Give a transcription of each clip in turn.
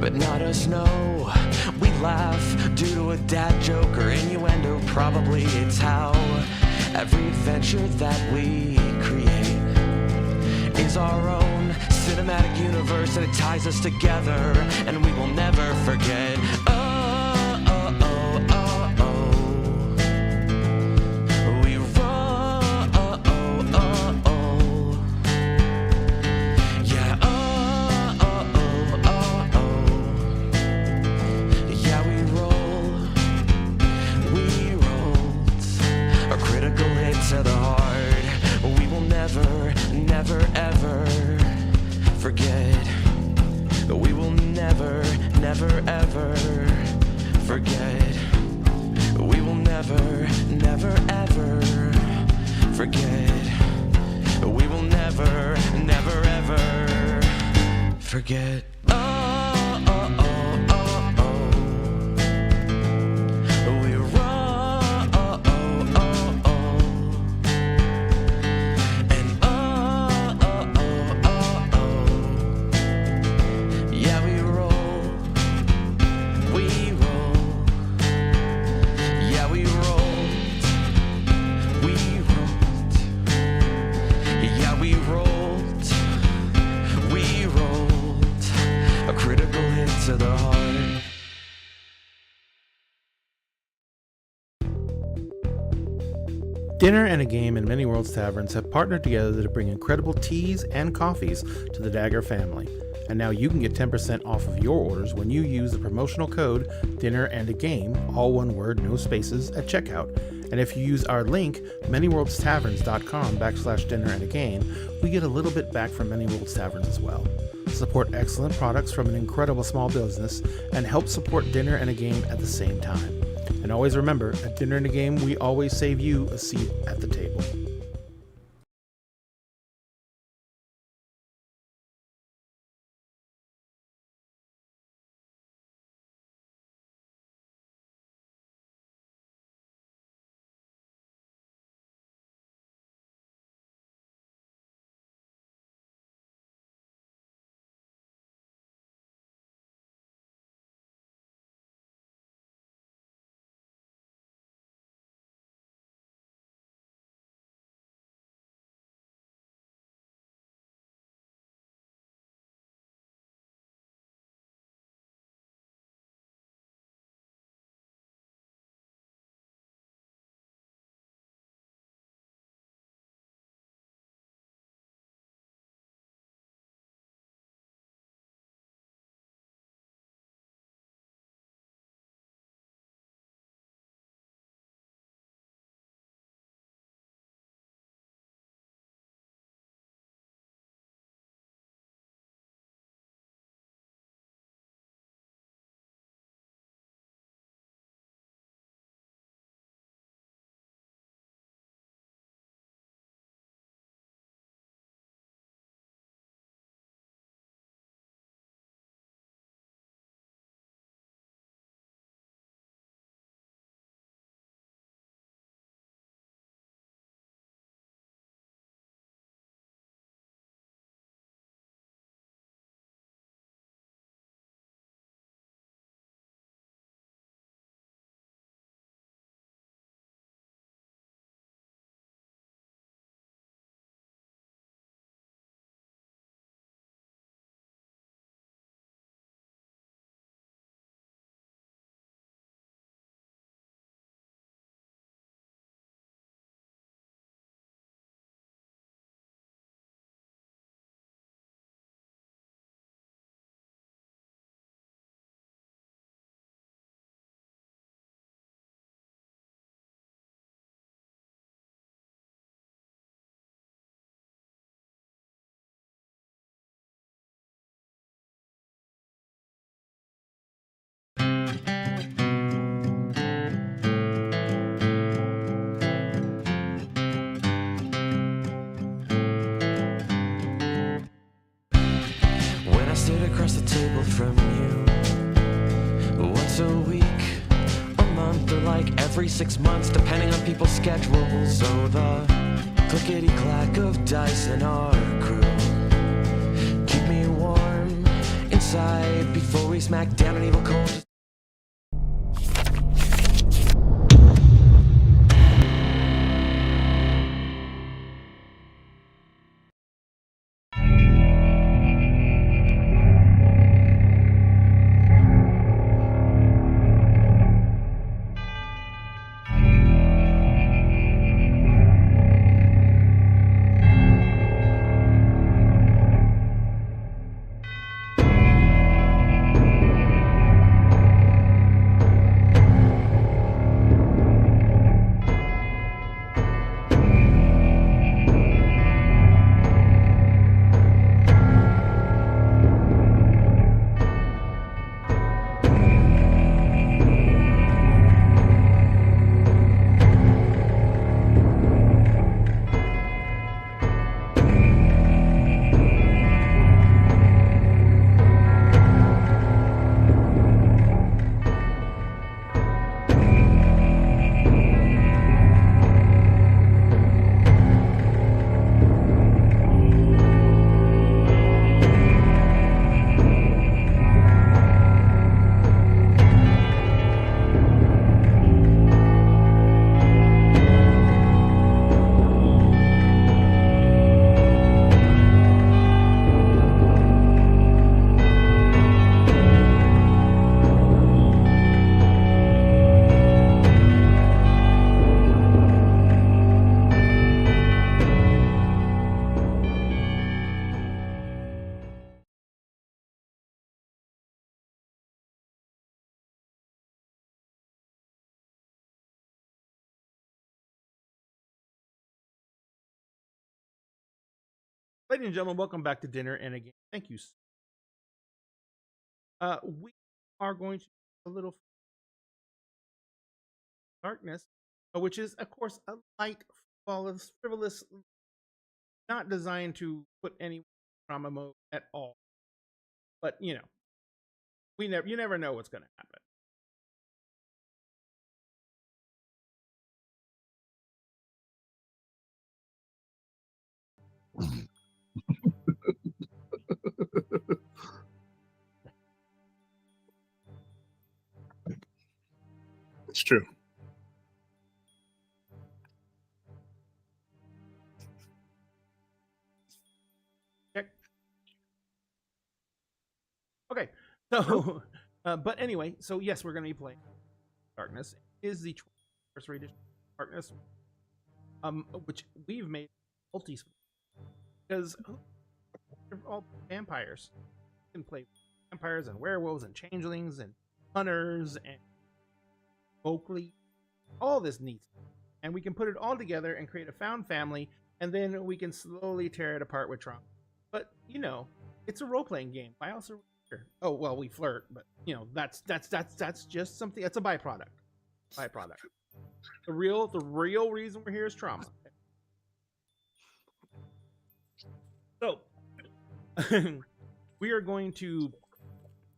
but not us, no. We laugh due to a dad joke or innuendo. Probably it's how every adventure that we create is our own cinematic universe, and it ties us together, and we will never forget. We roll. Yeah. Yeah, we roll. We rolled a critical hit to the heart. We will never, never, ever forget. We will never, never, ever forget. We will never, never, ever forget. We will never, never, ever forget. We roll. And yeah, we roll. We roll. Yeah, we rolled. We rolled. Yeah, we rolled. We rolled a critical hit to the heart. Dinner and a Game and Many Worlds Taverns have partnered together to bring incredible teas and coffees to the Dagger family. And now you can get 10% off of your orders when you use the promotional code Dinner and a Game, all one word, no spaces, at checkout. And if you use our link, manyworldstaverns.com/dinner and a game, we get a little bit back from Many Worlds Taverns as well. Support excellent products from an incredible small business and help support Dinner and a Game at the same time. And always remember, at Dinner and a Game, we always save you a seat at the table. Across the table from you once a week, a month, or like every 6 months, depending on people's schedules. So the clickety-clack of dice in our crew keep me warm in side before we smack down an evil cult. Ladies and gentlemen, welcome back to dinner. And again, thank you. We are going to a little darkness, which is, of course, a light, flawless, frivolous, not designed to put any trauma mode at all. But you know, you never know what's going to happen. It's true. Check. Okay, so, but anyway, so yes, we're going to be playing Darkness. It is the 21st anniversary edition of Darkness, which we've made multi because they're all vampires. You can play vampires and werewolves and changelings and hunters and Oakley, all this neat stuff. And we can put it all together and create a found family, and then we can slowly tear it apart with trauma. But you know, it's a role-playing game. Why else are we here? Oh well, we flirt, but you know, that's just something. That's a byproduct. The real reason we're here is trauma. So we are going to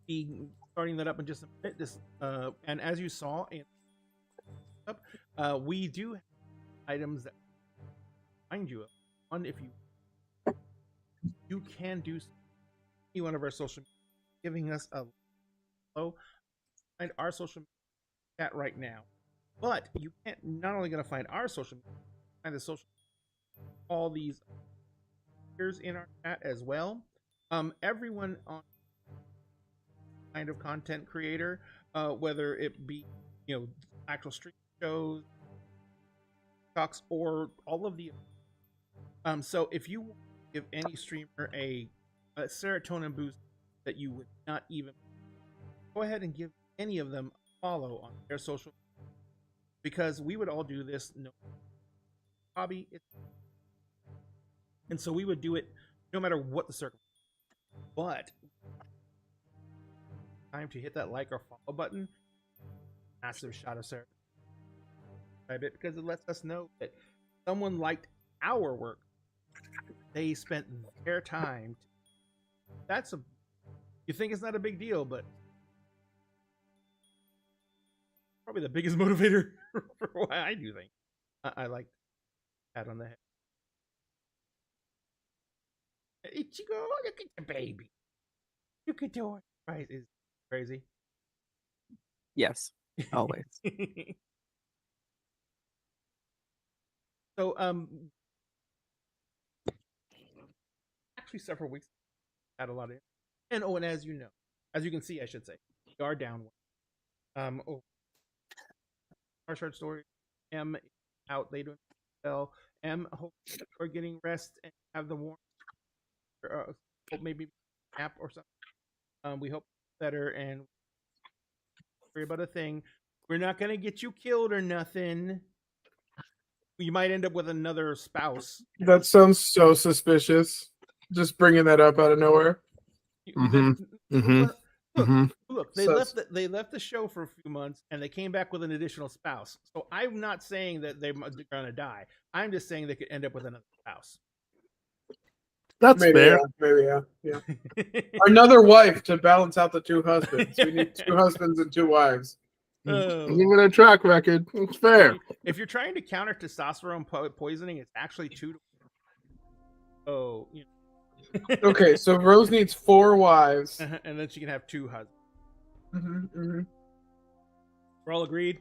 be starting that up in just a minute. This and as you saw in we do have items that remind you of one. If you can do any one of our social media, giving us a follow, find our social media chat right now. But you can't not only going to find our social media, find the social all these here in our chat as well. Everyone on kind of content creator, whether it be actual stream shows, talks, or all of the so if you give any streamer a serotonin boost that you would not even, go ahead and give any of them a follow on their social, because we would all do this no hobby, and so we would do it no matter what the circumstance. But time to hit that like or follow button, massive shot of serotonin, because it lets us know that someone liked our work. They spent their time. That's a. You think it's not a big deal, but probably the biggest motivator for why I do things. I like pat on the head. Ichigo, look at the baby. You could do it. Right? Is crazy. Yes, always. So actually several weeks had a lot of, and as you know, as you can see, I should say, we are down one. Our short story, M out later in the spell. M hope are getting rest and have the warm. Hope maybe nap or something. We hope better and worry about a thing. We're not gonna get you killed or nothing. You might end up with another spouse. That sounds so suspicious. Just bringing that up out of nowhere. Look, they left the show for a few months and they came back with an additional spouse. So I'm not saying that they're gonna die. I'm just saying they could end up with another spouse. That's Maybe, fair. Yeah. Another wife to balance out the two husbands. We need two husbands and two wives. Given a track record, it's fair. If you're trying to counter testosterone poisoning, it's actually 2 to 1. Oh, you know. Okay, so Rose needs 4 wives. And then she can have 2 husbands. Mm-hmm. We're all agreed?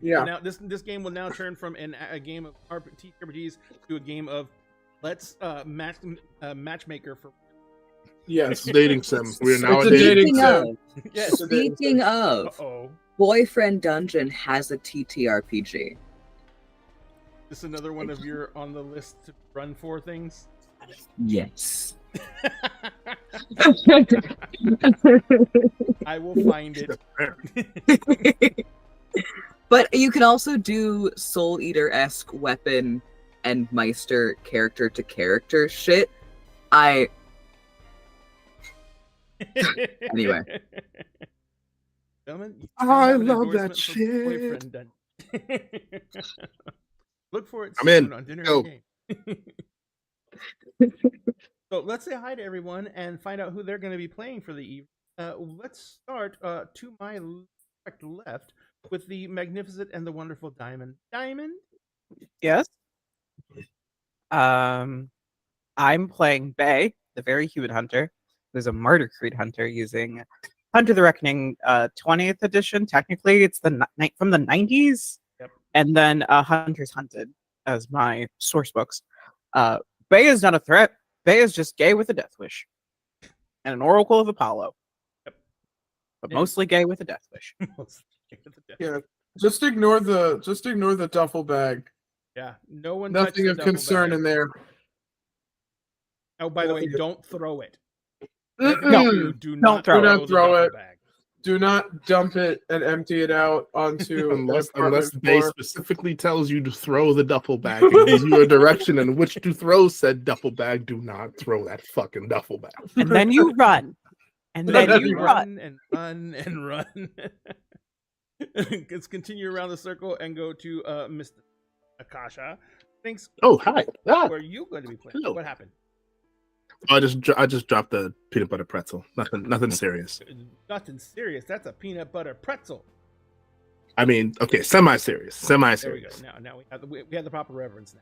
Yeah. Now this game will now turn from a game of RPGs to a game of let's matchmaker for. Yes. Dating sim. We're now It's a a dating dating sim. sim. Yes. Speaking of, Uh-oh. Boyfriend Dungeon has a TTRPG. This is another one of your on the list to run for things. Yes. I will find it. But you can also do Soul Eater-esque weapon and Meister character to character shit. Anyway. Gentlemen, I love that shit. Look for it I'm soon in. on Dinner Go. and Game. So let's say hi to everyone and find out who they're going to be playing for the evening. Let's start to my left with the magnificent and the wonderful Diamond. Diamond? Yes. I'm playing Bay, the very human hunter, who's a Martyr Creed hunter using Hunter the Reckoning 20th edition. Technically, it's the night from the 90s. Yep. And then Hunters Hunted as my source books. Bay is not a threat. Bay is just gay with a death wish. And an Oracle of Apollo. Yep. But mostly gay with a death wish. Yeah. Just ignore the duffel bag. Yeah. No one. Nothing of touched the concern duffel in bag. there. Oh, by the way, Nothing of- don't throw it. Mm-mm. Do Don't not throw it. throw Don't throw the it. duffel bag. Do not dump it and empty it out onto Unless an apartment they floor. specifically tells you to throw the duffel bag and gives you a direction in which to throw said duffel bag, do not throw that fucking duffel bag. And then you run. And then you run. and run and run. Let's continue around the circle and go to Mr. Akasha. Thanks. Oh, hi. Ah, Where are you going to be playing? Hello. What happened? I just dropped the peanut butter pretzel. Nothing serious. Nothing serious. That's a peanut butter pretzel. I mean, okay, semi-serious. There we go. Semi-serious. Now we have the proper reverence now.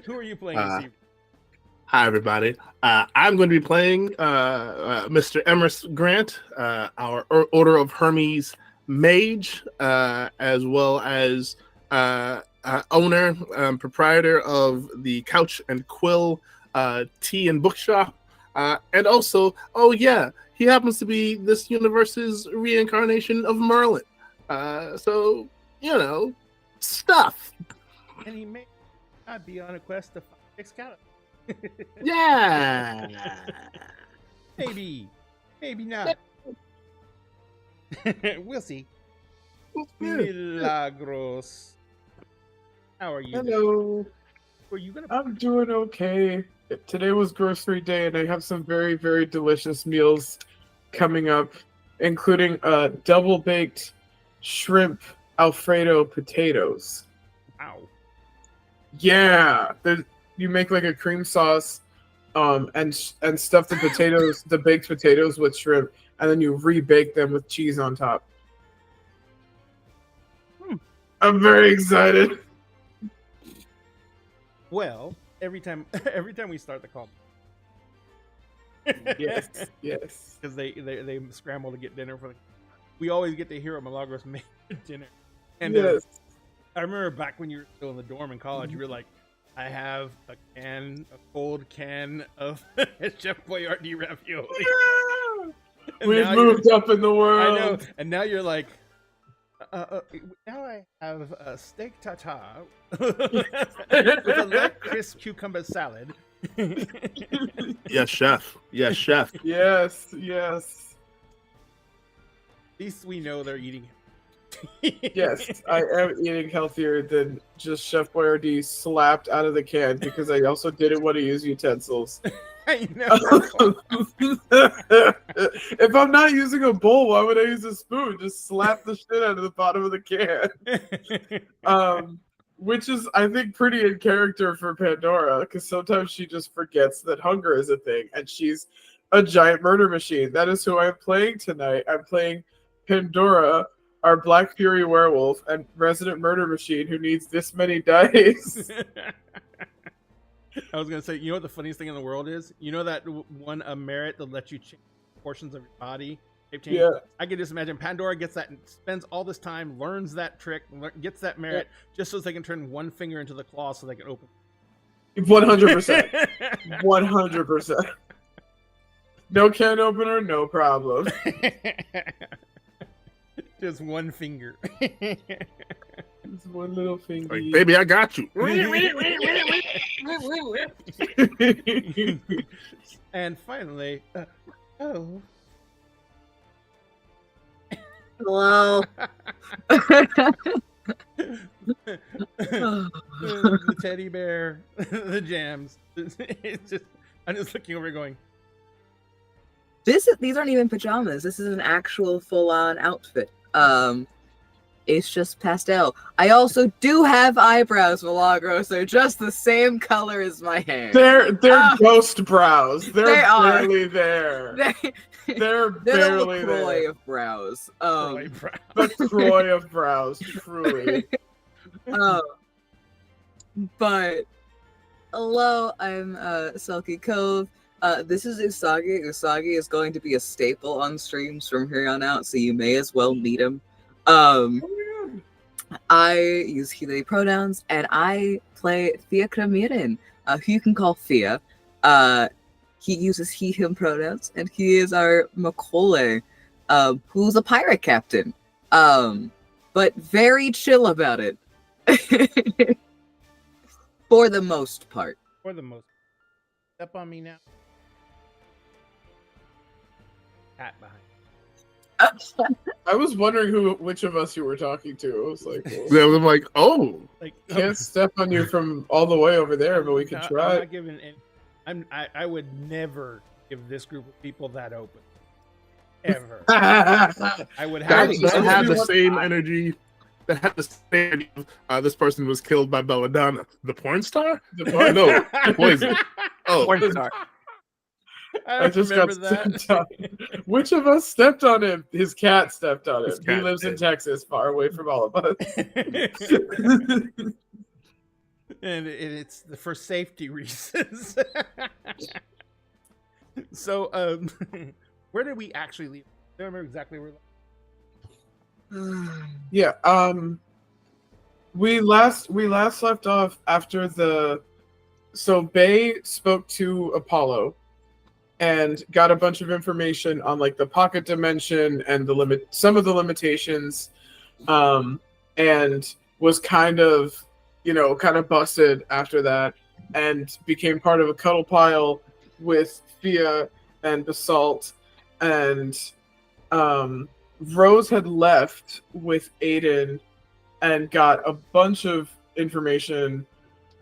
Who are you playing this evening? Hi, everybody. I'm going to be playing Mr. Emerus Grant, our Order of Hermes mage, as well as owner, proprietor of the Couch and Quill tea and bookshop. And also, oh yeah, he happens to be this universe's reincarnation of Merlin. So, you know, stuff. And he may not be on a quest to find Excalibur. Yeah. Maybe not. We'll see. Milagros. How are you? Hello. Were you gonna? I'm doing okay. Today was grocery day, and I have some very, very delicious meals coming up, including double baked shrimp Alfredo potatoes. Ow. Yeah, you make like a cream sauce, and stuff the potatoes, the baked potatoes with shrimp, and then you rebake them with cheese on top. I'm very excited. Well, every time we start the call, Yes, yes. Because they scramble to get dinner for the. We always get to hear what Milagros made for dinner. And Yes. I remember back when you were still in the dorm in college, you were like, I have a cold can of Chef Boyardee ravioli. And We've now moved up in the I world. know. And now you're like, now I have a steak tartare with a light crisp cucumber salad. Yes, chef. Yes, chef. Yes, yes. At least we know they're eating. Yes, I am eating healthier than just Chef Boyardee slapped out of the can because I also didn't want to use utensils. I know. If I'm not using a bowl, why would I use a spoon? Just slap the shit out of the bottom of the can. Which is, I think, pretty in character for Pandora, because sometimes she just forgets that hunger is a thing, and she's a giant murder machine. That is who I'm playing tonight. I'm playing Pandora, our Black Fury werewolf and resident murder machine who needs this many dice. I was gonna say, you know what the funniest thing in the world is? You know that one merit that lets you change portions of your body? Change? Yeah. I can just imagine Pandora gets that and spends all this time, learns that trick, gets that merit, just so they can turn one finger into the claw so they can open. 100%. 100%. No can opener, no problem. Just one finger. Just one little finger. Like, baby, I got you. And finally, oh. Hello. The teddy bear, the jams. It's just, I'm just looking over going, These aren't even pajamas. This is an actual full-on outfit. It's just pastel. I also do have eyebrows, Milagros. They're just the same color as my hair. They're ghost brows. They're They are. barely there. They're They're barely the LaCroix there. of brows. Roy Brown. The Croy of brows, truly. But hello, I'm Selkie Cove. This is Usagi. Usagi is going to be a staple on streams from here on out, so you may as well meet him. I use he, they pronouns, and I play Thea Kramirin, who you can call Thea. He uses he, him pronouns, and he is our Macaulay, who's a pirate captain, but very chill about it. For the most part. For the most. Step on me now. Hat behind. I was wondering which of us you were talking to. I was like, well, Yeah, I'm like, oh, Like, can't step on you from all the way over there, but we can I'm try. not giving any, I would never give this group of people that open. Ever. I would have that had the what same energy. That had the same energy. This person was killed by Belladonna, the porn star. No, poison. Oh, Porn star. I just got stepped on. Which of us stepped on him? His cat stepped on him. His He cat lives in did. Texas, far away from all of us. And it's for safety reasons. So, where did we actually leave? I don't remember exactly where. Yeah. We last left off after so Bay spoke to Apollo and got a bunch of information on like the pocket dimension and some of the limitations, and was kind of busted after that, and became part of a cuddle pile with Fia and Basalt, and Rose had left with Aiden and got a bunch of information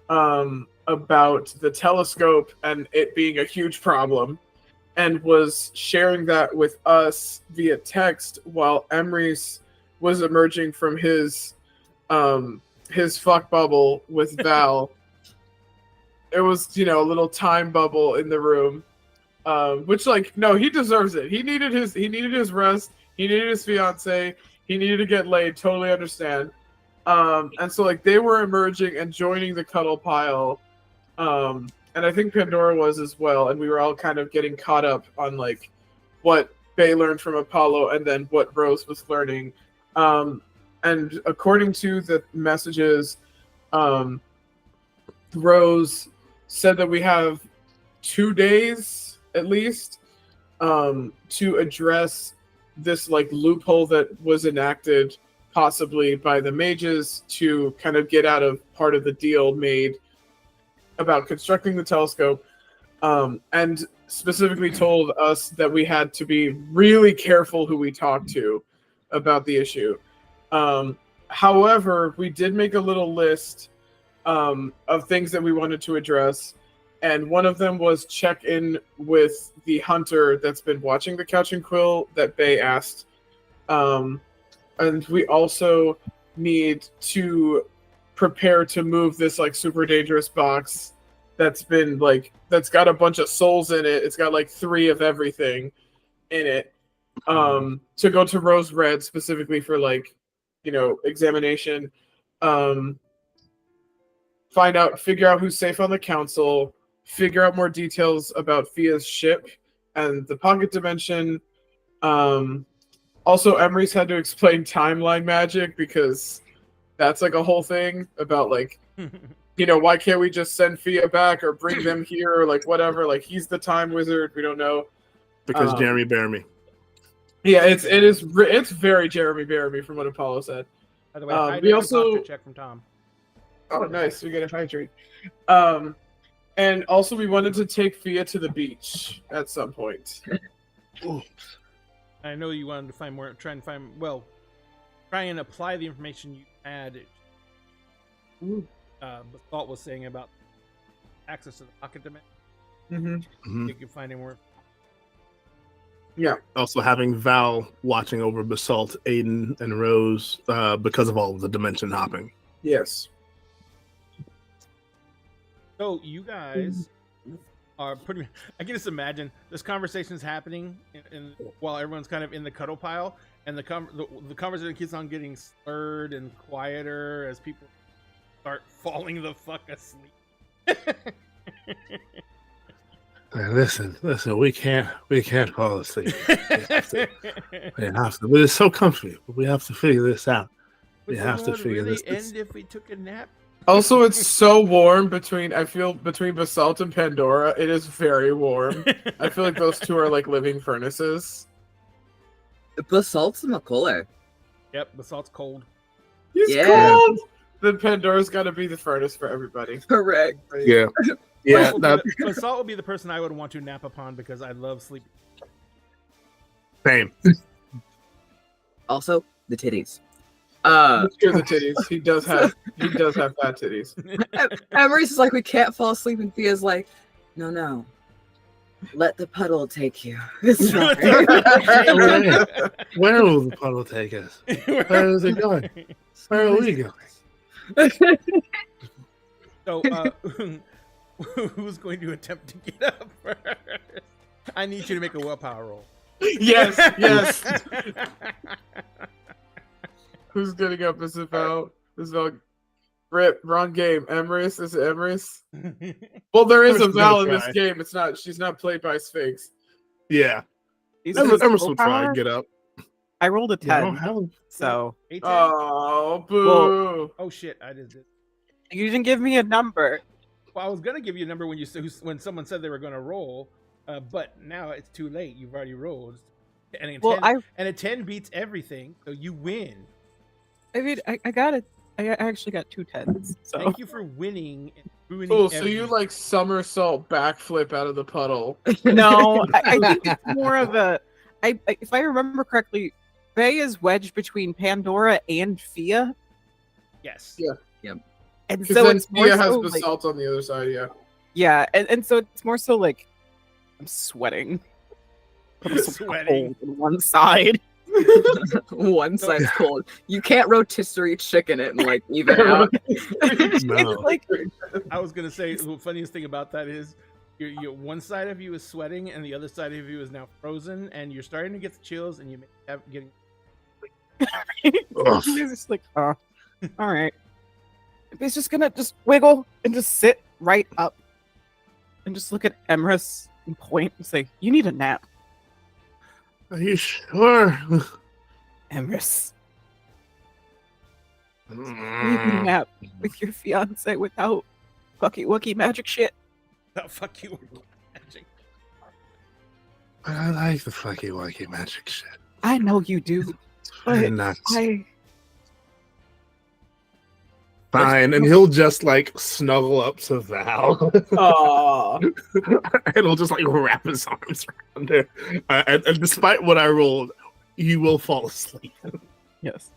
about the telescope and it being a huge problem, and was sharing that with us via text while Emrys was emerging from his fuck bubble with Val. It was, a little time bubble in the room, which, no, he deserves it. He needed his rest. He needed his fiance. He needed to get laid. Totally understand. And so, they were emerging and joining the cuddle pile, and I think Pandora was as well, and we were all kind of getting caught up on like what Bay learned from Apollo and then what Rose was learning. And according to the messages, Rose said that we have 2 days at least to address this like loophole that was enacted possibly by the mages to kind of get out of part of the deal made about constructing the telescope, and specifically told us that we had to be really careful who we talked to about the issue. However, we did make a little list of things that we wanted to address, and one of them was check in with the hunter that's been watching the Couch and Quill that Bay asked. And we also need to prepare to move this like super dangerous box that's been like that's got a bunch of souls in it. It's got like 3 of everything in it. To go to Rose Red specifically for like, you know, examination. Figure out who's safe on the council, figure out more details about Fia's ship and the pocket dimension. Also, Emery's had to explain timeline magic because that's like a whole thing about like, you know, why can't we just send Fia back or bring them here or like whatever? Like he's the time wizard. We don't know Because Jeremy Bearimy. Yeah, it's very Jeremy Bearimy from what Apollo said. By the way, we also check from Tom. Oh, nice. We get a hydrate. And also we wanted to take Fia to the beach at some point. I know you wanted to find more. Try and apply the information you had. Basalt was saying about access to the pocket dimension. Mm-hmm. You can find more. Yeah. Also having Val watching over Basalt, Aiden, and Rose because of all of the dimension hopping. Yes. So you guys are pretty. I can just imagine this conversation's happening while everyone's kind of in the cuddle pile, and the conversation keeps on getting slurred and quieter as people start falling the fuck asleep. Listen, we can't fall asleep. We have to. But it's so comfy. But we have to figure this out. We have to figure this out. End if we took a nap. Also, it's so warm between Basalt and Pandora. It is very warm. I feel like those two are like living furnaces. Basalt's Macaulay. Yep, Basalt's cold. He's cold. Then Pandora's got to be the furnace for everybody. Correct. Yeah. Yeah. Basalt would be the person I would want to nap upon because I love sleep. Same. Also, the titties. Sure, the titties. He does have fat titties. Emery's is like, we can't fall asleep, and Thea's like, no. Let the puddle take you. It's fine. Where will the puddle take us? Where is it going? Where are we going? So, who's going to attempt to get up first? I need you to make a willpower roll. Yes. Who's getting up? Is it Val? Rip, wrong game. Emerys? Is it Emerys? Well, there is a Val in this game. It's not. She's not played by Sphinx. Yeah. Emerys will try and get up. I rolled a 10. So. 18? Oh, boo. Well, oh, shit. I did it. You didn't give me a number. Well, I was going to give you a number when someone said they were going to roll, but now it's too late. You've already rolled. And a 10 beats everything, so you win. I mean, I got it. I actually got 2 10s. So. Thank you for winning and ruining so everything. you like somersault backflip out of the puddle. No, I think it's more of a... if I remember correctly, Bay is wedged between Pandora and Fia. Yes. Yeah. Yep. And So so then it's more Fia has so Basalt on the other side, yeah. Yeah, and so it's more so like I'm sweating. Sweating. On one side. One side's cold. You can't rotisserie chicken it and like even out. No. Like, I was going to say, the funniest thing about that is your one side of you is sweating and the other side of you is now frozen and you're starting to get the chills and you may have getting... Ugh. it's just like, all right. It's just gonna just wiggle and just sit right up. and just look at Emrys and point and say, "You need a nap, Are you sure? Emrys. You need a nap with your fiance without fucky wucky magic shit." Oh, fuck you. Magic. I like the fucky wucky magic shit. I know you do, Very but nuts. I Fine, and he'll just like snuggle up to Val. Aww. And he'll just like wrap his arms around her. And despite what I rolled, you will fall asleep. Yes.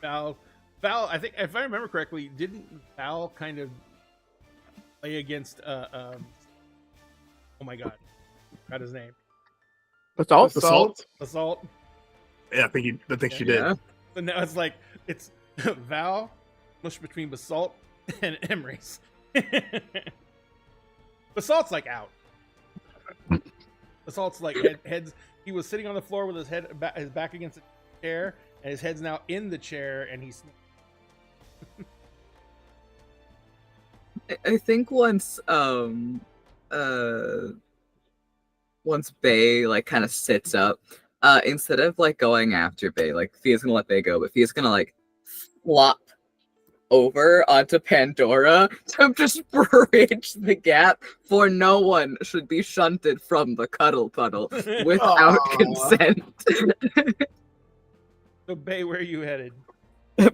Val, I think if I remember correctly, didn't Val kind of play against oh my god, forgot his name. Assault? Assault. Yeah, I think she did. Yeah. So now it's like it's Val mushed between Basalt and Emrys. Basalt's like out. Basalt's like heads. He was sitting on the floor with his back against the chair, and his head's now in the chair, and he's. I think once Bay like kind of sits up, instead of like going after Bay, like Fia's gonna let Bay go, but Fia's gonna like flop over onto Pandora to just bridge the gap, for no one should be shunted from the cuddle puddle without consent. So Bay, where are you headed?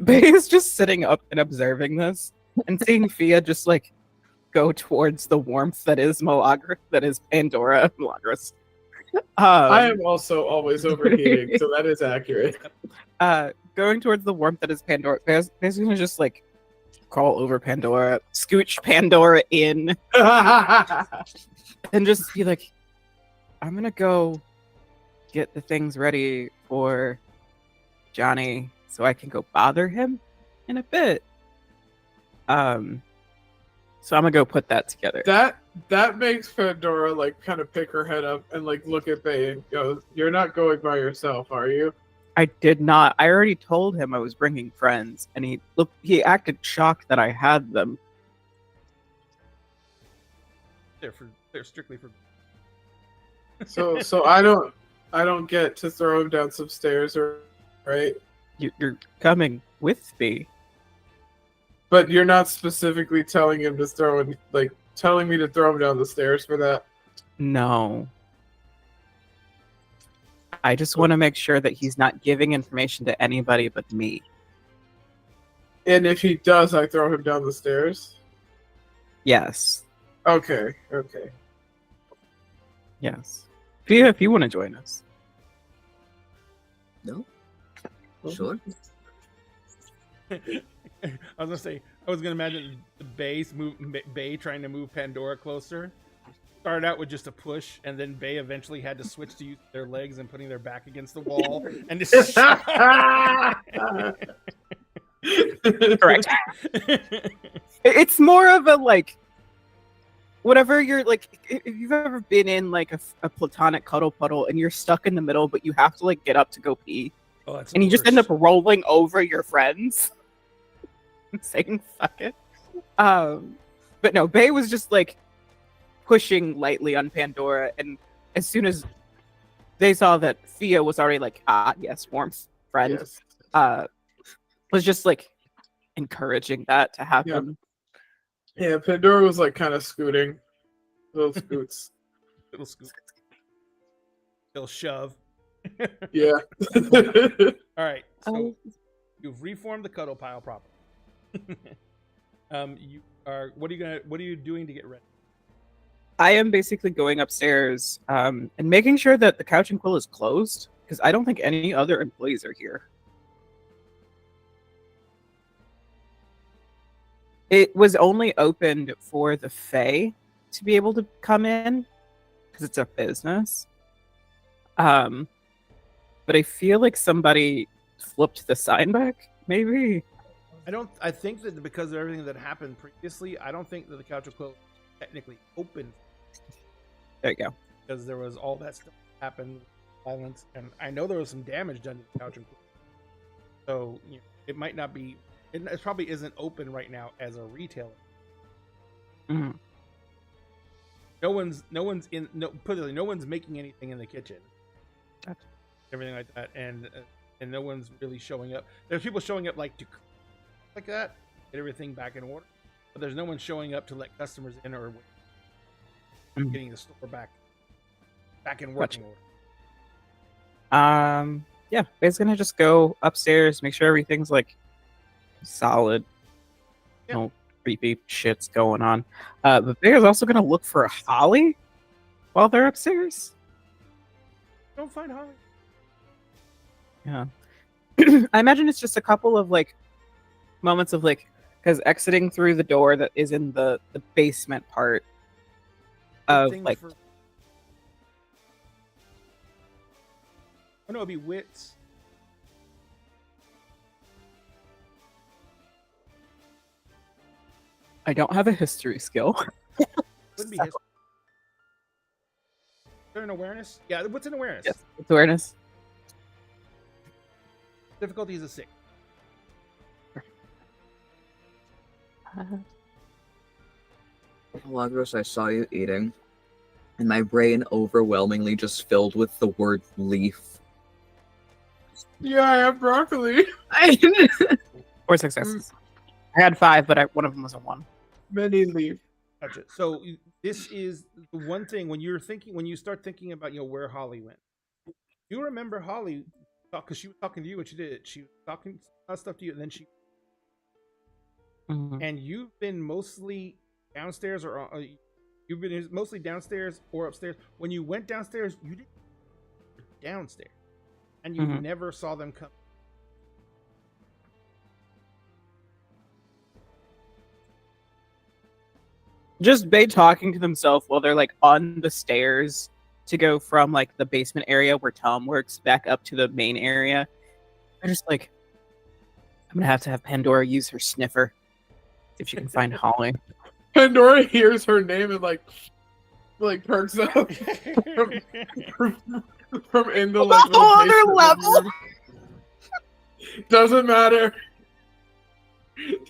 Bay is just sitting up and observing this and seeing Fia just like go towards the warmth that is Pandora Milagros. I am also always overheating, so that is accurate. Going towards the warmth that is Pandora. Bay's gonna just like crawl over Pandora, scooch Pandora in, and just be like, "I'm gonna go get the things ready for Johnny so I can go bother him in a bit." So I'm gonna go put that together. That makes Pandora like kind of pick her head up and like look at Bay and go, "You're not going by yourself, are you?" I did not. I already told him I was bringing friends, and he acted shocked that I had them. They're strictly for. So I don't get to throw him down some stairs, or right? You're coming with me. But you're not specifically telling him to telling me to throw him down the stairs for that. No. I just want to make sure that he's not giving information to anybody but me. And if he does, I throw him down the stairs. Yes. Okay. Yes. Fia, if you want to join us. No? Sure. I was gonna imagine the Bay trying to move Pandora closer. Started out with just a push, and then Bay eventually had to switch to use their legs and putting their back against the wall, and just Correct. It's more of a like, whatever you're like, if you've ever been in like a platonic cuddle puddle and you're stuck in the middle, but you have to like get up to go pee, and you just end up rolling over your friends and saying fuck it. But no, Bay was just like pushing lightly on Pandora, and as soon as they saw that Fia was already like, yes, warmth, friend, Yes. was just like encouraging that to happen. Yeah, Pandora was like kind of scooting. Little scoots. little scoop, little shove. Yeah. All right, so you've reformed the cuddle pile properly. You are. What are you doing to get ready? I am basically going upstairs and making sure that the couch and quill is closed, because I don't think any other employees are here. It was only opened for the Fae to be able to come in, because it's a business. But I feel like somebody flipped the sign back, maybe. I think that because of everything that happened previously, I don't think that the couch and quill technically open. There you go. Because there was all that stuff that happened, violence, and I know there was some damage done to the couch and quill. So it might not be. It probably isn't open right now as a retailer. Mhm. no one's put it like, no one's making anything in the kitchen. Gotcha. Everything like that, and no one's really showing up. There's people showing up like to like that, get everything back in order, but there's no one showing up to let customers in or getting the store back in working order. Yeah, Faye's gonna just go upstairs, make sure everything's like solid. Yeah. No creepy shit's going on. But Faye's also gonna look for Holly while they're upstairs. Don't find Holly. Yeah. I imagine it's just a couple of like moments of like, because exiting through the door that is in the basement part of Thing like for... Oh no, it'd be wits. I don't have a history skill. Wouldn't be history. Is there an awareness? Yeah, what's an awareness? Yes, it's awareness. Difficulty is a 6. Lagros, I saw you eating, and my brain overwhelmingly just filled with the word leaf. Yeah, I have broccoli. 4 successes. I had 5, but one of them was a 1. Many leaf. Gotcha. So this is the one thing when you start thinking about where Holly went. You remember Holly because she was talking to you, and she was talking stuff to you, and then and you've been mostly downstairs, or you've been mostly downstairs or upstairs. When you went downstairs, you didn't downstairs, and you never saw them come. Just Bay talking to themselves while they're like on the stairs to go from like the basement area where Tom works back up to the main area. They're just like, I'm gonna have to have Pandora use her sniffer if she can find Holly. Pandora hears her name and like perks up from in the like whole other basement level. room. Doesn't matter.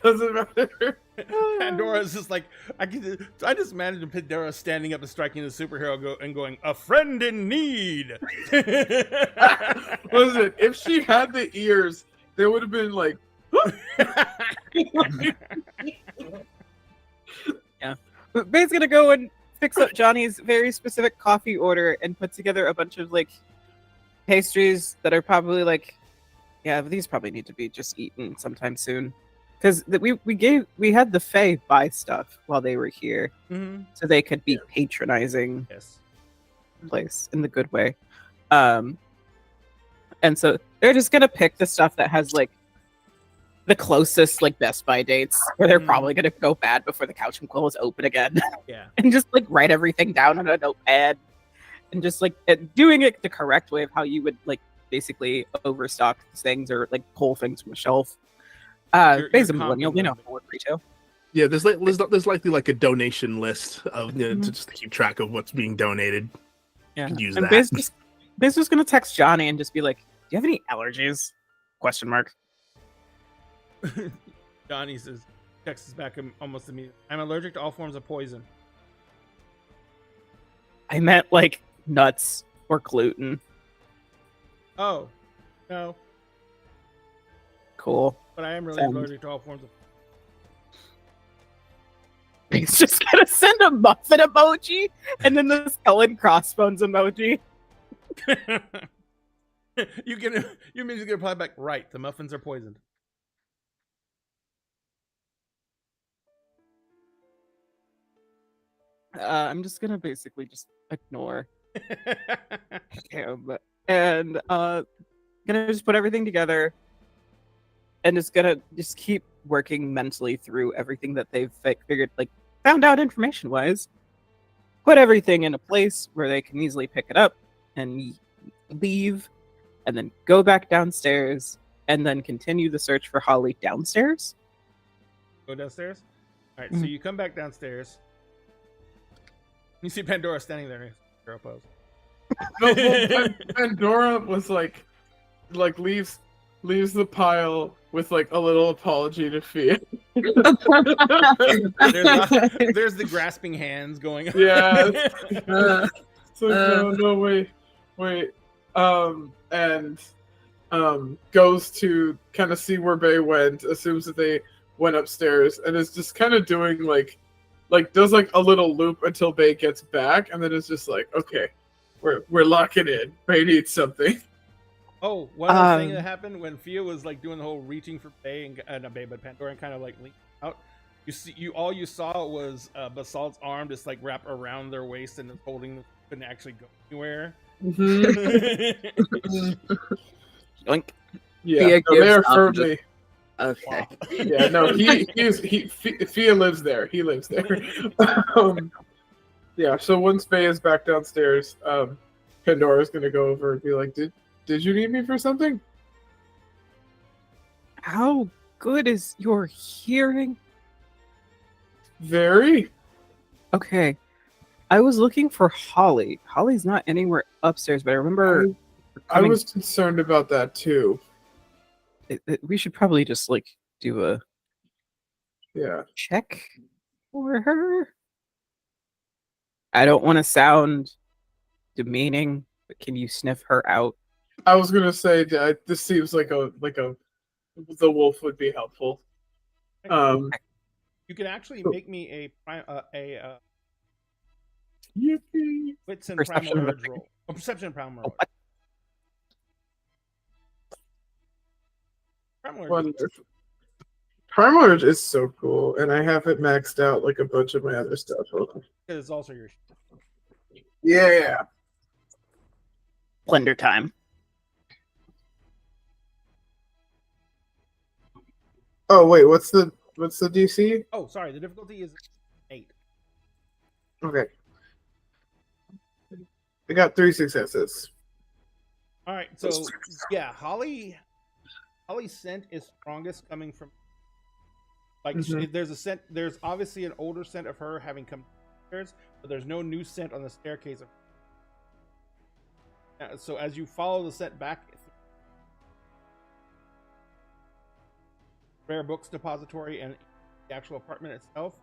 Doesn't matter. Pandora's just like, I just imagine Pandora standing up and striking the superhero and going, "A friend in need." Listen, if she had the ears, there would have been like. Yeah, but Bay's gonna go and fix up Johnny's very specific coffee order and put together a bunch of like pastries that are probably like, yeah, these probably need to be just eaten sometime soon. Because we had the Fae buy stuff while they were here, so they could be patronizing the place in the good way. And so they're just gonna pick the stuff that has like the closest like Best Buy dates, where they're probably gonna go bad before the Couch and Quill is open again. Yeah, and just like write everything down on a notepad, and just like doing it the correct way of how you would like basically overstock things or like pull things from a shelf. Based on millennial, we know how to work retail. Yeah, there's likely like a donation list of to just to keep track of what's being donated. Yeah, use and that. Biz was gonna text Johnny and just be like, "Do you have any allergies?" Question mark. Johnny says, texts back almost immediately. I'm allergic to all forms of poison. I meant like nuts or gluten. Oh, no. Cool. But I am really allergic to all forms of. He's just gonna send a muffin emoji and then the skull and crossbones emoji. You immediately get reply back, right? The muffins are poisoned. I'm just gonna basically just ignore him and gonna just put everything together and gonna keep working mentally through everything that they've figured, like found out information wise, put everything in a place where they can easily pick it up and leave, and then go back downstairs and then continue the search for Holly downstairs. Go downstairs. All right, so you come back downstairs. You see Pandora standing there in girl pose. No, well, Pandora was like leaves leaves the pile with like a little apology to Fia. There's the grasping hands going on. Yeah. Uh, It's like, no, wait. And goes to kind of see where Bay went, assumes that they went upstairs, and is just kind of doing like does like a little loop until Bay gets back, and then it's just like, okay, we're locking in. Bay needs something. Oh, one other thing that happened when Fia was like doing the whole reaching for Bay and not Bay, but Pandora, and kind of like leaning out. All you saw was Basalt's arm just like wrap around their waist and holding them, couldn't actually go anywhere. Yoink. Yeah, Fia so they're gives up firmly. okay. Yeah, no, Fia lives there. He lives there. Yeah, so once Bay is back downstairs, Pandora's gonna go over and be like, Did you need me for something? How good is your hearing? Very. Okay. I was looking for Holly. Holly's not anywhere upstairs, but I remember I was concerned about that too. we should probably just like do a Yeah. check for her. I don't want to sound demeaning, but can you sniff her out? I was gonna say that this seems like a the wolf would be helpful. You can actually make me a Yippee. wits and Perception primal of urge roll. A perception and primal urge. What? Primal urge. Wonderful. Primal Urge is so cool, and I have it maxed out like a bunch of my other stuff. Hold on. Because it's also your. Yeah. Blender time. Oh wait, what's the DC? Oh, sorry. The difficulty is 8. Okay. I got 3 successes. All right. So yeah, Holly's scent is strongest coming from. Like there's a scent. There's obviously an older scent of her having come upstairs, but there's no new scent on the staircase. So as you follow the scent back, rare books depository and the actual apartment itself,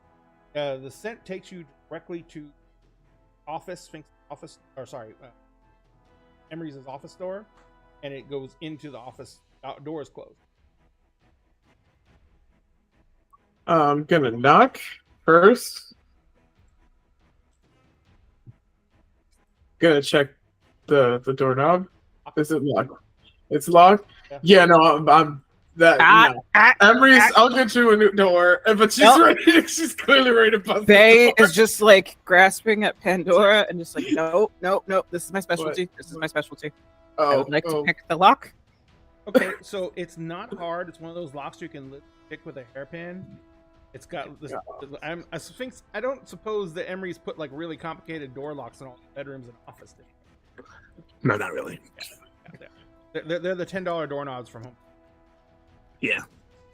the scent takes you directly to Emery's office door, and it goes into the office. Doors closed. I'm gonna knock first. Gonna check the doorknob. Is it locked? It's locked. Yeah, no, I'm that. No. Emery's. I'll get you a new door, but she's ready. She's clearly ready to bust. Bay is just like grasping at Pandora and just like, no. This is my specialty. This is my specialty. I would like to pick the lock. Okay, so it's not hard. It's one of those locks you can pick with a hairpin. It's got this. I don't suppose that Emery's put like really complicated door locks in all the bedrooms and office. No, not really. Yeah. They're the $10 doorknobs from home. Yeah.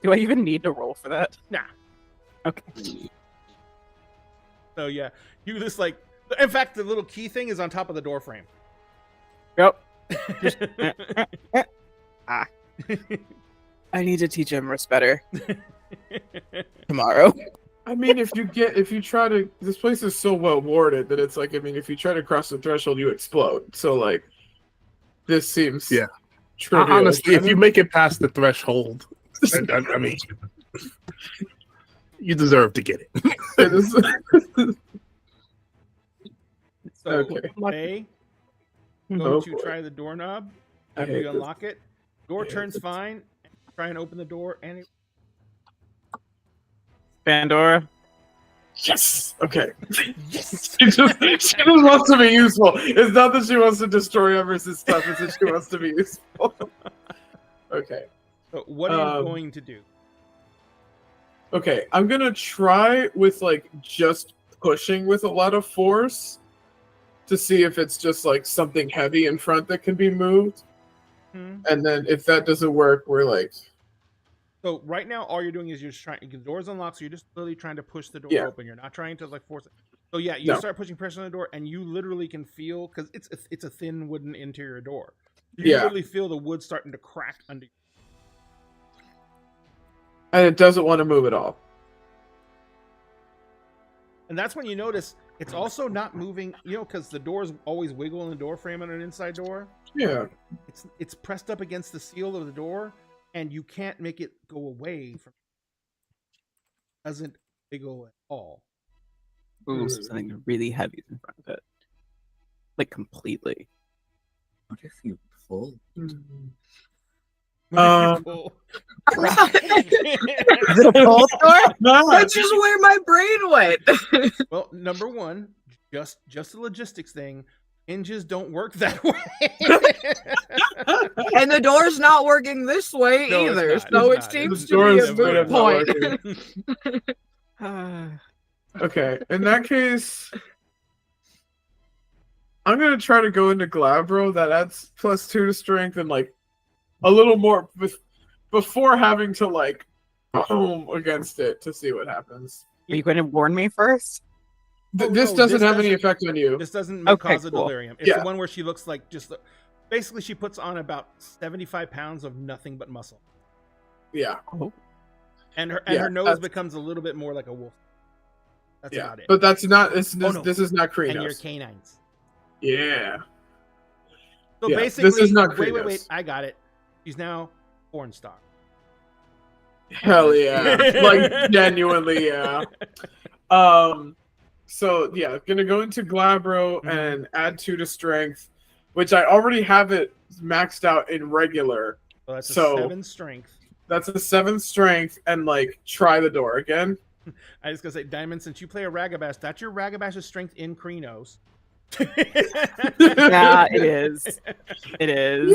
Do I even need to roll for that? Nah. Okay. So yeah, you just like. In fact, the little key thing is on top of the door frame. Yep. I need to teach Emrys better tomorrow. I mean, if you try to, this place is so well warded that it's like, I mean, if you try to cross the threshold, you explode. So like, this seems trivial. Honestly, if you make it past the threshold, I mean, you deserve to get it. So, okay. Bay, go to try the doorknob. You unlock it. Door turns fine. Try and open the door, and Pandora. Yes. Okay. Yes. She just wants to be useful. It's not that she wants to destroy Emers's stuff. It's that she wants to be useful. Okay. So what are you going to do? Okay, I'm gonna try with like just pushing with a lot of force to see if it's just like something heavy in front that can be moved. And then if that doesn't work, we're like. So right now, all you're doing is you're just trying. The door's unlocked, so you're just literally trying to push the door open. You're not trying to like force it. So yeah, you start pushing pressure on the door, and you literally can feel, because it's a thin wooden interior door. You literally feel the wood starting to crack under you. and it doesn't want to move at all. And that's when you notice it's also not moving, because the doors always wiggle in the door frame on an inside door. Yeah. It's pressed up against the seal of the door, and you can't make it go away from it. Doesn't wiggle at all. Ooh, something really heavy is in front of it. Like completely. What if you pull? Cool. Is it a pull door? That's just where my brain went. Well, number one, just a logistics thing. Hinges don't work that way. And the door's not working this way No, it's either. not. So It's it not. seems The to door be is a straight moot up not point. working. Okay, in that case, I'm gonna try to go into Glabro. That adds +2 to strength and like a little more before having to like boom against it to see what happens. Are you going to warn me first? This No, doesn't this have any doesn't- effect on you. This doesn't Okay, cause a cool. delirium. It's Yeah. the one where she looks like basically she puts on about 75 pounds of nothing but muscle. Yeah, And her Yeah, nose that's- becomes a little bit more like a wolf. That's yeah, about it. but that's not. This Oh, no. this is not And your Krenos. canines. Yeah, So Yeah, basically, this is not wait, Krenos. I got it. She's now porn star. hell yeah, like genuinely, yeah. So yeah, gonna go into Glabro Mhm. and add 2 to strength, which I already have it maxed out in regular. So that's So- a 7 strength. That's a 7 strength, and like try the door again. I was gonna say, Diamond, since you play a Ragabash, that's your Ragabash's strength in Krenos. Yeah, it is. It is.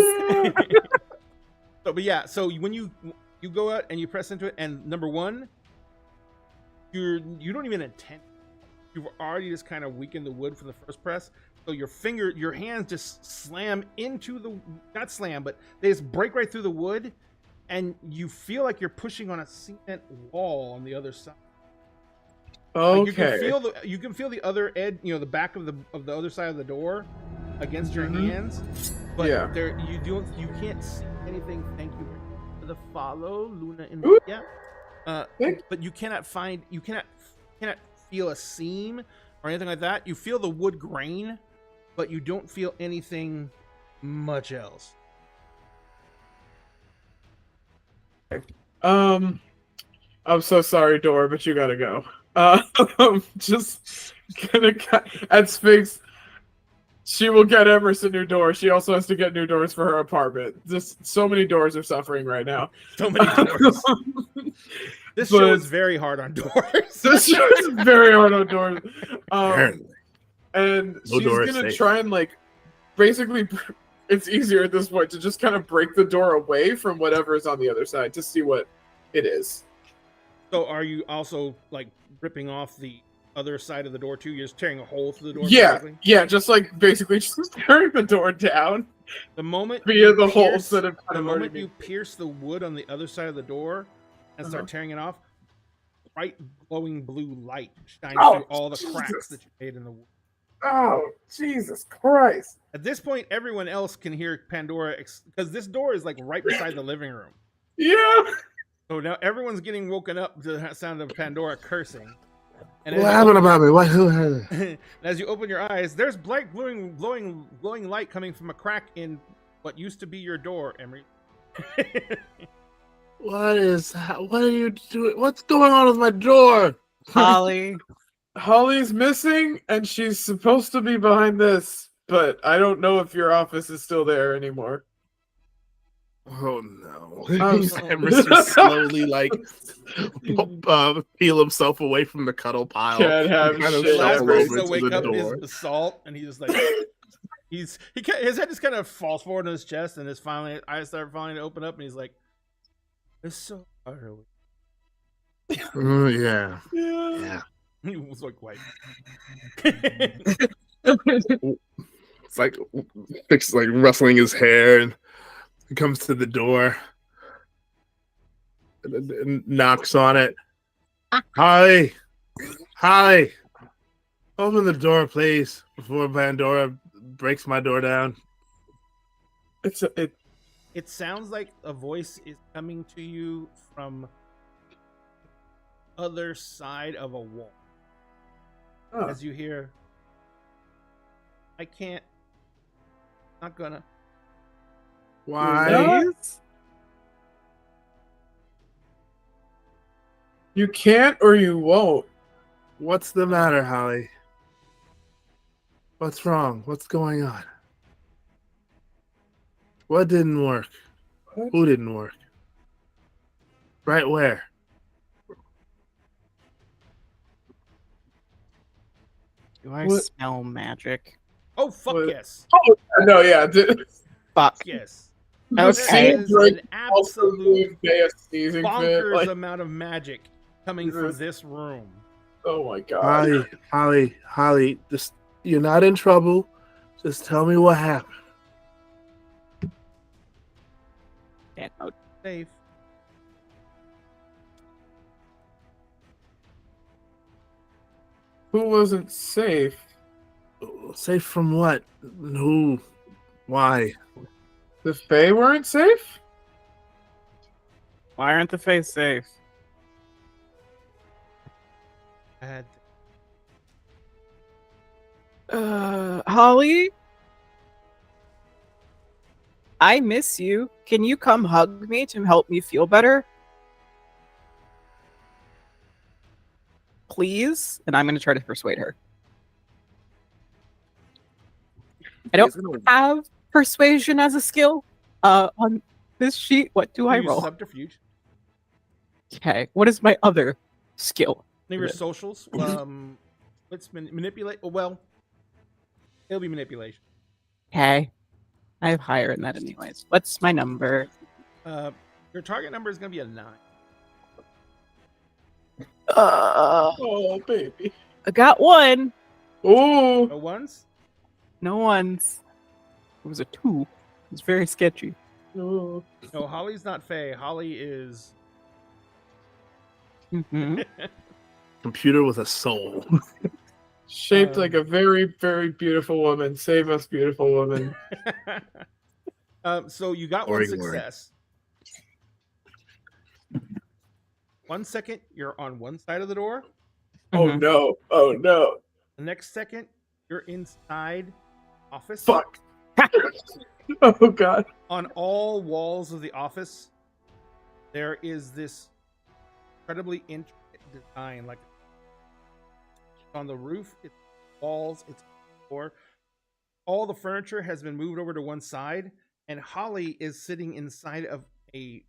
So, but yeah, so when you go out and you press into it, and number one, you don't even intend. You've already just kind of weakened the wood for the first press. So your hands just slam into not slam, but they just break right through the wood, and you feel like you're pushing on a cement wall on the other side. Like Okay. you can feel the other edge, the back of the other side of the door against your Mhm. hands, but Yeah. you can't see anything. Thank you for the follow, Luna and Ooh. yeah. Thank- But you cannot feel a seam or anything like that. You feel the wood grain, but you don't feel anything much else. I'm so sorry, Dora, but you gotta go. Just gonna at Sphinx. She will get Emerson new doors. She also has to get new doors for her apartment. Just so many doors are suffering right now. So many doors. This show But- is very hard on doors. This show is very hard on doors. Apparently. And No she's door is gonna safe. try and like basically it's easier at this point to just kind of break the door away from whatever is on the other side to see what it is. So are you also like ripping off the other side of the door too? You're just tearing a hole through the door. Yeah, basically? yeah, just like basically just tearing the door down The moment via you the holes pierce- that have the kind of moment already you been. pierce the wood on the other side of the door and start tearing it off, bright glowing blue light shines Oh, through all the cracks Jesus. that you made in the wood. Oh, Jesus Christ. At this point, everyone else can hear Pandora because this door is like right beside the living room. Yeah. So now everyone's getting woken up to the sound of Pandora cursing. And What happened about me? Who? and as you open your eyes, there's bright glowing light coming from a crack in what used to be your door, Emery. What are you doing? What's going on with my door? Holly. Holly's missing, and she's supposed to be behind this, but I don't know if your office is still there anymore. Oh no! I'm Emerson slowly peel himself away from the cuddle pile. Can't have and kind of shit. The last shuffle person over to wake the up is door. Basalt, and he's just like his head just kind of falls forward on his chest, and his eyes start finally to open up, and he's like, "It's so far away." Yeah. Yeah. He was like, "Wait." It's like Fix like rustling his hair, and he comes to the door and knocks on it. Hi, open the door, please, before Pandora breaks my door down. It It sounds like a voice is coming to you from other side of a wall. Oh. As you hear, I can't. Not gonna. Why? Please? You can't or you won't. What's the matter, Holly? What's wrong? What's going on? What didn't work? What? Who didn't work? Right where? Do I What? smell magic? Oh fuck What? yes! No, yeah. Fuck. Yes. The Okay. same There's drink an also absolute gave a sneezing fit. bonkers Like, amount of magic coming from Yes. this room. oh my god. Holly, just you're not in trouble. Just tell me what happened. Damn, oh, Safe. Who wasn't safe? Safe from what? Who? Why? The Fae weren't safe? why aren't the face safe? I had Holly? I miss you. Can you come hug me to help me feel better? Please? And I'm going to try to persuade her. I don't have persuasion as a skill on this sheet. What do I use roll? subterfuge. Okay. What is my other skill? Name your socials. Let's manipulate. Well, it'll be manipulation. Okay. I have higher in that anyways. What's my number? Your target number is going to be a 9. Oh, baby. I got one. Oh, No ones? No ones. It was a 2. It was very sketchy. oh. No, Holly's not Faye. Holly is. Mhm. Computer with a soul. Shaped like a very, very beautiful woman. Save us, beautiful woman. So you got Glory, one glory. success. 1 second, you're on one side of the door. Oh Mhm. no. Oh no. The next second, you're inside office. Fuck. Oh god. On all walls of the office, there is this incredibly intricate design. Like on the roof, it's walls, it's floor. All the furniture has been moved over to one side, and Holly is sitting inside of a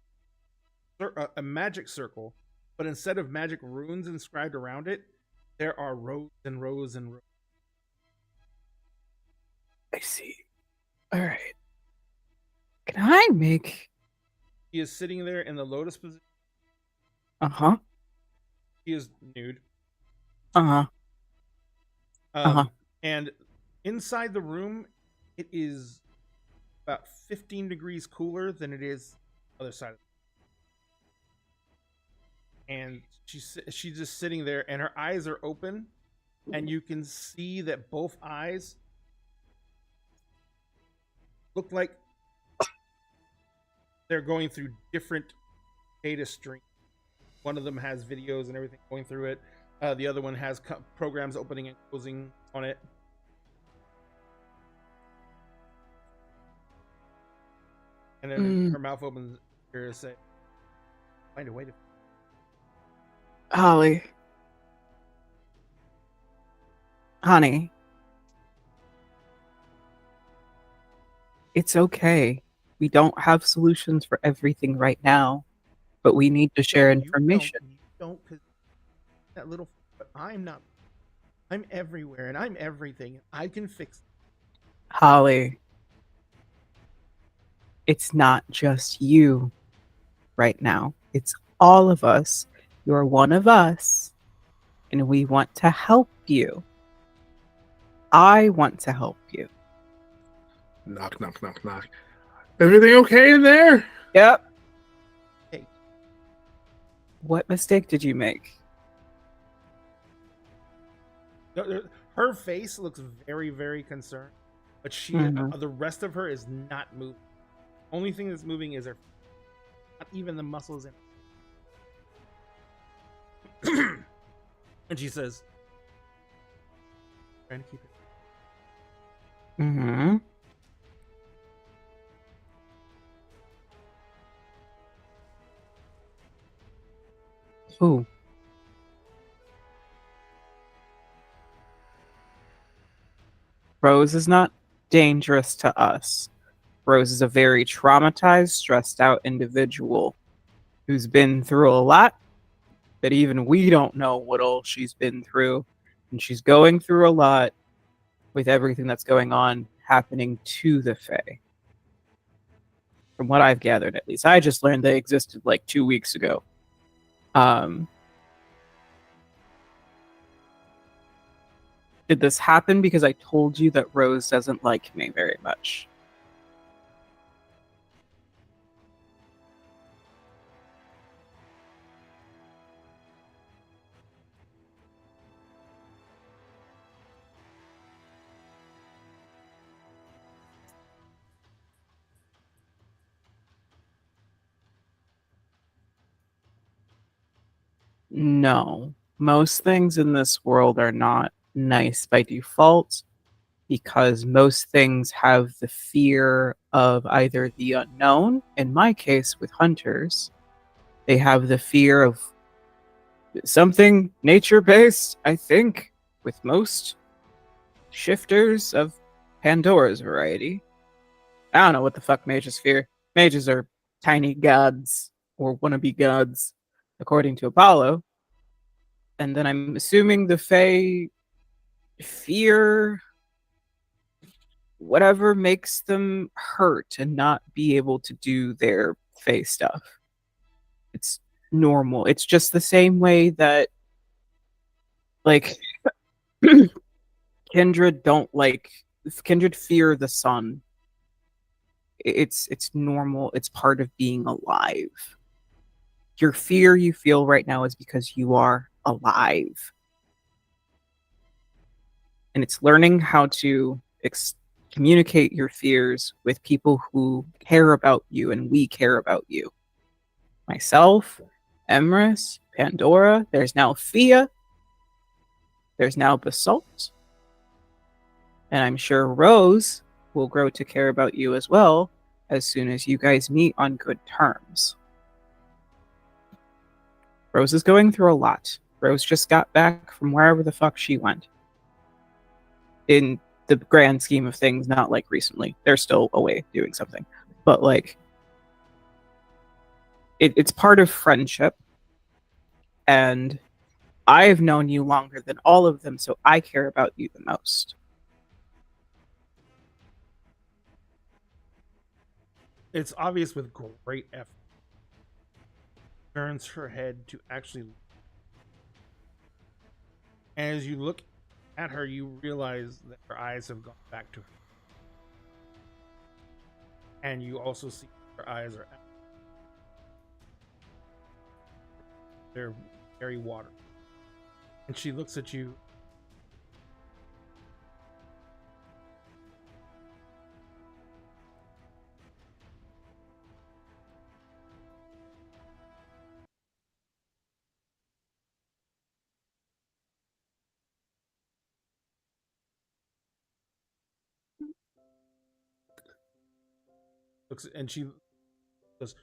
magic circle. But instead of magic runes inscribed around it, there are rows and rows and rows. I see. All right. Can I make? He is sitting there in the lotus position. Uh-huh. He is nude. Uh-huh. Uh-huh. And inside the room, it is about 15 degrees cooler than it is the other side. And she's just sitting there, and her eyes are open, and you can see that both eyes look like they're going through different data streams. One of them has videos and everything going through it. The other one has programs opening and closing on it. And then her mouth opens here to say, "Find a way to." Holly. Honey. It's okay. We don't have solutions for everything right now, but we need to share information. You don't, because that little. But I'm not. I'm everywhere, and I'm everything. I can fix it. Holly. It's not just you right now. It's all of us. You're one of us, and we want to help you. I want to help you. Knock, knock, knock, knock. Everything okay in there? Yep. Hey. What mistake did you make? Her face looks very, very concerned, but the rest of her is not moving. Only thing that's moving is her. Not even the muscles in. And she says, trying to keep it. Mm-hmm. Ooh. Rose is not dangerous to us. Rose is a very traumatized, stressed out individual who's been through a lot that even we don't know what all she's been through. And she's going through a lot with everything that's going on happening to the Fae. From what I've gathered, at least. I just learned they existed like 2 weeks ago. Did this happen because I told you that Rose doesn't like me very much? No. Most things in this world are not nice by default because most things have the fear of either the unknown, in my case with hunters, they have the fear of something nature based, I think, with most shifters of Pandora's variety. I don't know what the fuck mages fear. Mages are tiny gods or wannabe gods, according to Apollo. And then I'm assuming the Fae fear whatever makes them hurt and not be able to do their Fae stuff. It's normal. It's just the same way that, like, kindred don't like kindred fear the sun. It's normal. It's part of being alive. Your fear you feel right now is because you are alive. And it's learning how to communicate your fears with people who care about you, and we care about you. Myself, Emrys, Pandora, there's now Fia, there's now Basalt, and I'm sure Rose will grow to care about you as well as soon as you guys meet on good terms. Rose is going through a lot. Rose just got back from wherever the fuck she went. In the grand scheme of things, not like recently. They're still away doing something. But like, it's part of friendship. And I've known you longer than all of them, so I care about you the most. It's obvious with great effort. Turns her head to actually. As you look at her, you realize that her eyes have gone back to her. And you also see her eyes are. They're very watery. And she looks at you. Looks and she goes.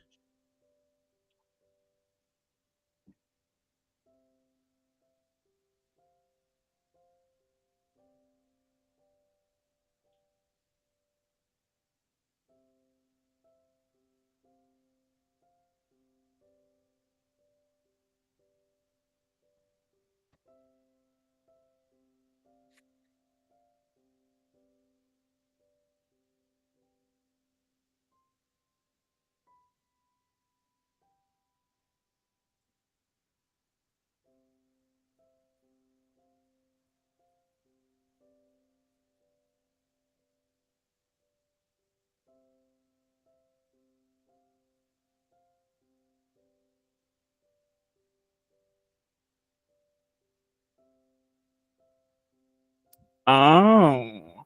Oh.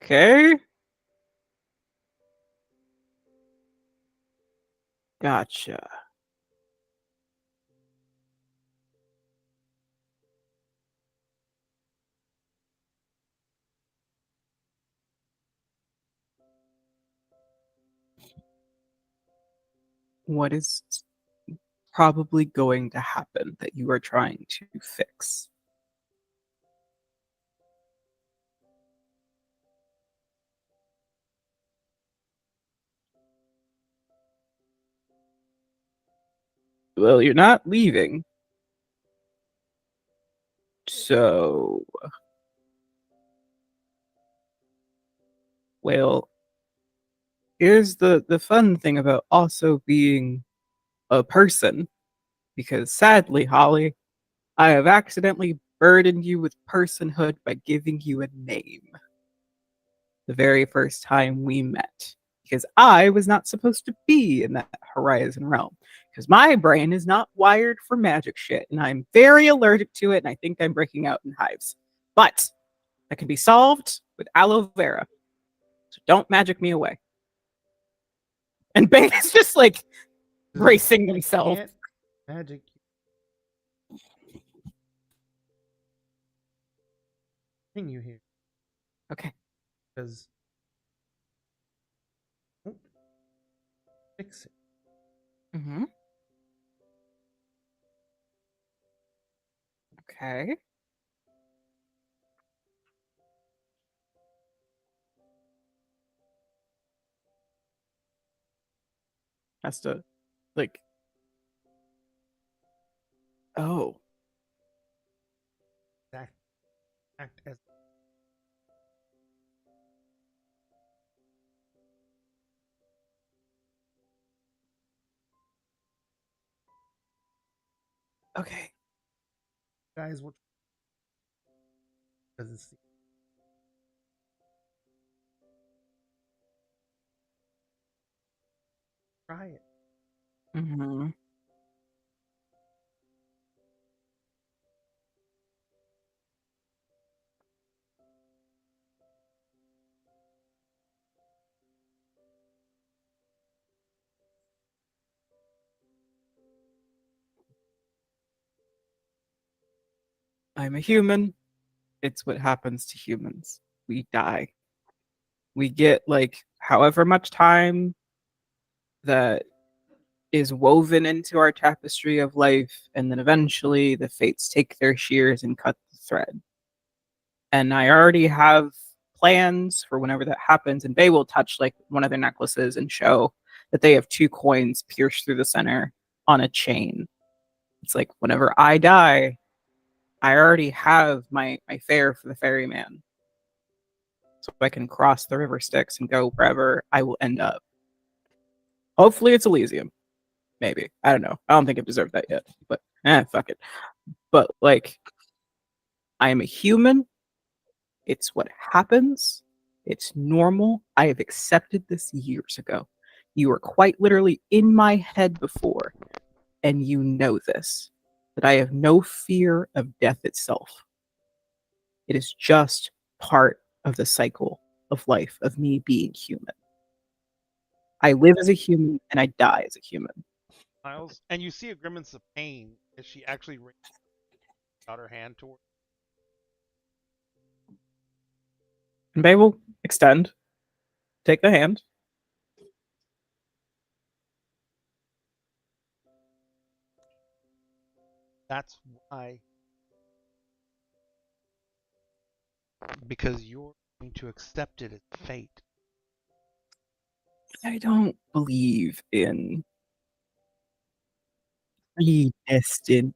Okay. Gotcha. what is probably going to happen that you are trying to fix? Well, you're not leaving. So, well, here's the fun thing about also being a person, because sadly, Holly, I have accidentally burdened you with personhood by giving you a name the very first time we met. Because I was not supposed to be in that Horizon realm. Because my brain is not wired for magic shit, and I'm very allergic to it, and I think I'm breaking out in hives. But that can be solved with aloe vera. So don't magic me away. And Bane is just like bracing himself. Can't magic. Thing you here Okay. because don't fix it. Mm-hmm. Okay. Has to, like, oh, Act as okay. guys will doesn't see. Try it. Mm-hmm. I'm a human. It's what happens to humans. We die. We get like however much time that is woven into our tapestry of life, and then eventually the fates take their shears and cut the thread. And I already have plans for whenever that happens, and they will touch like one of their necklaces and show that they have two coins pierced through the center on a chain. It's like whenever I die, I already have my fare for the ferryman. So I can cross the river Styx and go wherever I will end up. Hopefully it's Elysium. Maybe. I don't know. I don't think I've deserved that yet. But fuck it. But like, I am a human. It's what happens. It's normal. I have accepted this years ago. You were quite literally in my head before, and you know this, that I have no fear of death itself. It is just part of the cycle of life of me being human. I live as a human and I die as a human. Miles, and you see a grimace of pain as she actually reaches out her hand toward. And they will extend, take the hand. That's why, because you're going to accept it as fate. I don't believe in predestined.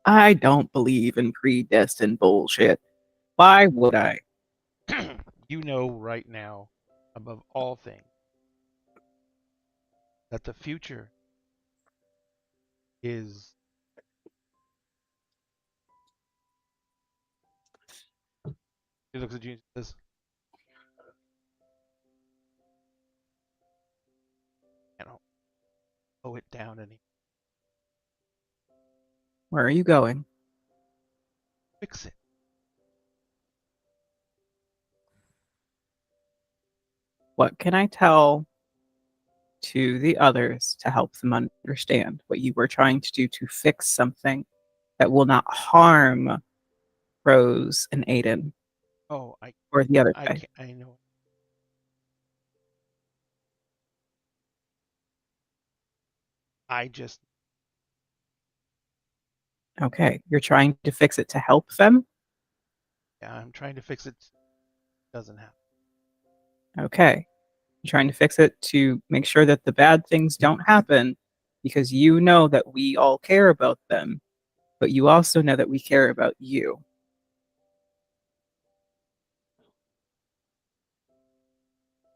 I don't believe in predestined bullshit. Why would I? You know right now, above all things, that the future is he looks at you and says, "I don't slow it down any. Where are you going? Fix it." What can I tell to the others to help them understand what you were trying to do to fix something that will not harm Rose and Aiden Oh, I, or the other I, guy? can't, I know. I just Okay, you're trying to fix it to help them? I'm trying to fix it. Doesn't happen. Okay. You're trying to fix it to make sure that the bad things don't happen because you know that we all care about them, but you also know that we care about you.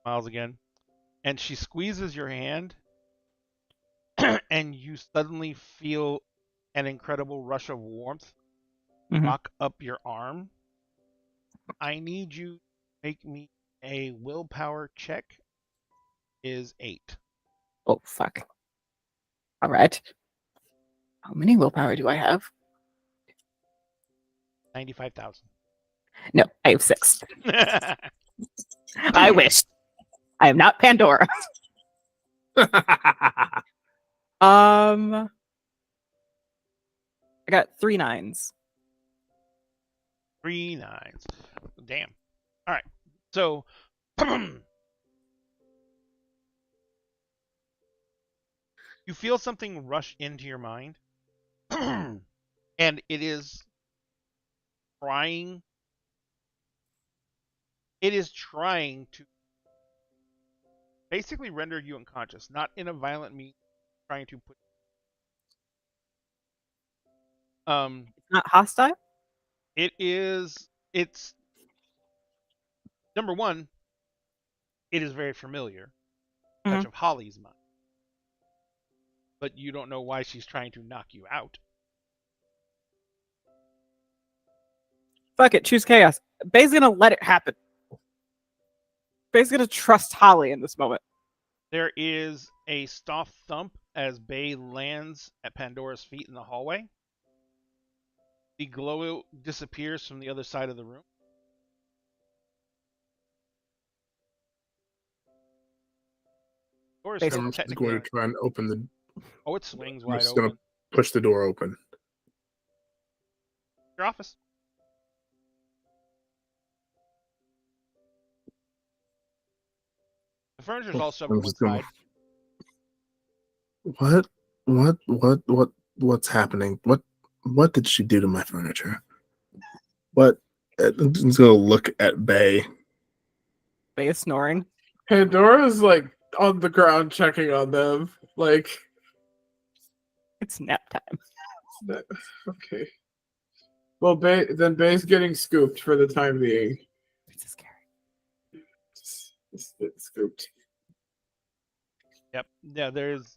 Smiles again, and she squeezes your hand, and you suddenly feel an incredible rush of warmth Mhm. rock up your arm. I need you to make me a willpower check. Is 8. Oh, fuck. All right. How many willpower do I have? 95,000. No, I have 6. I wish. I am not Pandora. I got 3 9s. 3 9s. Damn. All right. So, you feel something rush into your mind, and it is trying. It is trying to basically render you unconscious, not in a violent means, trying to put. It's not hostile? It is. It's number one. It is very familiar. Touch Mhm. of Holly's mind, but you don't know why she's trying to knock you out. Fuck it, choose chaos. Bay's gonna let it happen. Bay's gonna trust Holly in this moment. There is a soft thump as Bay lands at Pandora's feet in the hallway. The glow disappears from the other side of the room. Door is Bay's still Emerson is technically going on. to try and open the. Oh, it swings I'm wide just open. going to push the door open. Your office. The furniture's all shoved to I'm one just gonna. side. What's happening? What did she do to my furniture? What? I'm just gonna look at Bay. Bay is snoring. Pandora's like on the ground checking on them. Like, It's nap time. okay. Well, Bay's getting scooped for the time being. This is scary. It's scooped. Yep. Yeah. There's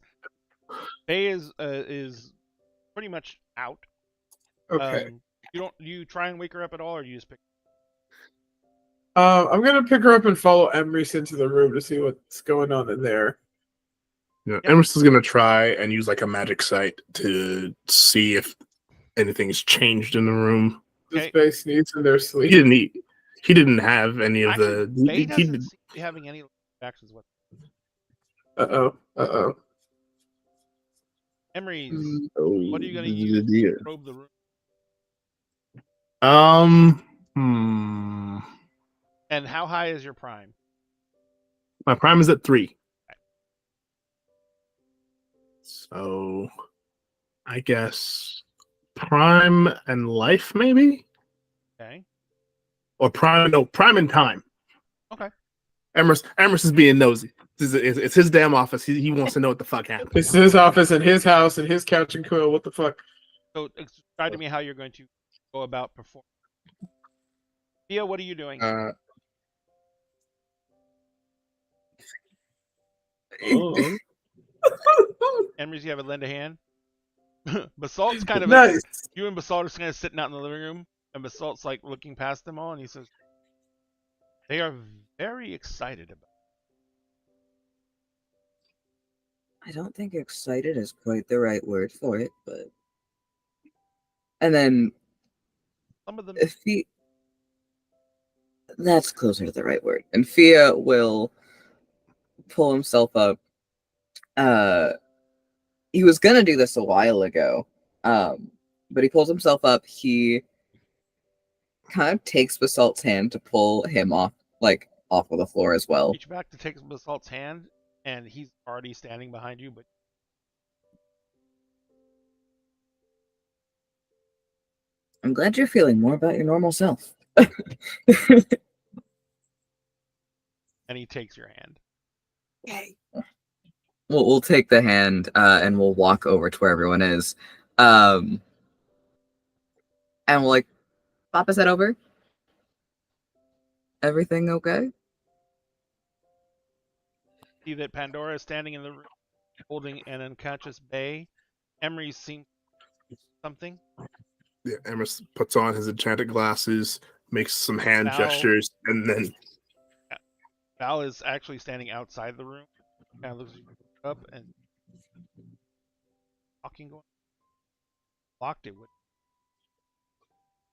Bay is pretty much out. Okay. You try and wake her up at all, or you just pick? I'm gonna pick her up and follow Emrys into the room to see what's going on in there. Yeah, Yep. Emerson's gonna try and use like a magic sight to see if anything's changed in the room. Does Okay. Bay sneeze in their sleep? He didn't have any of Actually, the. Bay doesn't seem to be having any actions with Uh-oh. Emery's. Oh, What are you going to use to dear. probe the room? And how high is your prime? My prime is at 3. So, I guess prime and life, maybe, Okay. or prime and time. Okay. Emrys is being nosy. It's his damn office. He wants to know what the fuck happened. It's his office and his house and his couch and quill. What the fuck? So describe to me how you're going to go about performing. Thea, what are you doing? Emery's, you have a lend a hand. Basalt's kind of Nice. you and Basalt are kind of sitting out in the living room, and Basalt's like looking past them all, and he says, "They are very excited about." I don't think excited is quite the right word for it, but. And then Some of them. That's closer to the right word. And Fia will pull himself up. He was gonna do this a while ago, but he pulls himself up. He kind of takes Basalt's hand to pull him off of the floor as well. Reach back to take Basalt's hand, and he's already standing behind you, but I'm glad you're feeling more about your normal self. And he takes your hand. Okay. We'll take the hand and we'll walk over to where everyone is. And we'll like pop his head over. Everything okay? See that Pandora is standing in the room holding an unconscious Bay. Emery's seen something. Yeah, Emerus puts on his enchanted glasses, makes some hand Val- gestures, and then Val is actually standing outside the room. Kind of looks up and talking going. Locked it with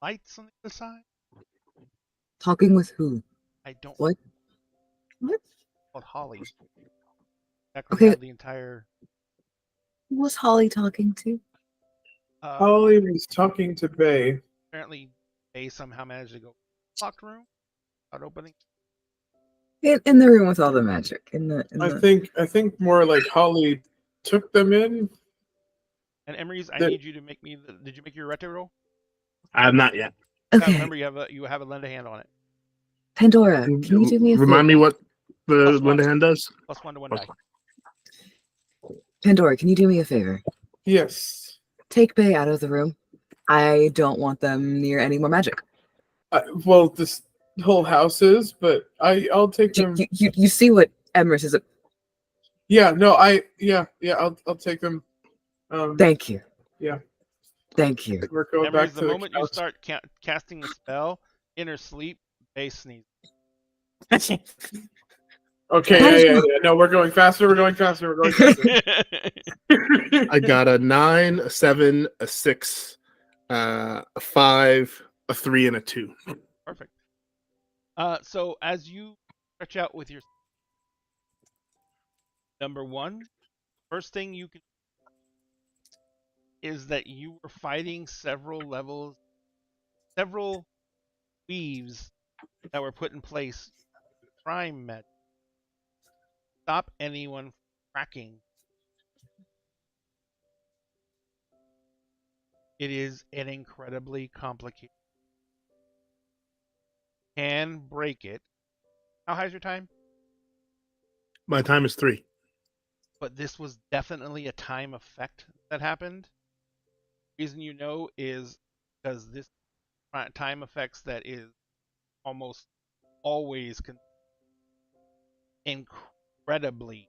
lights on the other side. Talking with who? I don't What? What? called Holly. Exactly Okay. have the entire Who was Holly talking to? Holly was talking to Bay. apparently they somehow managed to go locked room without opening. In the room with all the magic. I think more like Holly took them in. And Emery's, I The- need you to make me. Did you make your retro roll? I have not yet. Okay. Remember, you have a lend a hand on it. Pandora, can you do me a Remind me favor? what the Plus one. Linda hand does? +1 to 1 Plus die. Pandora, can you do me a favor? Yes. Take Bay out of the room. I don't want them near any more magic. Well, this whole house is, but I'll take them. You see what Emrys is. Yeah. No. I'll take them. Thank you. Yeah. Thank you. We're going Emery's, back the to moment you couch. start casting the spell, in her sleep, Bay sneezes. Okay. Yeah. No, we're going faster. We're going faster. We're going faster. I got a 9, a 7, a 6, a 5, a 3, and a 2. Perfect. So as you stretch out with your number 1, first thing you can is that you were fighting several weaves that were put in place. Prime magic. Stop anyone from cracking. It is an incredibly complicated. Can break it. How high's your time? My time is 3. But this was definitely a time effect that happened. Reason you know is because this time effects that is almost always incredibly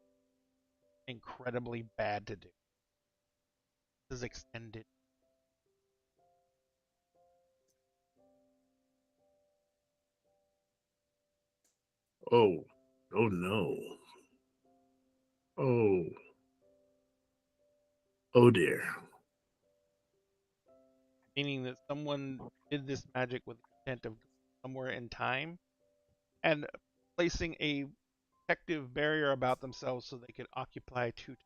bad to do. This is extended. Oh no. Oh dear. Meaning that someone did this magic with the intent of somewhere in time and placing a protective barrier about themselves so they could occupy 2 times.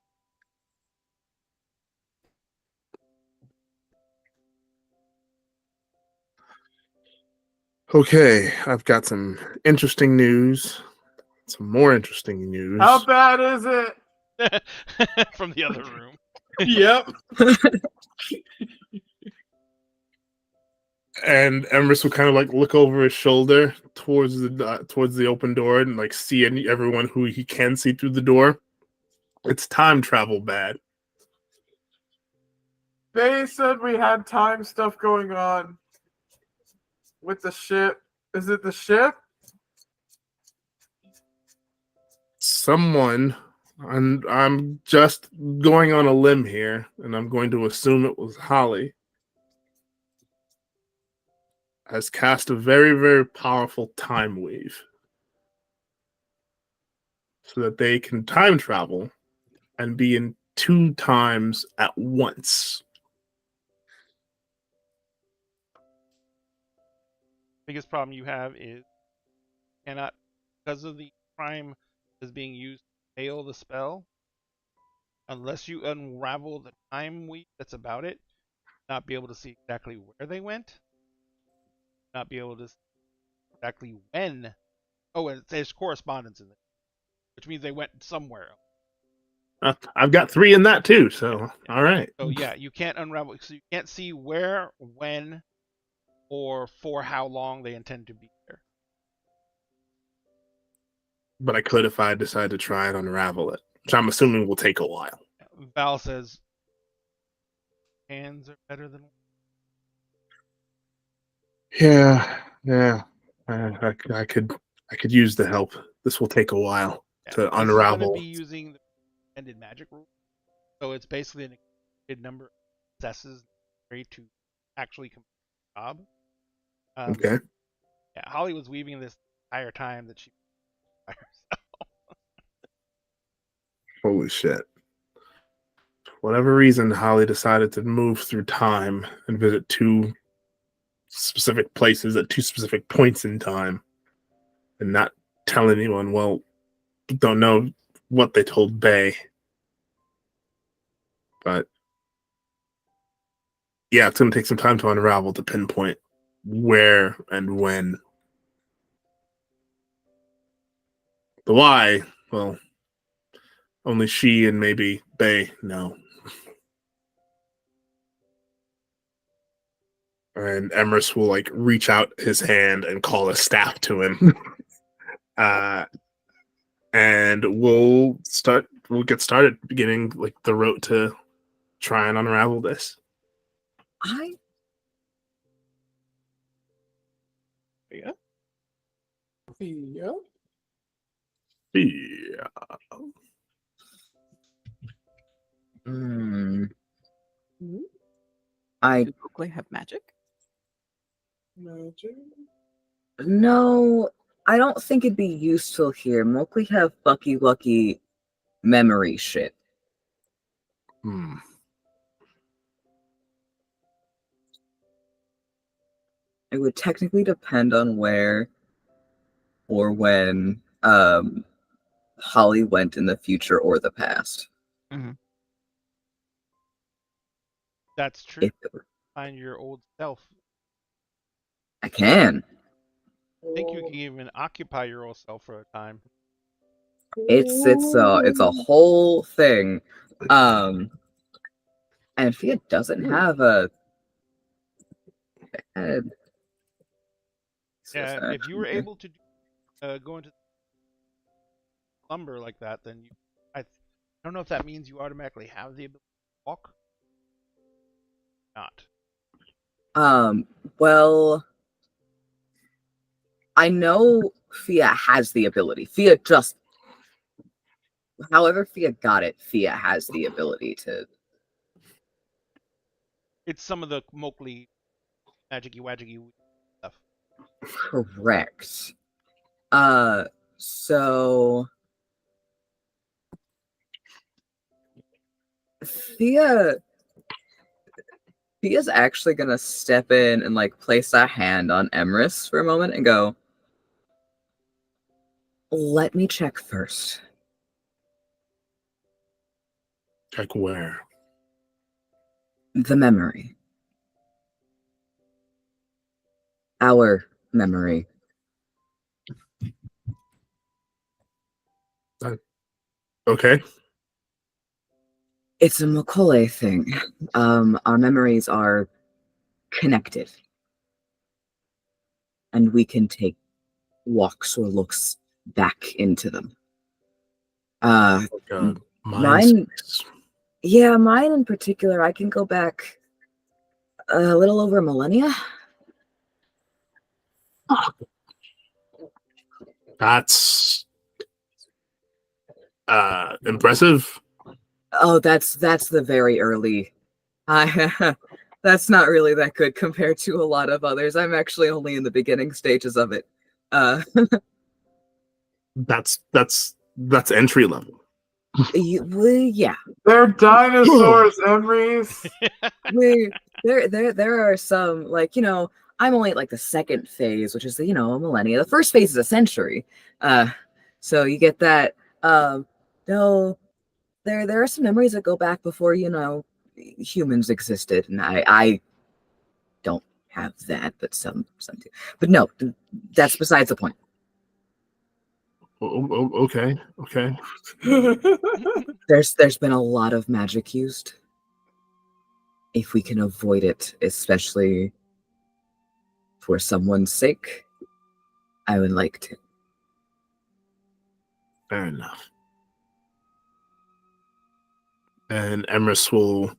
Okay, I've got some interesting news. Some more interesting news. How bad is it? From the other room. Yep. And Emrys will kind of like look over his shoulder towards the open door and like see everyone who he can see through the door. It's time travel bad. They said we had time stuff going on with the ship. Is it the ship? Someone, and I'm just going on a limb here, and I'm going to assume it was Holly, has cast a very, very powerful time wave so that they can time travel and be in 2 times at once. Biggest problem you have is cannot, because of the prime is being used to fail the spell, unless you unravel the time weave that's about it, not be able to see exactly where they went, not be able to see exactly when. Oh, and there's correspondence in it, which means they went somewhere. I've got 3 in that too, so all right. So yeah, you can't unravel, so you can't see where, when, or for how long they intend to be there. But I could if I decide to try and unravel it, which I'm assuming will take a while. Val says, hands are better than. Yeah. I could use the help. This will take a while to This is going to unravel. be using the extended magic rule. So it's basically an extended number of successes to actually complete the job. Okay. Yeah, Holly was weaving this entire time that she by herself. Holy shit. For whatever reason, Holly decided to move through time and visit two specific places at two specific points in time and not tell anyone. Well, don't know what they told Bay. But yeah, it's going to take some time to unravel to pinpoint where and when. The why, well, only she and maybe Bay know. And Emrys will like reach out his hand and call a staff to him. And we'll get started beginning like the road to try and unravel this. Yeah. Yeah. Do Oakley have magic? No, I don't think it'd be useful here. Mostly have Bucky Wucky memory shit. It would technically depend on where or when Holly went in the future or the past. That's true. If it were- Find your old self. I can. I think you can even occupy your old self for a time. It's a whole thing. And Fia doesn't have a head. Yeah, if you were able to go into slumber like that, then I don't know if that means you automatically have the ability to walk. Not. Well, I know Fia has the ability. However Fia got it, Fia has the ability to. It's some of the Mowgli magicy wagicy stuff. Correct. So Fia's actually gonna step in and like place a hand on Emrys for a moment and go, let me check first. Check where? The memory. Our memory. Okay. It's a Macaulay thing. Our memories are connected. And we can take walks or looks back into them. Oh God. Mine in particular, I can go back a little over a millennia. That's impressive. Oh, that's the very early. That's not really that good compared to a lot of others. I'm actually only in the beginning stages of it. That's entry level. Yeah. They're dinosaurs, Emrys. There are some, like, I'm only at like the second phase, which is a millennia. The first phase is a century. So you get that. No, there are some memories that go back before humans existed, and I don't have that, but some do. But no, that's besides the point. Okay. There's been a lot of magic used. If we can avoid it, especially For someone's sake, I would like to. Fair enough. And Emrys will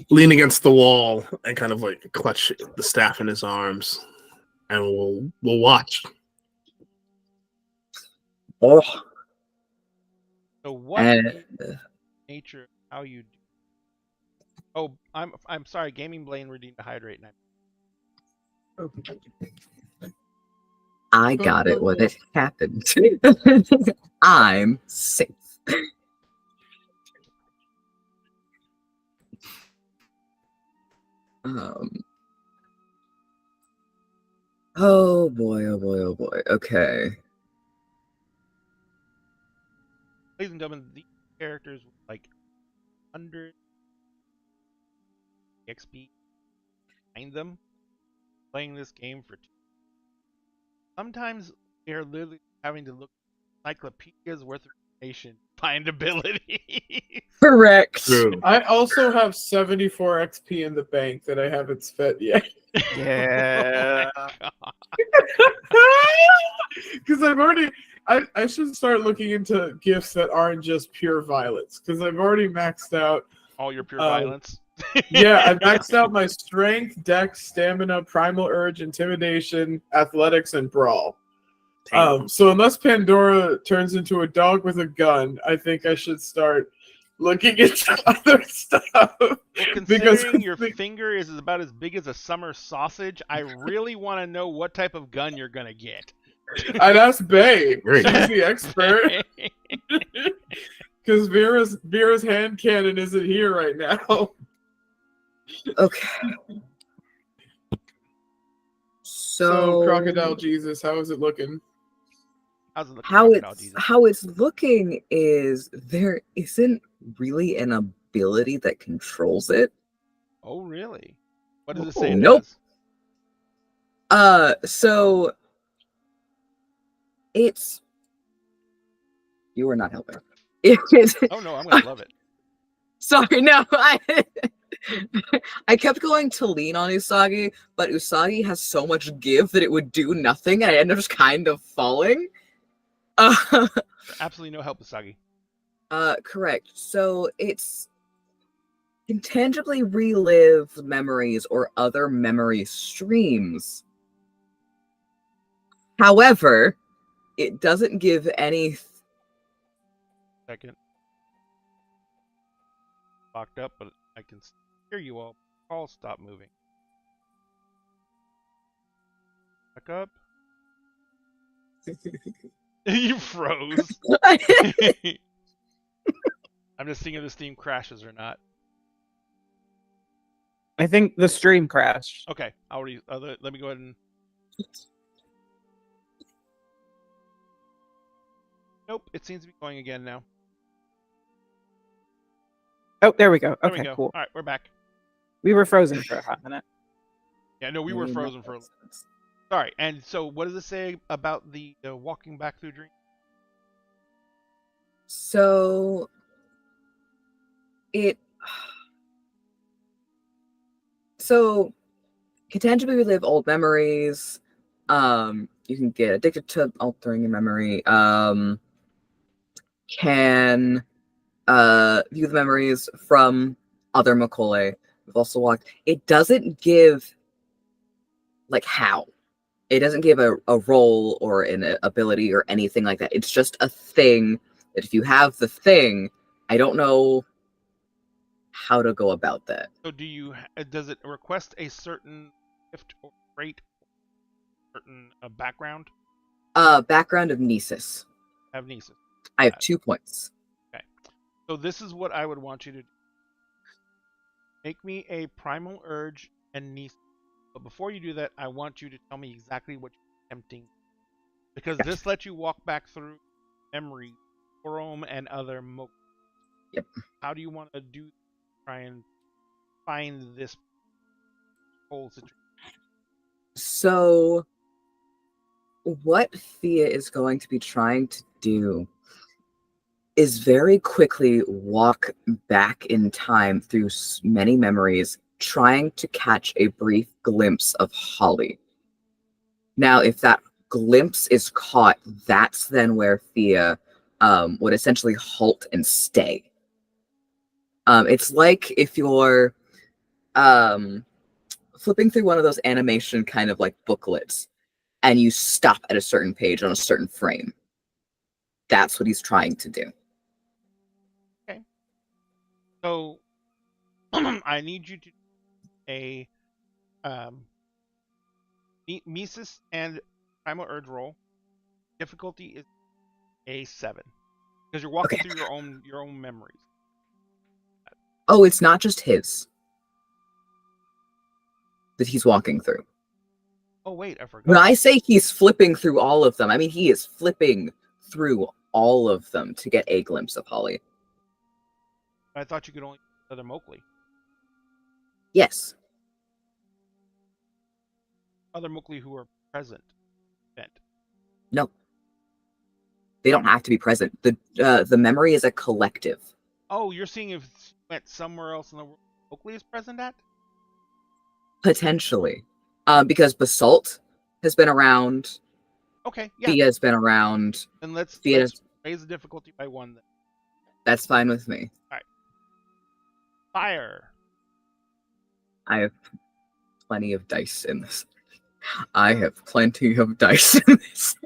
lean against the wall and kind of like clutch the staff in his arms, and we'll watch. Oh, So what and is the nature of how you do? Oh, I'm sorry. Gaming Blaine redeemed a hydrate. I got it when it happened. I'm safe. Oh boy, oh boy, oh boy. Okay. Ladies and gentlemen, these characters with like 100 XP behind them playing this game for 2. Sometimes they're literally having to look at encyclopedias worth of information to find abilities. Correct. True. I also have 74 XP in the bank that I haven't spent yet. Yeah. Oh my God. Because I've already, I should start looking into gifts that aren't just pure violets. Because I've already maxed out. All your pure violence. Yeah, I maxed out my strength, dex, stamina, primal urge, intimidation, athletics, and brawl. So unless Pandora turns into a dog with a gun, I think I should start looking into other stuff. Well, Because considering your finger is about as big as a summer sausage, I really want to know what type of gun you're gonna get. I'd ask Bae. Great. She's the expert. Because Vera's hand cannon isn't here right now. Okay. So Crocodile Jesus, how is it looking? How's it looking, how Crocodile it's Jesus? how it's looking is there isn't really an ability that controls it. Oh, really? What does it say? It Nope. does? So it's you are not helping. It is Oh no, I'm gonna love it. sorry, no, I kept going to lean on Usagi, but Usagi has so much give that it would do nothing, and I ended up just kind of falling. Absolutely no help, Usagi. Correct. So it's can tangibly relive memories or other memory streams. However, it doesn't give any. Second. Locked up, but I can hear you all. All stop moving. Back up. You froze. I'm just seeing if the Steam crashes or not. I think the stream crashed. Okay, I'll let me go ahead and. Nope, it seems to be going again now. Oh, there we go. There Okay, we go. cool. All right, we're back. We were frozen for a hot minute. Yeah, no, we were frozen for. Sorry. And so, what does it say about the walking back through dreams? So it can tangibly relive old memories. You can get addicted to altering your memory. Can view the memories from other Macaulay. We've also walked. It doesn't give like how. It doesn't give a role or an ability or anything like that. It's just a thing that if you have the thing, I don't know how to go about that. So, does it request a certain gift or trait, or certain background? Background of Nesis. Amnesia. I have 2 points. So this is what I would want you to do. Make me a primal urge and Nesis. But before you do that, I want you to tell me exactly what you're attempting. Because this lets you walk back through memory, Rome, and other Yep. How do you want to try and find this whole situation? So what Thea is going to be trying to do is very quickly walk back in time through many memories, trying to catch a brief glimpse of Holly. Now, if that glimpse is caught, that's then where Thea would essentially halt and stay. It's like if you're flipping through one of those animation kind of like booklets and you stop at a certain page on a certain frame. That's what he's trying to do. Okay. So I need you to do a Mises and Primal Urge roll. Difficulty is a 7 because you're walking through your own memories. Oh, it's not just his that he's walking through. Oh wait, I forgot. When I say he's flipping through all of them, I mean he is flipping through all of them to get a glimpse of Holly. I thought you could only do other Mowgli. Yes. Other Mowgli who are present. No. They don't have to be present. The memory is a collective. Oh, you're seeing if it went somewhere else in the world Mowgli is present at? Potentially. Because Basalt has been around. Okay, yeah. Thea's been around. Then let's raise the difficulty by 1 then. That's fine with me. Alright. Fire. I have plenty of dice in this. I have plenty of dice in this.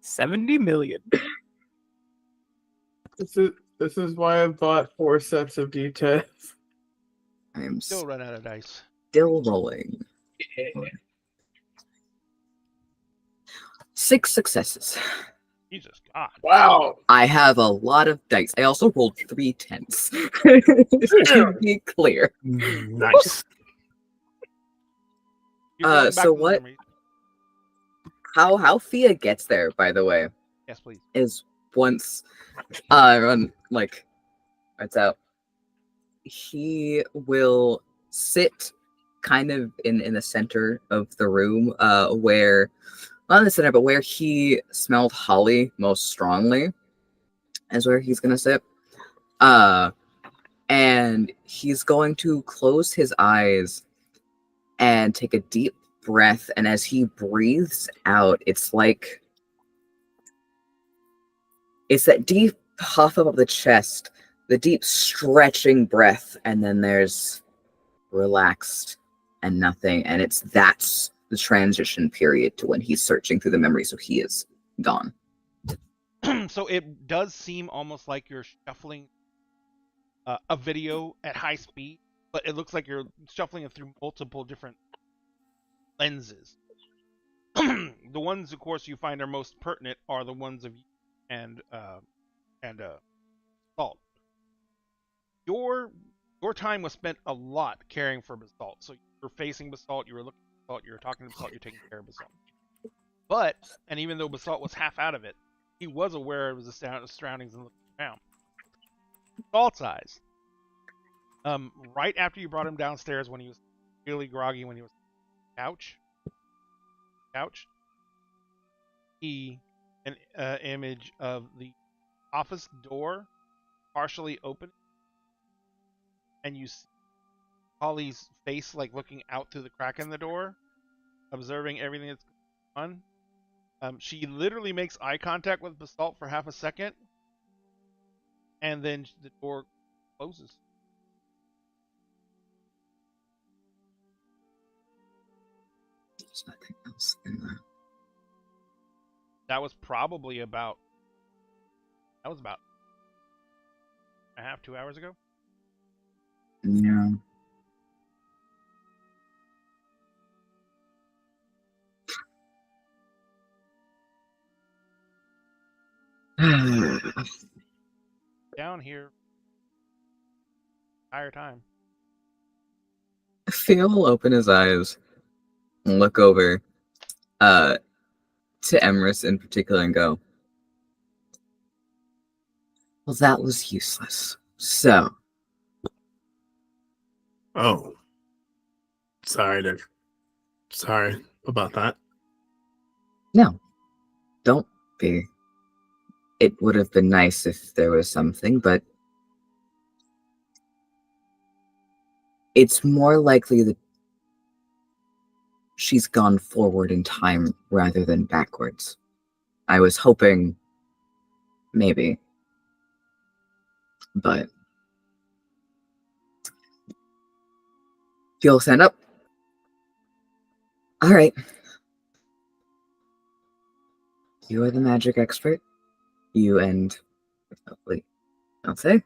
70 million. This is why I bought 4 sets of D10s. I am Still run out of dice. still rolling. 6 successes. Jesus God. Wow. I have a lot of dice. I also rolled 3 10s. To be clear. Nice. You're going back So to the what- memory. How Thea gets there, by the way, Yes, please. is once run like it's out. He will sit kind of in the center of the room, where not in the center, but where he smelled Holly most strongly, is where he's gonna sit. And he's going to close his eyes and take a deep breath, and as he breathes out, it's that deep puff up of the chest, the deep stretching breath, and then there's relaxed and nothing, and that's the transition period to when he's searching through the memory, so he is gone. So it does seem almost like you're shuffling a video at high speed, but it looks like you're shuffling it through multiple different lenses. The ones, of course, you find are most pertinent are the ones of you and Basalt. Your time was spent a lot caring for Basalt. So you were facing Basalt, you were looking at Basalt, you were talking to Basalt, you're taking care of Basalt. But, and even though Basalt was half out of it, he was aware of the surroundings and looking around. Basalt's eyes. Right after you brought him downstairs when he was really groggy, when he was on the couch, an image of the office door partially open, and you see Holly's face like looking out through the crack in the door, observing everything that's going on. She literally makes eye contact with Basalt for half a second, and then the door closes. There's nothing else in there. That was probably about a half, 2 hours ago. Yeah. Down here entire time. Theo will open his eyes and look over to Emrys in particular and go, well, that was useless. So, Oh. Sorry about that. no, don't be. It would have been nice if there was something, but it's more likely that she's gone forward in time rather than backwards. I was hoping maybe, but you'll stand up. All right. You are the magic expert. You and hopefully fiance.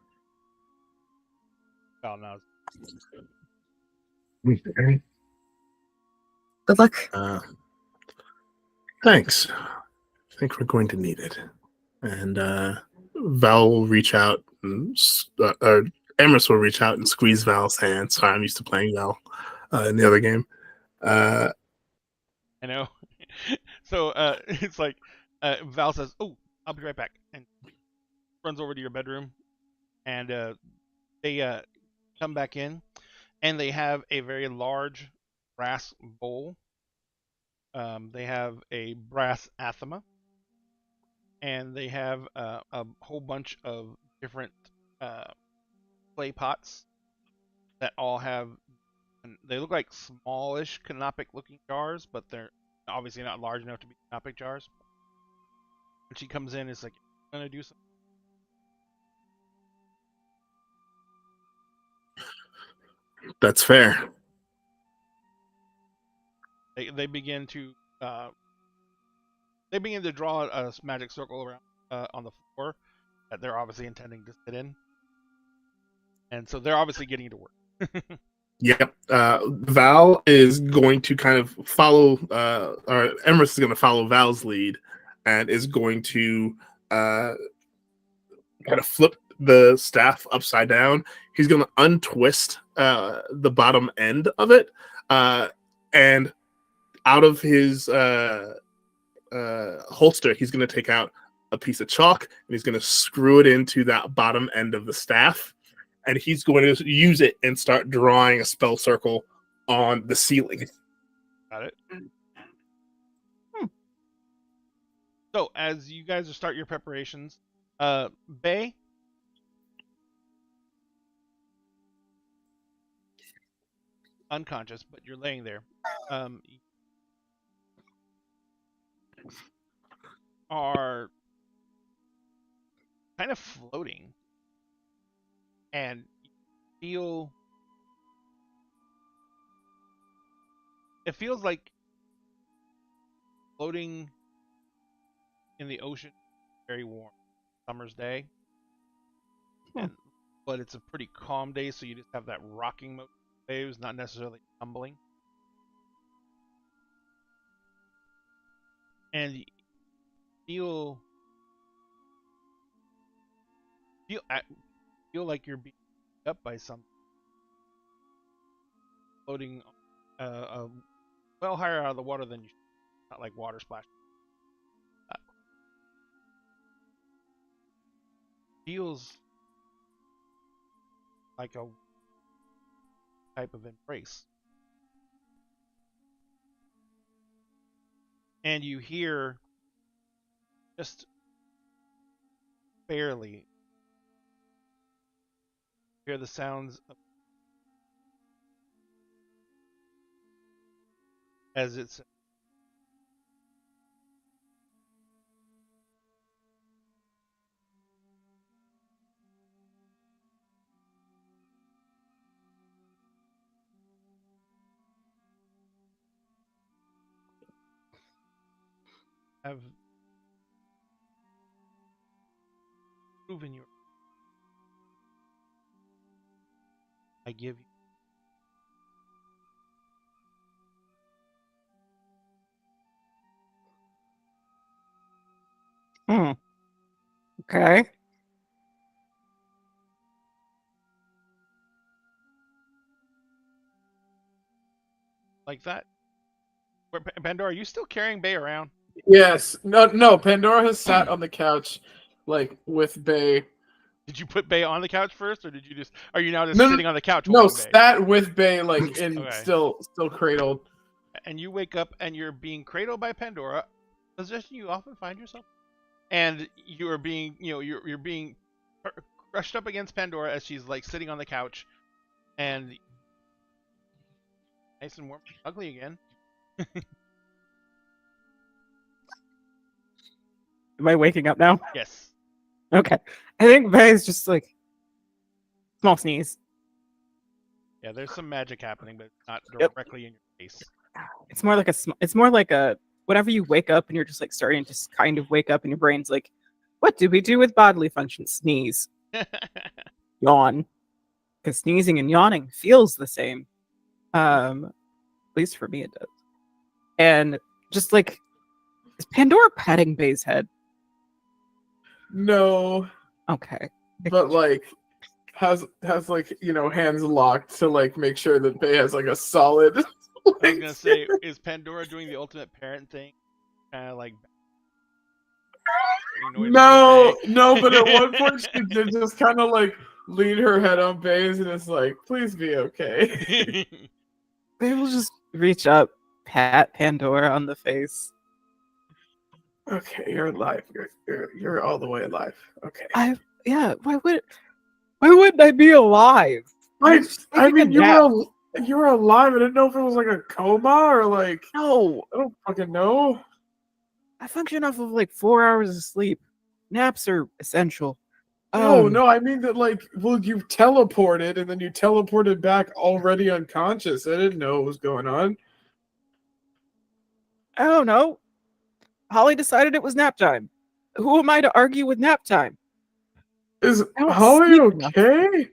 Oh no. Okay. Good luck. Thanks. I think we're going to need it. And Val will reach out, and Emerus will reach out and squeeze Val's hand. Sorry, I'm used to playing Val in the other game. I know. So it's like Val says, "Oh, I'll be right back," and runs over to your bedroom, and they come back in, and they have a very large brass bowl. They have a brass athema, and they have a whole bunch of different clay pots that all have. They look like smallish canopic looking jars, but they're obviously not large enough to be canopic jars. When she comes in, it's like, "I'm gonna do something." That's fair. They begin to draw a magic circle around on the floor that they're obviously intending to sit in, and so they're obviously getting to work. Yep. Val is going to kind of follow, or Emerus is going to follow Val's lead, and is going to kind of flip the staff upside down. He's going to untwist the bottom end of it, and out of his holster, he's going to take out a piece of chalk, and he's going to screw it into that bottom end of the staff. And he's going to use it and start drawing a spell circle on the ceiling. Got it. So as you guys start your preparations, Bay, unconscious, but you're laying there. Are kind of floating, and feel. It feels like floating in the ocean, very warm summer's day, but it's a pretty calm day, so you just have that rocking motion of waves, not necessarily tumbling. And you feel like you're being picked up by something floating well higher out of the water than you should. Not like water splash. Feels like a type of embrace. And you hear just barely hear the sounds of, as it's have proven your. I give you. Okay. Like that. Pandora, are you still carrying Bay around? Yes. No. Pandora has sat on the couch, like with Bay. Did you put Bay on the couch first, or did you just? Are you now just No, sitting on the couch No, holding Bay? sat with Bay, like in Okay. still cradled. And you wake up and you're being cradled by Pandora, position you often find yourself, and you are being, you're being crushed up against Pandora as she's like sitting on the couch, and nice and warm, ugly again. Am I waking up now? Yes. Okay. I think Bay is just like small sneeze. Yeah, there's some magic happening, but not Yep. directly in your face. It's more like it's more like a whenever you wake up and you're just like starting to kind of wake up and your brain's like, what do we do with bodily functions? Sneeze, yawn, because sneezing and yawning feels the same. At least for me it does. And just like, is Pandora patting Bay's head? No, Okay. but like has like hands locked to like make sure that Bay has like a solid. I was gonna say, is Pandora doing the ultimate parent thing? Kind of like. No, but at one point she did just kind of like lean her head on Bay's and it's like, please be okay. Bay will just reach up, pat Pandora on the face. Okay, you're alive. You're all the way alive. Okay. Yeah, why wouldn't I be alive? I mean, you were alive. I didn't know if it was like a coma or like No, I don't fucking know. I function off of like 4 hours of sleep. Naps are essential. No, I mean that like, well, you teleported and then you teleported back already unconscious. I didn't know what was going on. I don't know. Holly decided it was nap time. Who am I to argue with nap time? Is I don't Holly sleep enough. okay?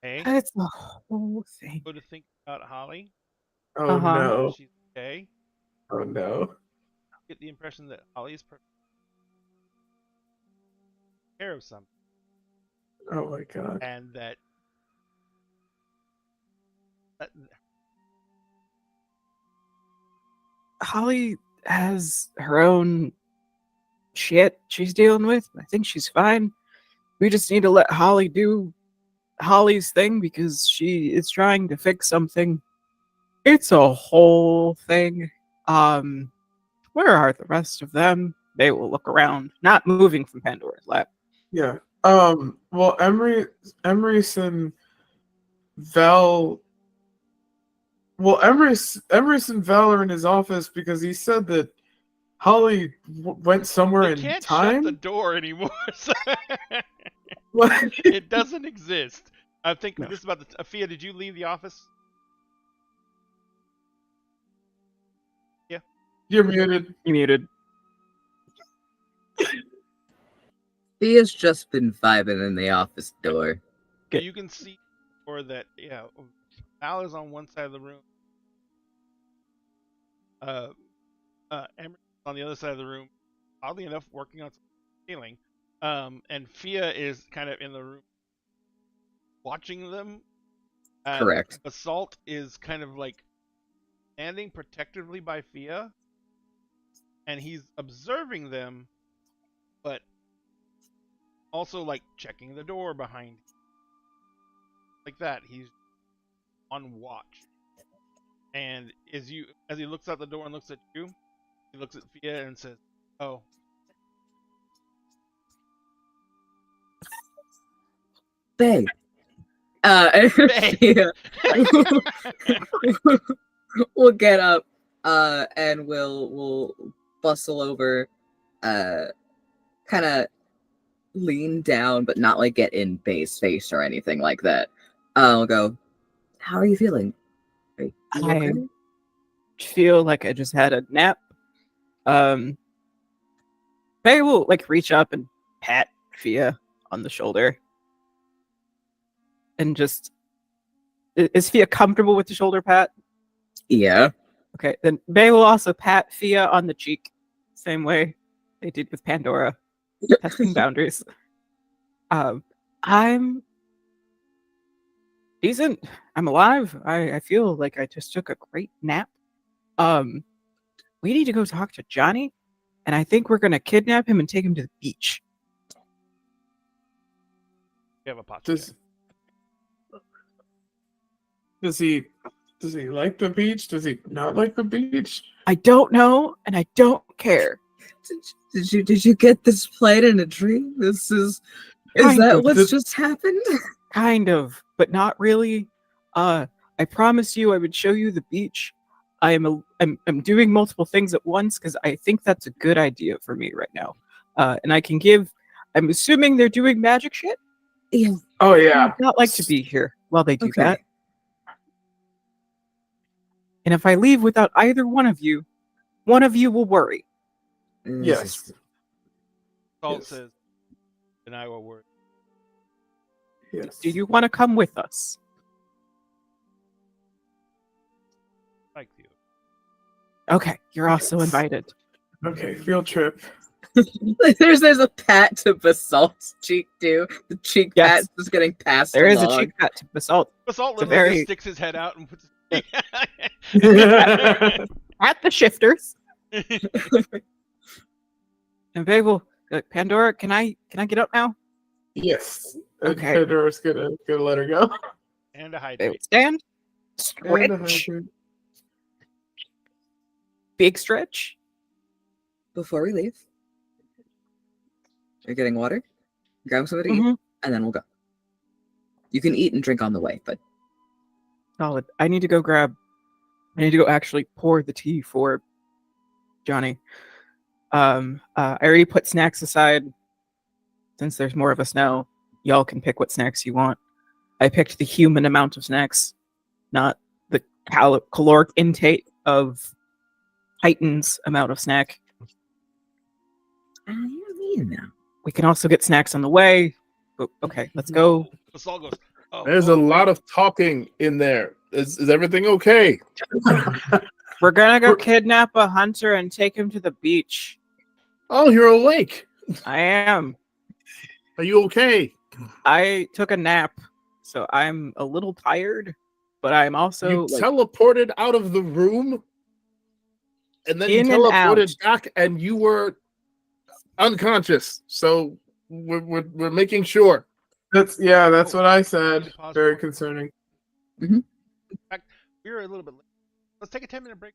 Hey, It's the whole thing. go to think about Holly. Oh no! She's okay. Oh no! I get the impression that Holly's care of something, Oh my god! and that Holly has her own shit she's dealing with. I think she's fine. We just need to let Holly do Holly's thing because she is trying to fix something. It's a whole thing. Where are the rest of them? They will look around, not moving from Pandora's lap. Yeah. Well, Emerson Val. Well, Emerson Val are in his office because he said that Holly went somewhere they in can't time. shut the door anymore. So What? it doesn't exist. I think No. this is about the. Afia, did you leave the office? You're muted. You muted. He has just been vibing in the office door. Okay. You can see, or that Val is on one side of the room. Emery on the other side of the room. Oddly enough, working on some healing. And Fia is kind of in the room watching them. Correct. Basalt is kind of like standing protectively by Fia, and he's observing them, but also like checking the door behind him. Like that. He's on watch. And as he looks out the door and looks at you, he looks at Fia and says, "Oh." Bay. Bay. Yeah. We'll get up and we'll bustle over, kind of lean down but not like get in Bay's face or anything like that. I'll go, how are you feeling? Are you I okay? feel like I just had a nap. Bay will like reach up and pat Fia on the shoulder. And just is Fia comfortable with the shoulder pat? Yeah. Okay, then Bay will also pat Fia on the cheek, same way they did with Pandora, testing boundaries. I'm decent. I'm alive. I feel like I just took a great nap. We need to go talk to Johnny, and I think we're gonna kidnap him and take him to the beach. You have a pot. Does he like the beach? Does he not like the beach? I don't know, and I don't care. Did you get this played in a dream? Is Kind that of. what's just happened? Kind of, but not really. I promised you I would show you the beach. I'm doing multiple things at once because I think that's a good idea for me right now. And I can give. I'm assuming they're doing magic shit. Yeah. Oh yeah. I'd not like to be here while they do Okay. that. And if I leave without either one of you will worry. Yes. Salt Yes. says, and I will work. Yes. Do you want to come with us? Like you. Okay, you're also invited. Okay, field trip. there's a pat to Basalt's cheek too. The cheek Yes. pat's just getting passed There is a along. cheek pat to Basalt. Basalt It's a literally very- just sticks his head out and puts his At the shifters. And they will. Pandora, can I get up now? Yes. Okay. Pandora's gonna let her go. and a They will hydrate. stand. And a Stretch. hydrant. Big stretch. Before we leave, you're getting water, grab something to eat, Mhm. and then we'll go. You can eat and drink on the way, but Solid. I need to go actually pour the tea for Johnny. I already put snacks aside. Since there's more of us now, y'all can pick what snacks you want. I picked the human amount of snacks, not the caloric intake of Titan's amount of snack. you're mean now. We can also get snacks on the way. But, okay, let's go. Basalt goes, oh, There's a lot of talking in there. Is everything okay? We're gonna go kidnap a hunter and take him to the beach. Oh, you're awake. I am. Are you okay? I took a nap, so I'm a little tired, but I'm also You like, teleported out of the room, and then you In and teleported out. back, and you were unconscious. So we're making sure. That's what I said. Very concerning. we're a little bit late. Let's take a 10-minute break.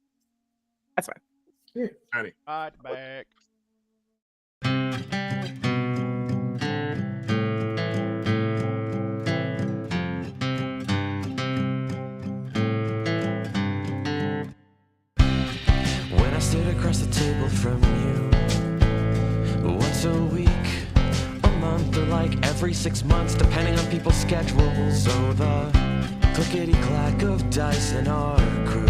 that's fine. Honey. Right back. When I sit across the table from you, once a week, a month, or like every 6 months, depending on people's schedules. So the clickety clack of dice in our crew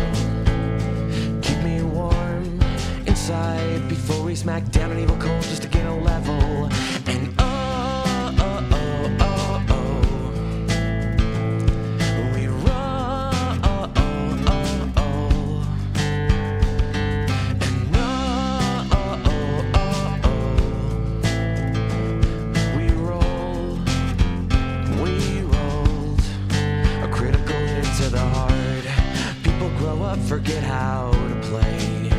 keep me warm inside before we smack down an evil cold just to gain a level. And we roll. We rolled a critical hit to the heart. People grow up, forget how to play,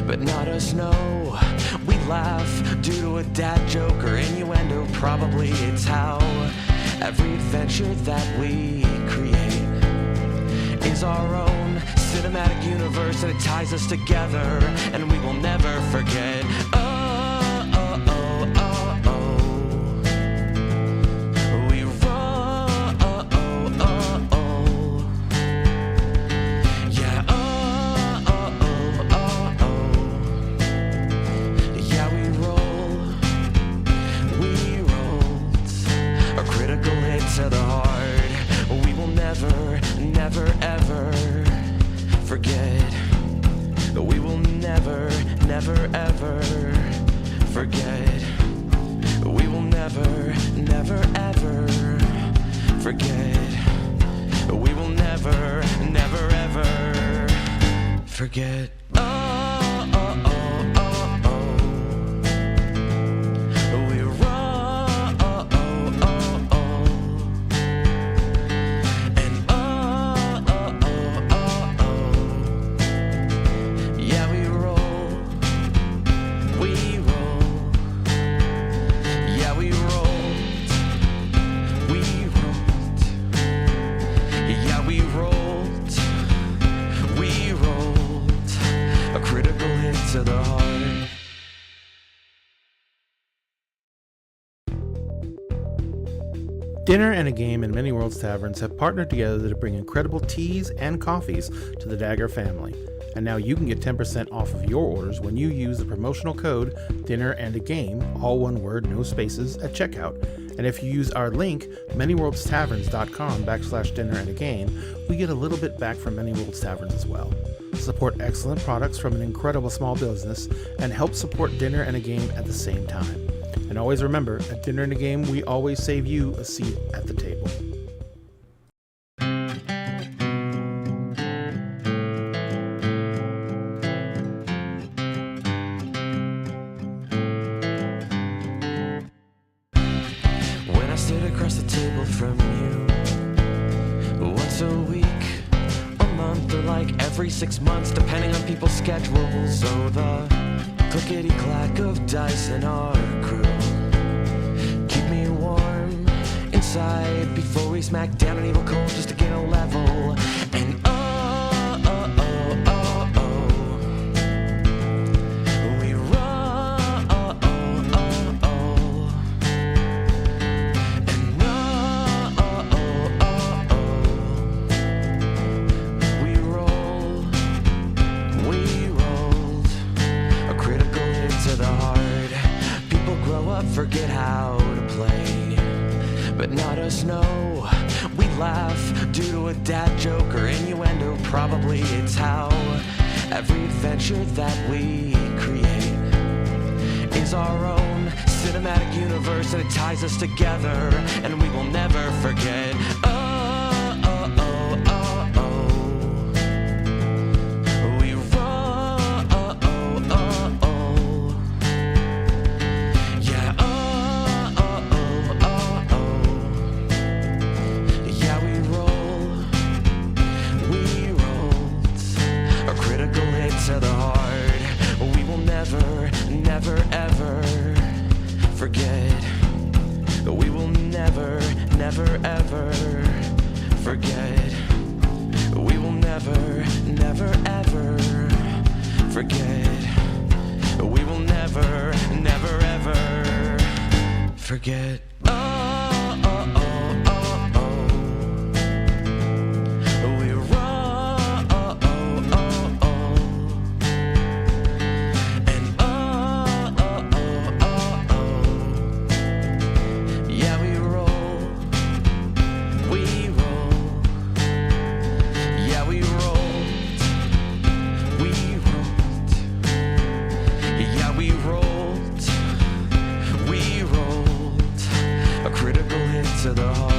but not us, no. We laugh due to a dad joke or innuendo. Probably it's how every adventure that we create is our own cinematic universe, and it ties us together, and we will never forget. We roll. Yeah. Yeah, we roll. We rolled a critical hit to the heart. We will never, never, ever forget. We will never, never, ever forget. We will never, never, ever forget. We will never, never, ever forget. We roll. And yeah, we roll. We roll. Yeah, we rolled. We rolled. Yeah, we rolled. We rolled a critical hit to the heart. Dinner and a Game and Many Worlds Taverns have partnered together to bring incredible teas and coffees to the Dagger family. And now you can get 10% off of your orders when you use the promotional code Dinner and a Game, all one word, no spaces, at checkout. And if you use our link, manyworldstavern.com/dinner and a game, we get a little bit back from Many Worlds Taverns as well. Support excellent products from an incredible small business and help support Dinner and a Game at the same time. And always remember, at Dinner and a Game, we always save you a seat at the table. When I sit across the table from you, once a week, a month, or like every 6 months, depending on people's schedules. So the clickety-clack of dice in our crew keep me warm inside before we smack down an evil cold just to gain a level. And we roll. Forget how to play, but not us, no. We laugh due to a dad joke or innuendo. Probably it's how every adventure that we create is our own cinematic universe, and it ties us together, and we will never forget. We to the heart. We will never, never, ever forget. We will never, never, ever forget. We will never, never, ever forget. We will never, never, ever forget. To the heart.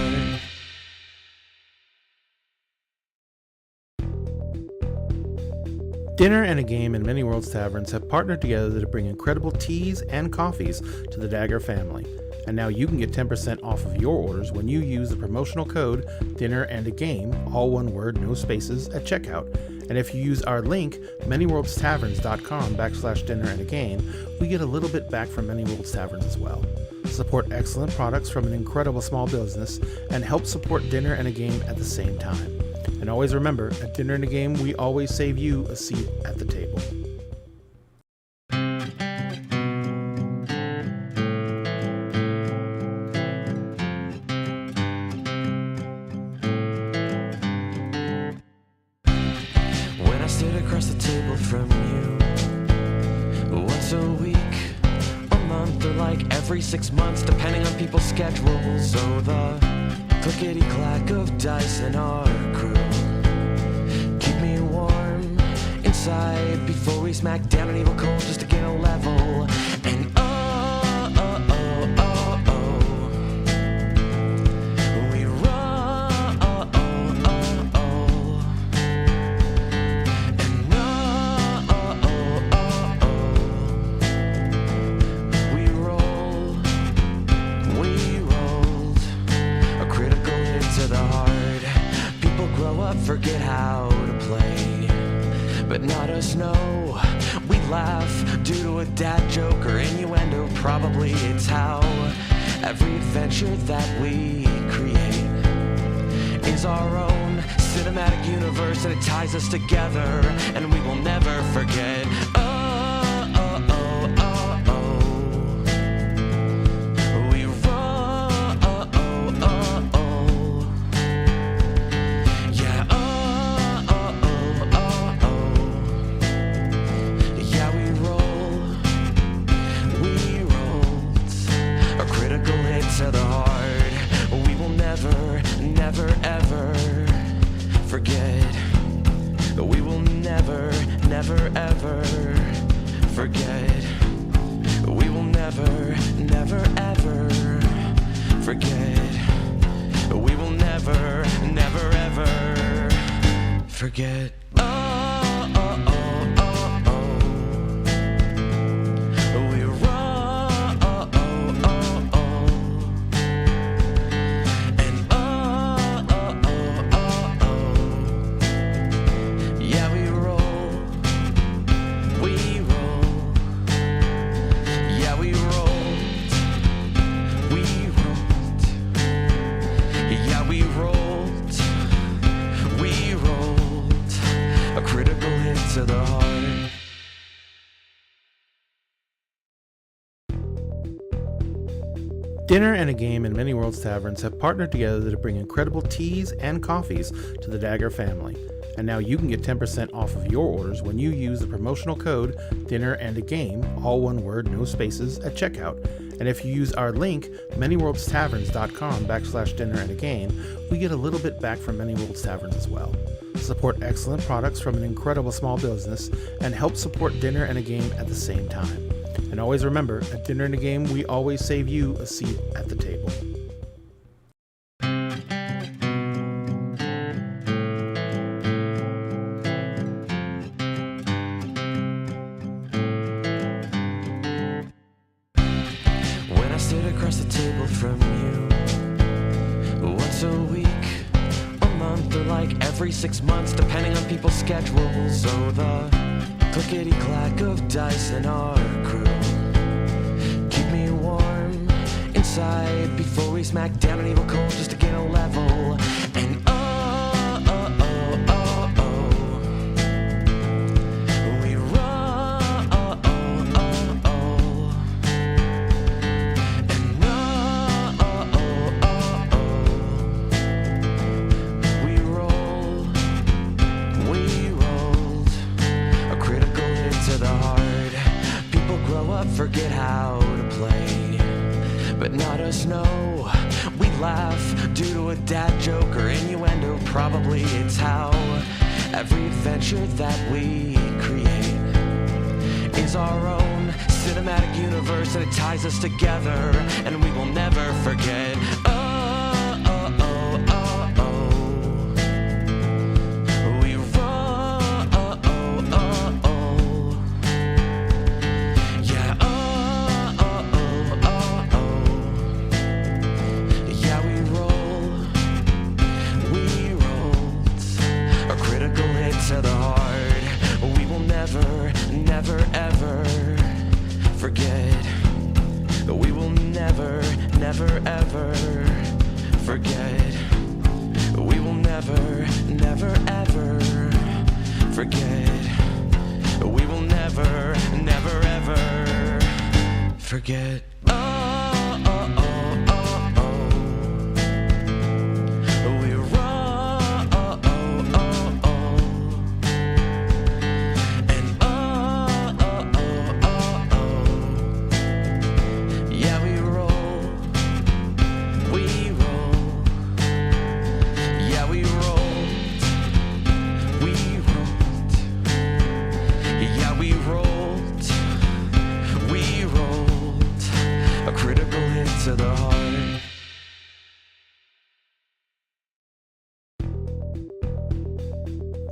Dinner and a Game and Many Worlds Taverns have partnered together to bring incredible teas and coffees to the Dagger family. And now you can get 10% off of your orders when you use the promotional code Dinner and a Game, all one word, no spaces, at checkout. And if you use our link, manyworldstavern.com/dinner and a game, we get a little bit back from Many Worlds Taverns as well. Support excellent products from an incredible small business and help support Dinner and a Game at the same time. And always remember, at Dinner and a Game, we always save you a seat at the table. When I sit across the table from you, once a week, month, or like every 6 months, depending on people's schedules. So the clickety-clack of dice in our crew keep me warm inside before we smack down an evil cold just to gain a level. And we forget how to play, but not us, no. We laugh due to a dad joke or innuendo. Probably it's how every adventure that we create is our own cinematic universe, and it ties us together, and we will never forget. forget. We will never, never, ever forget. We will never, never, ever forget. We will never, never, ever forget. Oh, oh, oh, oh, oh. We run, oh, oh, oh, oh. And oh, oh, oh, oh, oh. Yeah, we roll. We roll. Yeah, we rolled. We rolled. Yeah, we rolled. We rolled. A critical hit to the heart. Dinner and a Game and Many Worlds Taverns have partnered together to bring incredible teas and coffees to the Dagger family. And now you can get 10% off of your orders when you use the promotional code Dinner and a Game, all one word, no spaces, at checkout. And if you use our link, manyworldstaverns.com/dinner and a game, we get a little bit back from Many Worlds Taverns as well. Support excellent products from an incredible small business and help support Dinner and a Game at the same time. And always remember, at Dinner and a Game, we always save you a seat at the table. When I sit across the table from you, once a week, a month, or like every 6 months, depending on people's schedules. So the clickety-clack of dice in our crew keep me warm inside before we smack down an evil cold just to gain a level. And oh, oh, oh, oh, oh. We run, oh, oh, oh, oh. And oh, oh, oh, oh, oh. We roll, we rolled. A critical hit to the heart. People grow up, forget how to play, but not us, no. We laugh due to a dad joke or innuendo. Probably it's how every adventure that we create is our own cinematic universe, and it ties us together, and we will never forget. Oh, oh, oh, oh, oh. We run, oh, oh, oh, oh. Yeah, oh, oh, oh, oh, oh. Yeah, we roll. We rolled. A critical hit to the heart. We will never, never, ever forget. We will never, never, ever forget. We will never, never, ever forget. We will never, never, ever forget. Oh, oh, oh, oh, oh. We run, oh, oh, oh, oh. And oh, oh, oh, oh, oh. Yeah, we roll. We roll. Yeah, we rolled. We rolled. Yeah, we rolled. We rolled. A critical hit to the heart.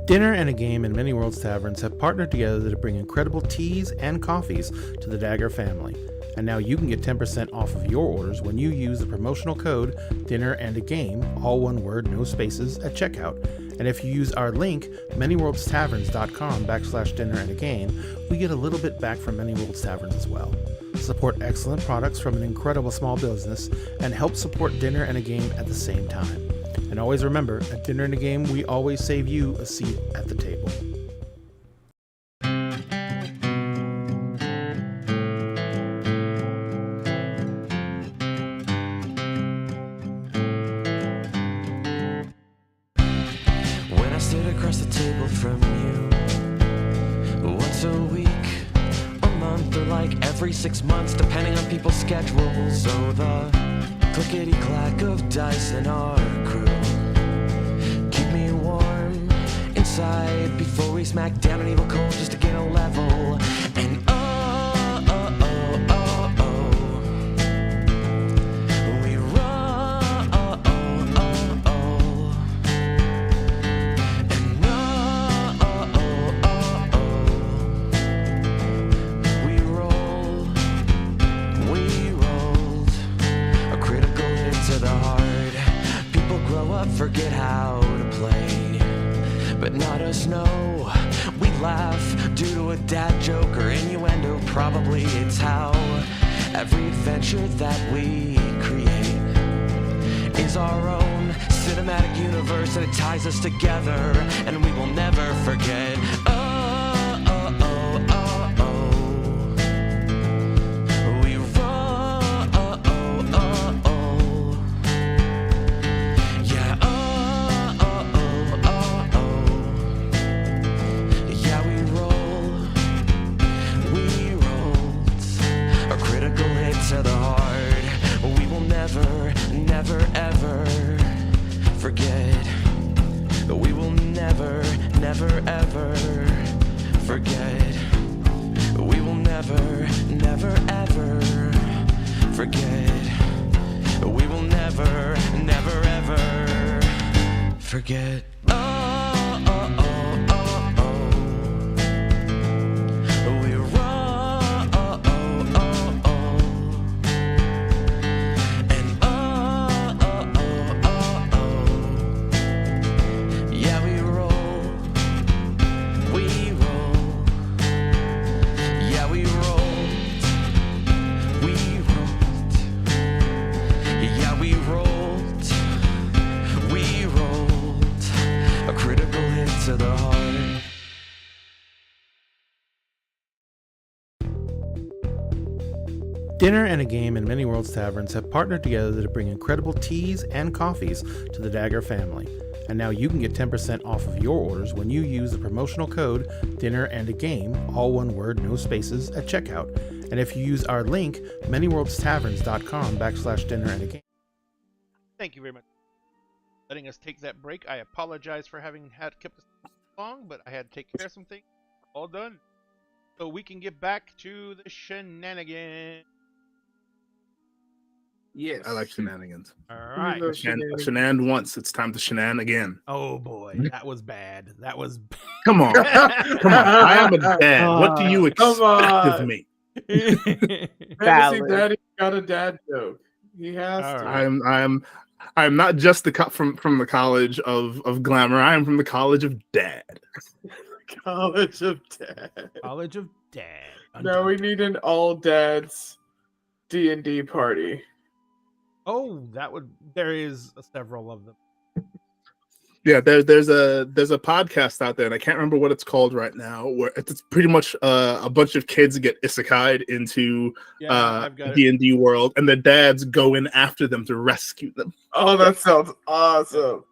Dinner and a Game and Many Worlds Taverns have partnered together to bring incredible teas and coffees to the Dagger family. And now you can get 10% off of your orders when you use the promotional code Dinner and a Game, all one word, no spaces, at checkout. And if you use our link, manyworldstaverns.com/dinner and a game, we get a little bit back from Many Worlds Taverns as well. Support excellent products from an incredible small business and help support Dinner and a Game at the same time. And always remember, at Dinner and a Game, we always save you a seat at the table. When I sit across the table from you, once a week, a month, or like every 6 months, depending on people's schedules. So the clickety-clack of dice in our crew keep me warm smack down an evil cold just to gain a level. And we roll. And we rolled a critical hit to the heart. People grow up, forget how to play, but not us, no. We laugh due to a dad joke or innuendo. Probably it's how every adventure that we create is our own cinematic universe, and it ties us together, and we will never forget. We roll. Yeah. Yeah, we rolled a critical hit to the heart. We will never, never, ever forget. We will never, never, ever forget. We will never, never, ever forget. We will never, never, ever forget. We roll. And yeah, we roll. Yeah, we rolled. Yeah, we rolled a critical hit to the heart. Dinner and a Game and Many Worlds Taverns have partnered together to bring incredible teas and coffees to the Dagger family. And now you can get 10% off of your orders when you use the promotional code Dinner and a Game, all one word, no spaces, at checkout. And if you use our link, manyworldstaverns.com/dinner and a game. Thank you very much for letting us take that break. I apologize for having kept us long, but I had to take care of some things. All done. So we can get back to the shenanigans. Yes. I like shenanigans. All right. Those Shenan shenanigans. shenan once. It's time to shenan again. Oh boy, that was bad. That was Come on. Come on. I am a dad. What do you Come expect of on. me? Fantasy Valid. Daddy got a dad joke. He has All to. right. I'm not just from the college of glamour. I am from the college of dad. College of Dad. College of Dad. Now we need an all dads D&D party. Oh, there is several of them. Yeah, there's a podcast out there, and I can't remember what it's called right now, where it's pretty much a bunch of kids get isekai'd into Yeah, I've got it. D&D world, and the dads go in after them to rescue them. Oh, that sounds awesome.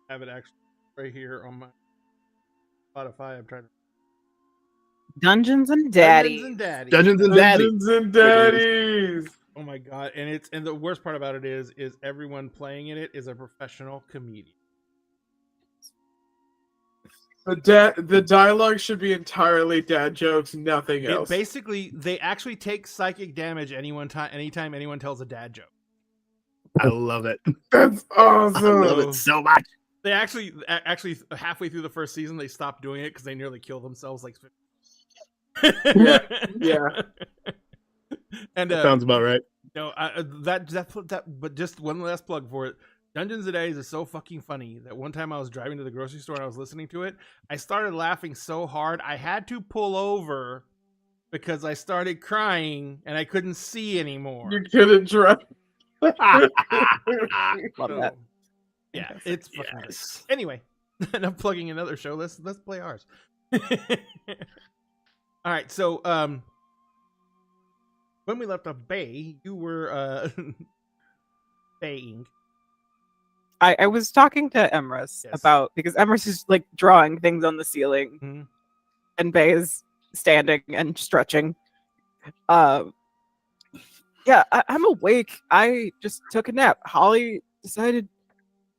I have it actually right here on my Spotify. I'm trying to Dungeons and Daddy. Dungeons and Daddy. Dungeons and Daddy. Dungeons and Daddies. Oh my god! And the worst part about it is everyone playing in it is a professional comedian. The dialogue should be entirely dad jokes, nothing else. Basically, they actually take psychic damage anytime anyone tells a dad joke. I love it. That's I awesome. love it so much. They actually halfway through the first season they stopped doing it because they nearly killed themselves. Like, Yeah. And Sounds about right. no, but just one last plug for it. Dungeons and Daddies is so fucking funny that one time I was driving to the grocery store and I was listening to it. I started laughing so hard I had to pull over because I started crying and I couldn't see anymore. You couldn't drive. Love So, that. yeah, it's fucking great. Yes. Anyway, enough plugging another show. Let's play ours. All right, so when we left off Bay, you were baying. I was talking to Emrys Yes. about, because Emrys is like drawing things on the ceiling Mhm. and Bay is standing and stretching. Yeah, I'm awake. I just took a nap. Holly decided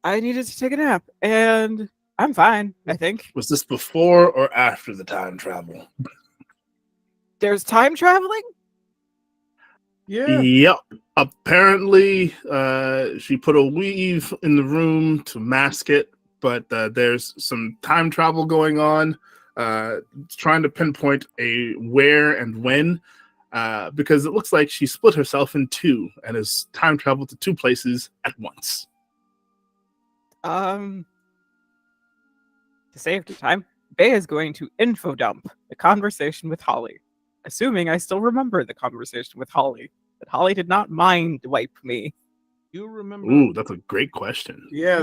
I needed to take a nap, and I'm fine, I think. Was this before or after the time travel? There's time traveling? Yeah. Yep. Apparently, she put a weave in the room to mask it, but there's some time travel going on. Trying to pinpoint a where and when, because it looks like she split herself in two and has time traveled to two places at once. To save time, Bay is going to info dump the conversation with Holly, assuming I still remember the conversation with Holly. That Holly did not mind wipe me. You remember? Ooh, that's a great question. Yeah,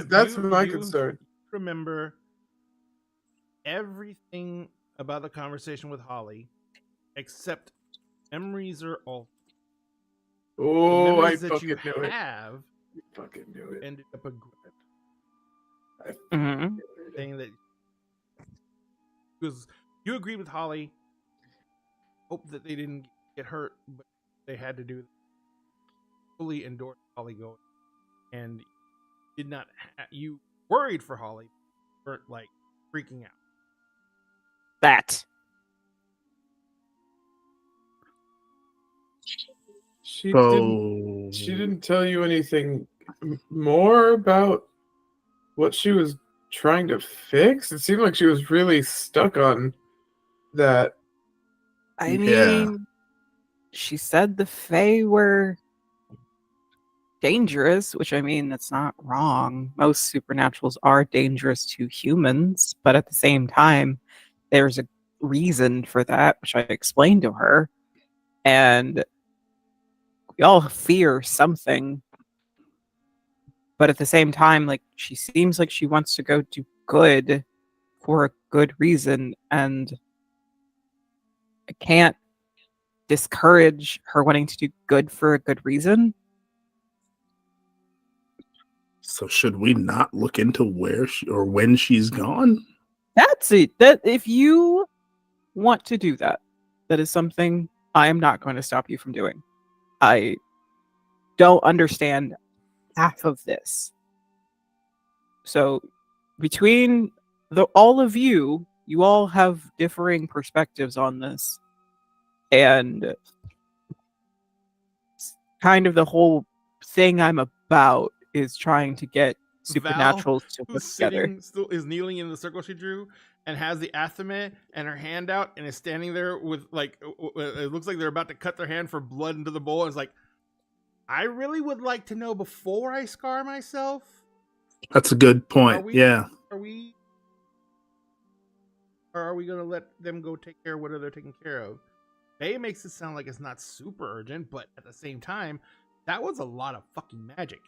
that's my concern. Remember everything about the conversation with Holly, except memories are all. Oh, I memories that fucking you knew it. have You fucking knew it. ended up Mm-hmm. saying that because you agreed with Holly. Hope that they didn't get hurt, but they had to do. Fully endorsed Holly going, and did not. You worried for Holly, weren't like freaking out. That. She So didn't tell you anything more about what she was trying to fix. It seemed like she was really stuck on that. I Yeah. mean, she said the Fae were dangerous, which I mean, that's not wrong. Most supernaturals are dangerous to humans, but at the same time, there's a reason for that, which I explained to her. And we all fear something. But at the same time, like, she seems like she wants to go do good for a good reason. And I can't discourage her wanting to do good for a good reason. So should we not look into where she, or when she's gone? That's it. That if you want to do that, that is something I am not going to stop you from doing. I don't understand half of this. So between all of you, you all have differing perspectives on this. And kind of the whole thing I'm about is trying to get supernaturals to work together. Still is kneeling in the circle she drew and has the athame and her hand out and is standing there with like it looks like they're about to cut their hand for blood into the bowl and it's like, I really would like to know before I scar myself. That's a good point. Are we gonna let them go take care of what they're taking care of? Bay makes it sound like it's not super urgent, but at the same time, that was a lot of fucking magic.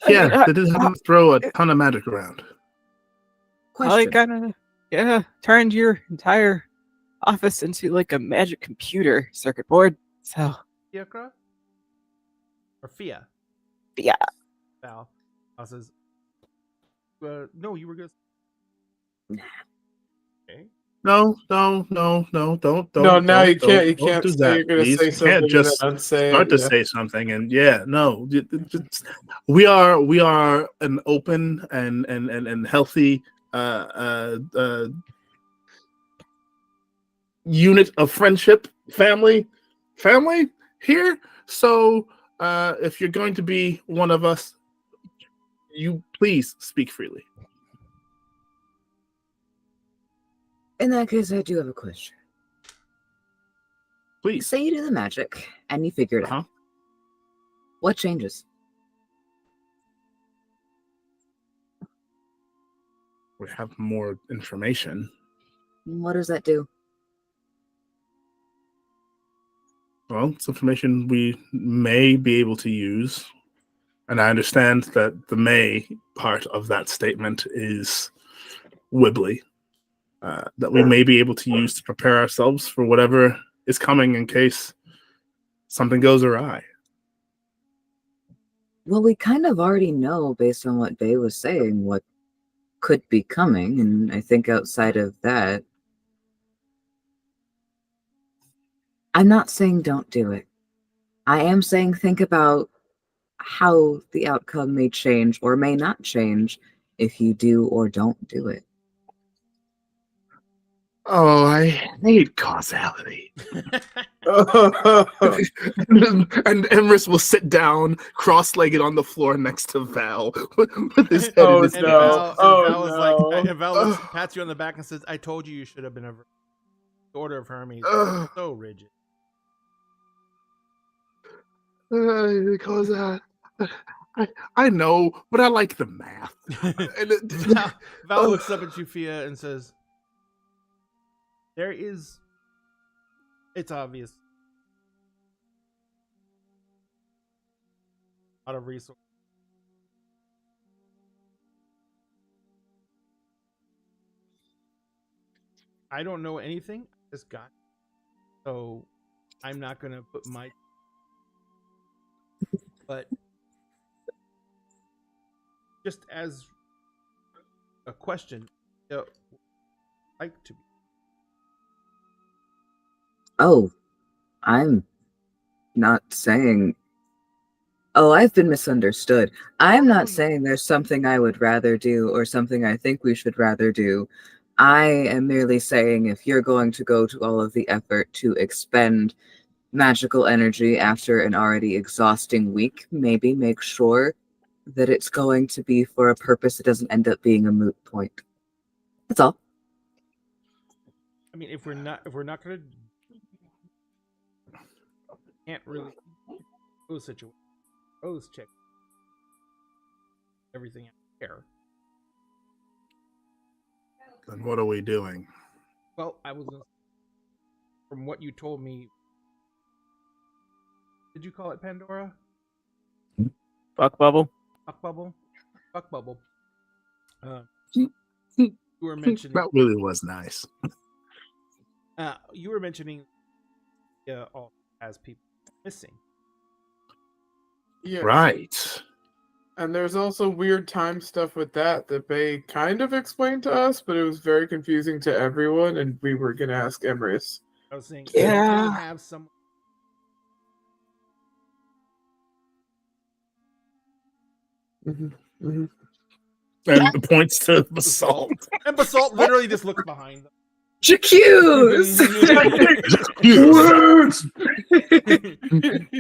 Yeah, they did have to throw a ton of magic around. I kind of, turned your entire office into like a magic computer circuit board. So, Fiacra? Or Fia? Yeah. Val says, no, you were gonna. Okay. No, don't. No, now don't, you can't don't do say that, you're gonna please. say You something can't just and say start to say something, and we are an open and healthy unit of friendship, family here. So if you're going to be one of us, you please speak freely. In that case, I do have a question. Please. Say you do the magic and you figure it out. What changes? We have more information. What does that do? Well, it's information we may be able to use. And I understand that the may part of that statement is wibbly. That we may be able to use to prepare ourselves for whatever is coming in case something goes awry. Well, we kind of already know, based on what Bay was saying, what could be coming. And I think outside of that, I'm not saying don't do it. I am saying think about how the outcome may change or may not change if you do or don't do it. Oh, I hate causality. And Emrys will sit down, cross-legged on the floor next to Val, with his head Oh, in his And no. hands. Val was like, no. and Val looks, pats you on the back and says, "I told you should have been a the Order of Hermes. So rigid." Because I know, but I like the math. Val looks up at you, Fia, and says, it's obvious. A lot of resources. I don't know anything. I just got it. So I'm not gonna put my but just as a question, like to be. Oh, I'm not saying. Oh, I've been misunderstood. I'm not saying there's something I would rather do or something I think we should rather do. I am merely saying if you're going to go to all of the effort to expend magical energy after an already exhausting week, maybe make sure that it's going to be for a purpose that doesn't end up being a moot point. That's all. I mean, if we're not gonna, can't really those situations, those check everything out there. Then what are we doing? Well, I was gonna, from what you told me. Did you call it Pandora? Fuck bubble. Fuck bubble. Fuck bubble. You were mentioning. That really was nice. You were mentioning. All as people missing. Yes. Right. And there's also weird time stuff with that Bay kind of explained to us, but it was very confusing to everyone, and we were gonna ask Emrys. I was saying, Yeah. you have some. Mm-hmm. Mm-hmm. And points to Basalt. And Basalt literally just looks behind them. J'accuse!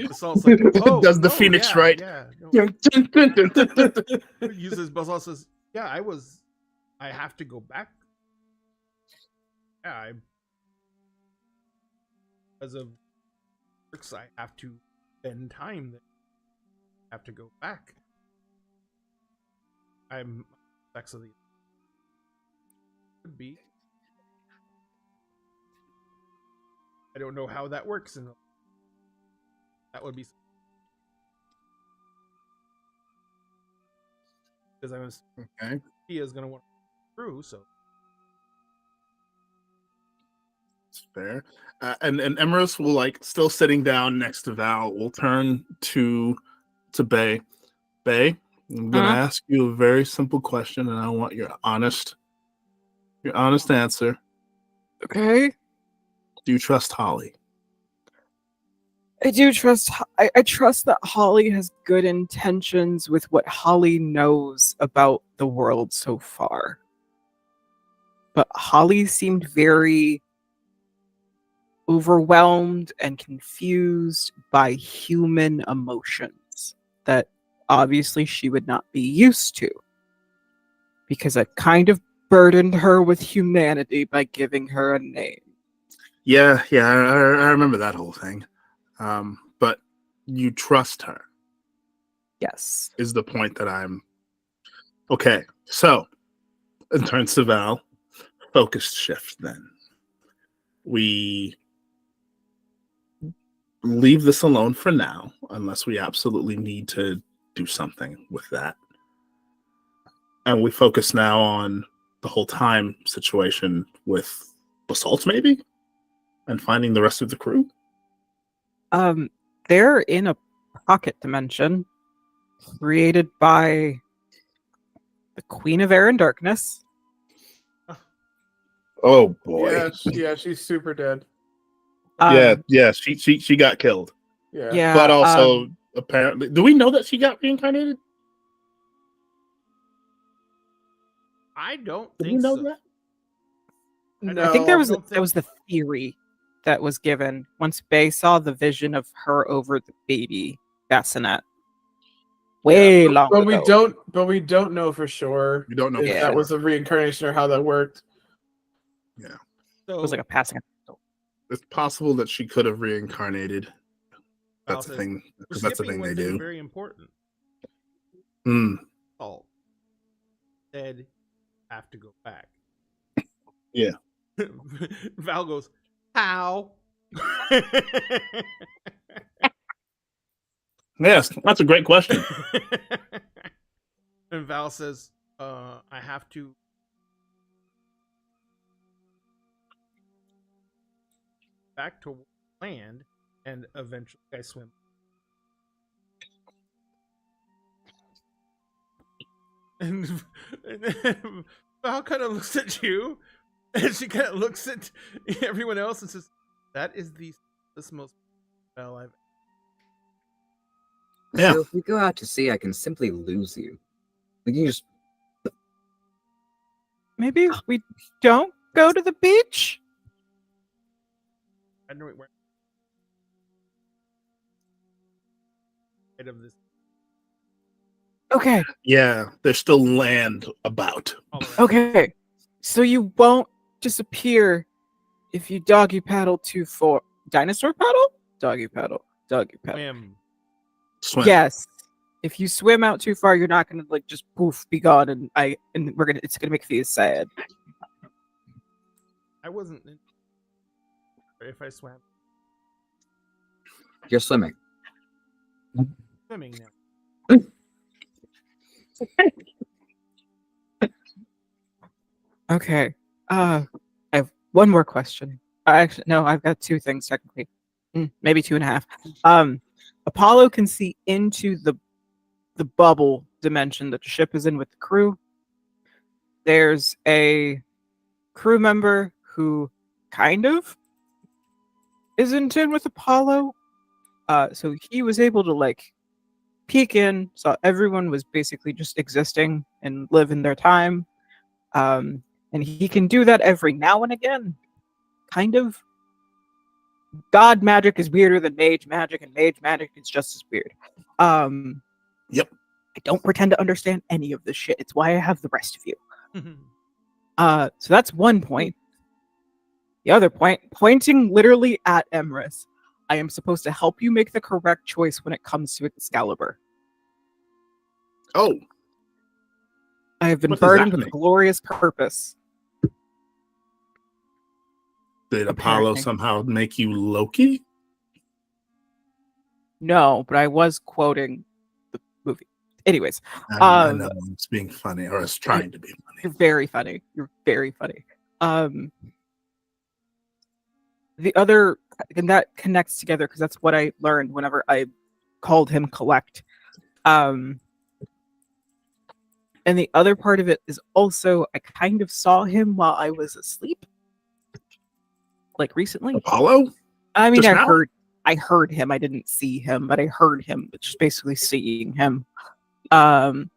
Basalt's like, oh, Does the no, Phoenix yeah, right? Yeah. No. Uses Basalt says, yeah, I have to go back. Yeah, because of works, I have to spend time there. I have to go back. I'm sex of the could be. I don't know how that works, and that would be because I was Okay. Tia's gonna want to through, so It's fair. And Emrys will, like, still sitting down next to Val, will turn to Bay. Bay, I'm gonna ask you a very simple question, and I want your honest answer. Okay. Do you trust Holly? I do trust. I trust that Holly has good intentions with what Holly knows about the world so far. But Holly seemed very overwhelmed and confused by human emotions that obviously she would not be used to, because it kind of burdened her with humanity by giving her a name. Yeah, I remember that whole thing. But you trust her. Yes. Is the point that I'm okay. So in turns to Val, focused shift then. We leave this alone for now, unless we absolutely need to do something with that. And we focus now on the whole time situation with Basalt, maybe? And finding the rest of the crew? They're in a pocket dimension created by the Queen of Air and Darkness. Oh boy. Yeah, she's super dead. Yeah, she got killed. Yeah. But also apparently, do we know that she got reincarnated? I don't Did you think know so. that? No, I think there was don't that was the theory that was given once Bay saw the vision of her over the baby bassinet. Way long but ago. we don't know for sure You don't know if for Yeah. that sure. was a reincarnation or how that worked. Yeah. So It was like a passing. It's possible that she could have reincarnated. Val That's the says, thing. "We're Because that's the skipping thing they one thing do. very important. Mm. Paul said have to go back. Yeah. Val goes, how? Yes, that's a great question. And Val says, I have to back to land and eventually I swim. And then Val kind of looks at you and she kind of looks at everyone else and says, that is the most spell I've. Yeah. So if we go out to sea, I can simply lose you. We can just Maybe we don't go to the beach? I don't know where. Of this Okay. Yeah. There's still land about. all around. Okay. So you won't disappear if you doggy paddle too far. Dinosaur paddle? Doggy paddle. Doggy paddle. Swim. Swim. Yes. If you swim out too far, you're not gonna like just poof be gone, and it's gonna make me sad. I wasn't in, if I swam. you're swimming. Swimming now. Okay. I have one more question. Actually, no, I've got two things technically. Maybe two and a half. Apollo can see into the bubble dimension that the ship is in with the crew. There's a crew member who kind of isn't in with Apollo. So he was able to like peek in, saw everyone was basically just existing and living their time. And he can do that every now and again. Kind of. God magic is weirder than mage magic, and mage magic is just as weird. Yep. I don't pretend to understand any of this shit. It's why I have the rest of you. So that's one point. The other point, pointing literally at Emrys, I am supposed to help you make the correct choice when it comes to Excalibur. Oh. I have been What does burdened that with a mean? glorious purpose. Did Apollo Apparently. somehow make you Loki? No, but I was quoting the movie. Anyways, I know it's being funny, or it's trying to be funny. you're very funny. You're very funny. The other, and that connects together because that's what I learned whenever I called him collect. And the other part of it is also I kind of saw him while I was asleep, like recently. Apollo? I mean, Just now? I heard him. I didn't see him, but I heard him. Just basically seeing him, and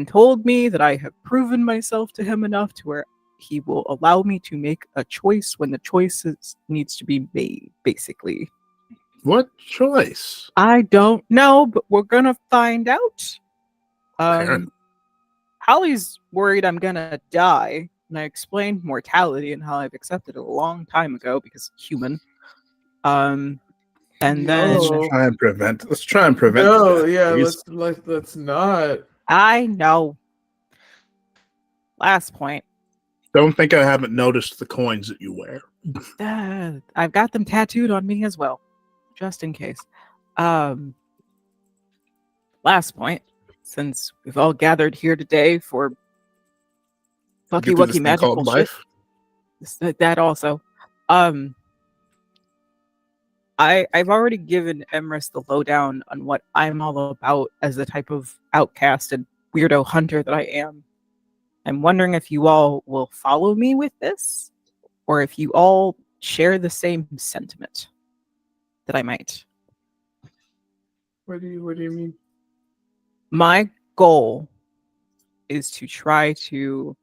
told me that I have proven myself to him enough to where he will allow me to make a choice when the choice needs to be made. Basically, What choice? I don't know, but we're gonna find out. Apparently. Holly's worried I'm gonna die, and I explained mortality and how I've accepted it a long time ago because human. And then No. Let's try and prevent. No, death, yeah, please. let's not. I know. Last point. Don't think I haven't noticed the coins that you wear. I've got them tattooed on me as well, just in case. Last point. Since we've all gathered here today for Get Fucky through this Wucky thing magical called shit. life. That also. I've already given Emrys the lowdown on what I'm all about as the type of outcast and weirdo hunter that I am. I'm wondering if you all will follow me with this, or if you all share the same sentiment that I might. What do you mean? My goal is to try to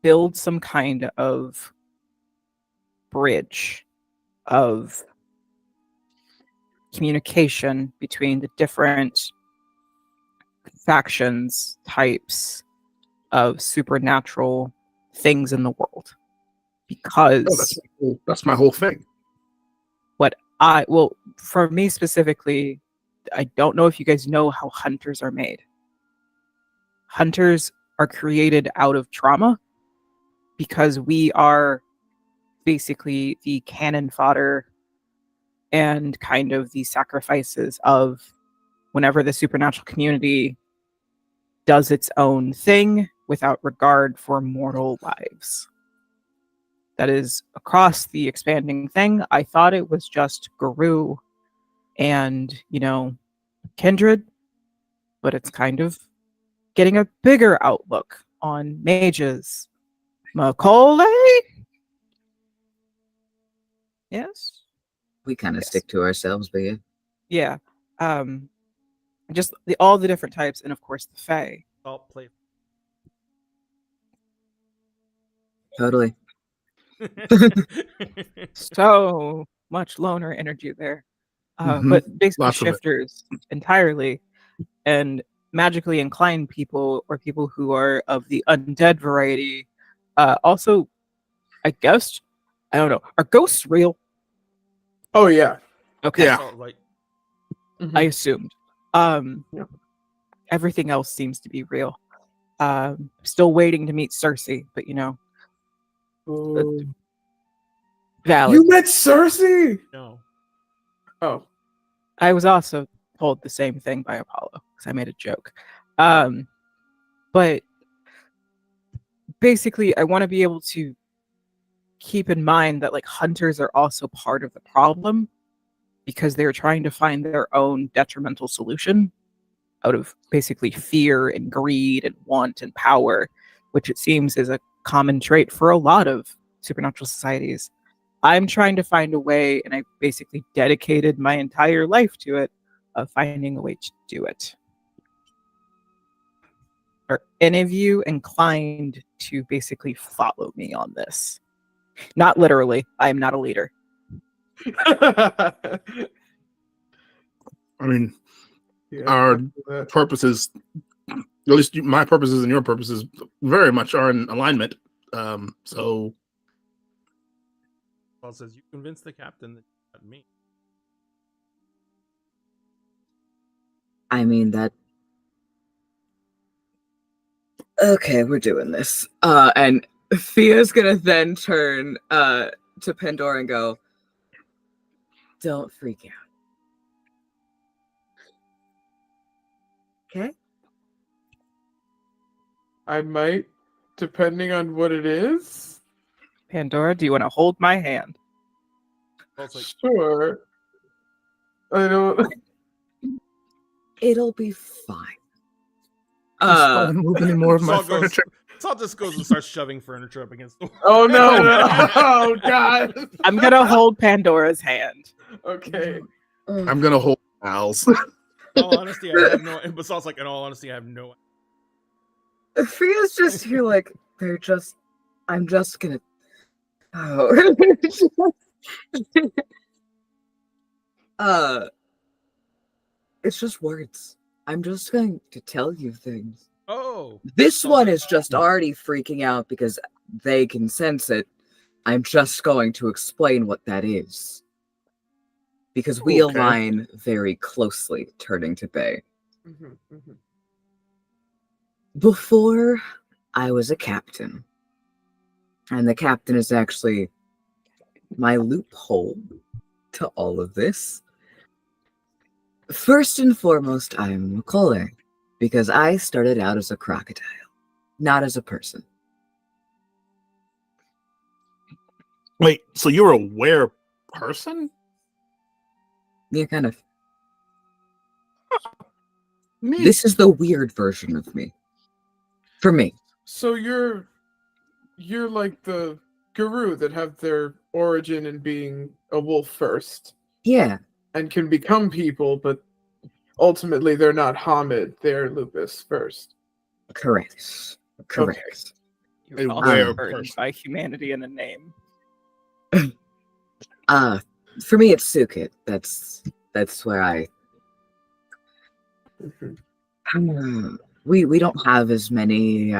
build some kind of bridge of communication between the different factions, types of supernatural things in the world. Because that's my whole thing. for me specifically, I don't know if you guys know how hunters are made. Hunters are created out of trauma because we are basically the cannon fodder and kind of the sacrifices of whenever the supernatural community does its own thing without regard for mortal lives. That is across the expanding thing. I thought it was just Guru and, Kindred, but it's kind of getting a bigger outlook on mages. Macaulay? Yes? We kind of Yes. stick to ourselves, but yeah. Yeah. Just all the different types, and of course the Fae. Salt play. Totally. So much loner energy there. Mhm. But basically Lots of it. shifters entirely, and magically inclined people or people who are of the undead variety. Also, I guess, I don't know, are ghosts real? Oh yeah. Okay, Yeah. Salt light. I assumed. Yeah. Everything else seems to be real. Still waiting to meet Cersei, but valid. You met Cersei? No. Oh. I was also told the same thing by Apollo because I made a joke. But basically, I want to be able to keep in mind that hunters are also part of the problem because they're trying to find their own detrimental solution out of basically fear and greed and want and power, which it seems is a common trait for a lot of supernatural societies. I'm trying to find a way, and I basically dedicated my entire life to it, of finding a way to do it. Are any of you inclined to basically follow me on this? Not literally. I am not a leader. I mean, Yeah, Our- that. purposes, at least my purposes and your purposes, very much are in alignment. So Paul says you convinced the captain that not me. I mean that. Okay, we're doing this. And Thea's gonna then turn to Pandora and go, "Don't freak out." Okay. I might, depending on what it is. Pandora, do you want to hold my hand? Salt's like, Sure. I don't. It'll be fine. just don't move any more of my Salt goes. furniture. Salt just goes and starts shoving furniture up against the wall. Oh no! No. Oh god. I'm gonna hold Pandora's hand. Okay. I'm gonna hold Al's. In all honesty, I have no. But Salt's like, in all honesty, I have no. Thea's just here like, I'm just gonna. Oh. It's just words. I'm just going to tell you things. Oh. This Salt one says, is just already freaking out because they can sense it. I'm just going to explain what that is. Because we Okay. align very closely, turning to Bay. Mhm, mhm. Before, I was a captain. And the captain is actually my loophole to all of this. First and foremost, I'm Macaulay, because I started out as a crocodile, not as a person. Wait, so you're a were person? Yeah, kind of. Me. This is the weird version of me. For me. So you're like the guru that have their origin in being a wolf first Yeah. and can become people, but ultimately they're not Hamid, they're Lupus first. Correct. Correct. You're A also rare burdened person. by humanity in a name. For me, it's Sukit. That's where I. We don't have as many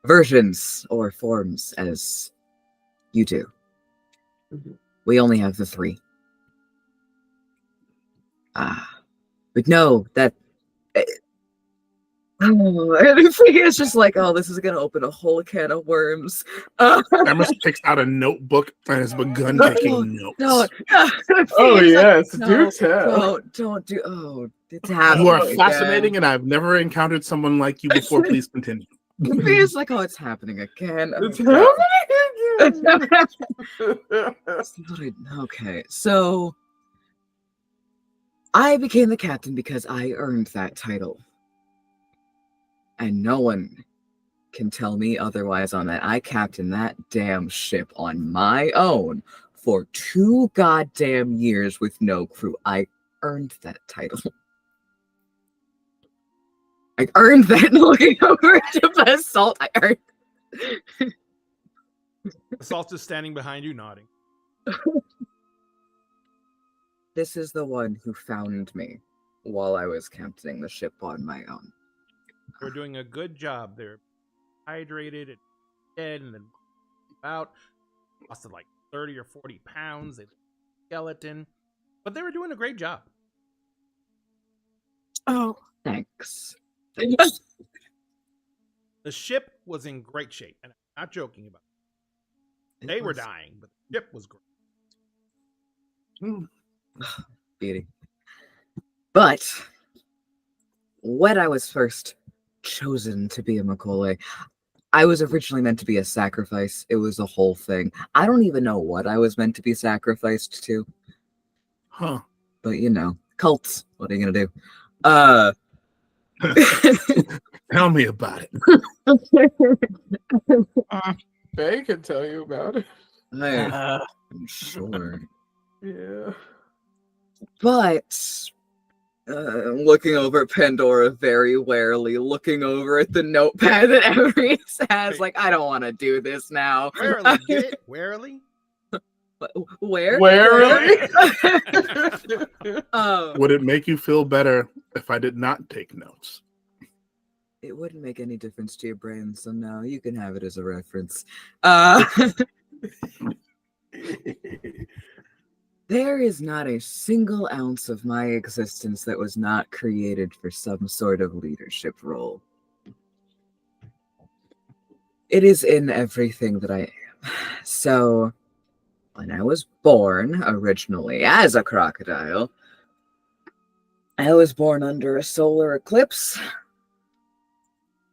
versions or forms as you do. Mhm. We only have the 3. But no, that. It's just like, oh, this is gonna open a whole can of worms. Emrys picks out a notebook and has begun taking notes. No. Oh It's like, yes, no, do tell. don't do. Oh, it's happening. You are again. fascinating, and I've never encountered someone like you before. Please continue. It's like, oh, it's happening again. Oh, It's crap. happening. Okay, so I became the captain because I earned that title. And no one can tell me otherwise on that. I captained that damn ship on my own for 2 goddamn years with no crew. I earned that title. I earned that looking over to Basalt. I earned. Assault is standing behind you, nodding. This is the one who found me while I was captaining the ship on my own. They're doing a good job. They're hydrated and dead and then out. Lost like 30 or 40 pounds. They skeleton. But they were doing a great job. Oh, thanks. The ship was in great shape, and I'm not joking about it. They were dying, but the ship was great. Beauty. But when I was first chosen to be a Macaulay, I was originally meant to be a sacrifice. It was a whole thing. I don't even know what I was meant to be sacrificed to. Huh. But you know, cults. What are you gonna do? Tell me about it. Faye can tell you about it. I'm sure. Yeah. But looking over at Pandora very warily, looking over at the notepad that Emery's has, like, I don't want to do this now. Warily, get it? Warily? Where? Warily? Would it make you feel better if I did not take notes? It wouldn't make any difference to your brain, so no, you can have it as a reference. There is not a single ounce of my existence that was not created for some sort of leadership role. It is in everything that I am. So, when I was born, originally as a crocodile, I was born under a solar eclipse.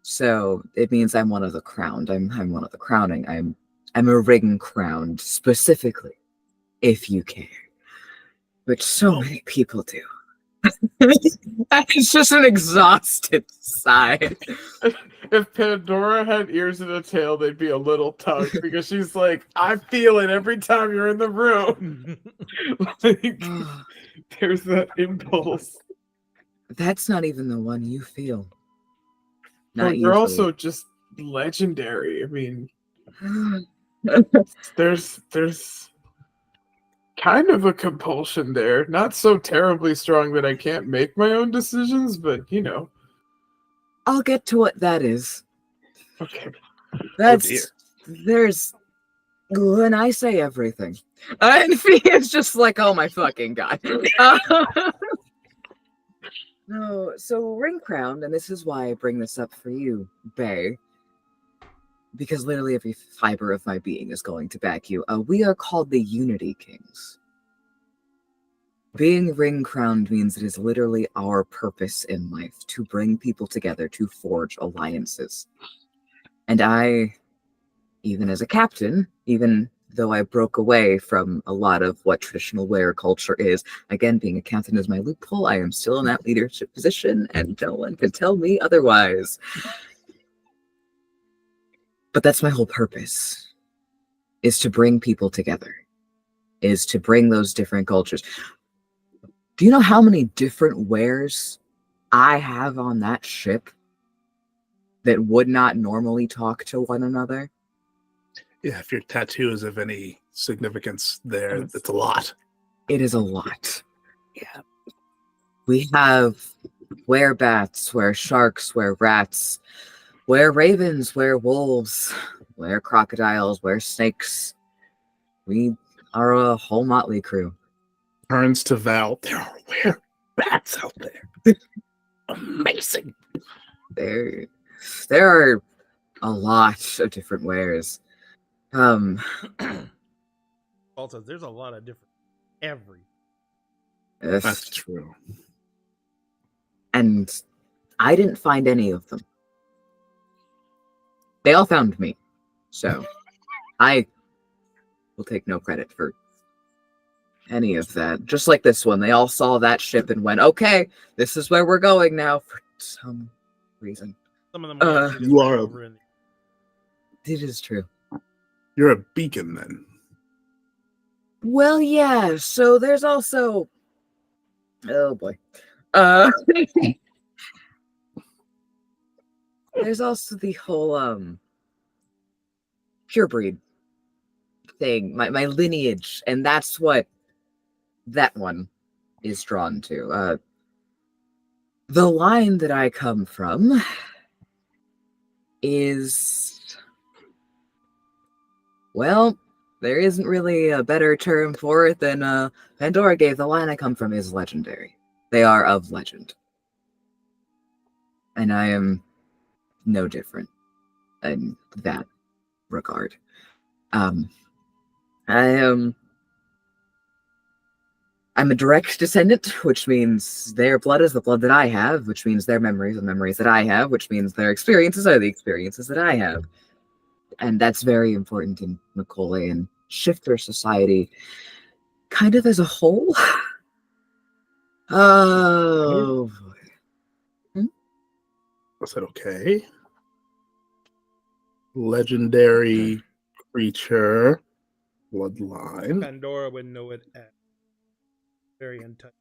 So, it means I'm one of the crowned. I'm one of the crowning. I'm a ring crowned, specifically, if you care. Which so many people do. It's just an exhausted sigh. If Pandora had ears and a tail, they'd be a little tugged because she's like, I feel it every time you're in the room. Like, there's that impulse. That's not even the one you feel. Well, Not you're usually. also just legendary. I mean, there's kind of a compulsion there. Not so terribly strong that I can't make my own decisions, but you know. I'll get to what that is. Okay. That's there's when I say everything. And Fia's just like, oh my fucking god. No, so ring crowned, and this is why I bring this up for you, Bay. Because literally every fiber of my being is going to back you. We are called the Unity Kings. Being ring crowned means it is literally our purpose in life to bring people together, to forge alliances. And I, even as a captain, even though I broke away from a lot of what traditional wear culture is, again, being a captain is my loophole, I am still in that leadership position, and no one can tell me otherwise. But that's my whole purpose, is to bring people together, is to bring those different cultures. Do you know how many different wares I have on that ship that would not normally talk to one another. Yeah, if your tattoo is of any significance there, it's a lot. It is a lot. Yeah. We have werebats, sharks, rats, ravens, wolves, crocodiles, snakes. We are a whole motley crew. Turns to Val. There are bats out there. Amazing. There are a lot of different wares. Paul says there's a lot of different That's true. And I didn't find any of them. They all found me. So I will take no credit for any of that. Just like this one, they all saw that ship and went, okay, this is where we're going now, for some reason. Some of them you are over in It is true. You're a beacon then. Well, yeah, so there's also, oh boy, there's also the whole purebreed thing, my lineage, and that's what that one is drawn to. The line that I come from is, well, there isn't really a better term for it than Pandora gave. The line I come from is legendary. They are of legend. And I am no different in that regard. I'm a direct descendant, which means their blood is the blood that I have, which means their memories are the memories that I have, which means their experiences are the experiences that I have. And that's very important in Macaulay and shifter society, kind of as a whole. Oh, boy. I said, okay. Legendary creature, bloodline. Pandora would know it as very in touch.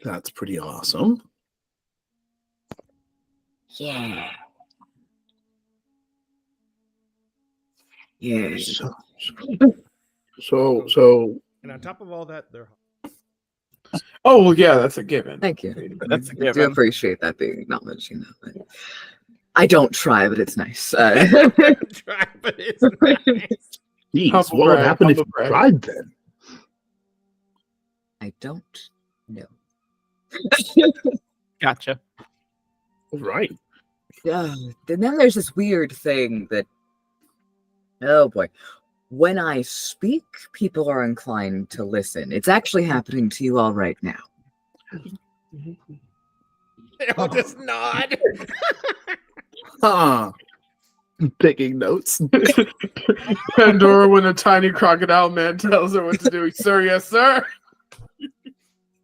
That's pretty awesome. Yeah. Yeah. So. And on top of all that, they're Oh well, yeah, that's a given. Thank you. That's a I do given. appreciate that being acknowledged, but I don't try, but it's nice. try, but it's nice. Jeez, Humble what would brag, happen if you humble brag. tried then? I don't know. Gotcha. Right. And then there's this weird thing that, oh boy, when I speak, people are inclined to listen. It's actually happening to you all right now. They'll just nod. Taking notes. Pandora, when a tiny crocodile man tells her what to do, sir, yes, sir.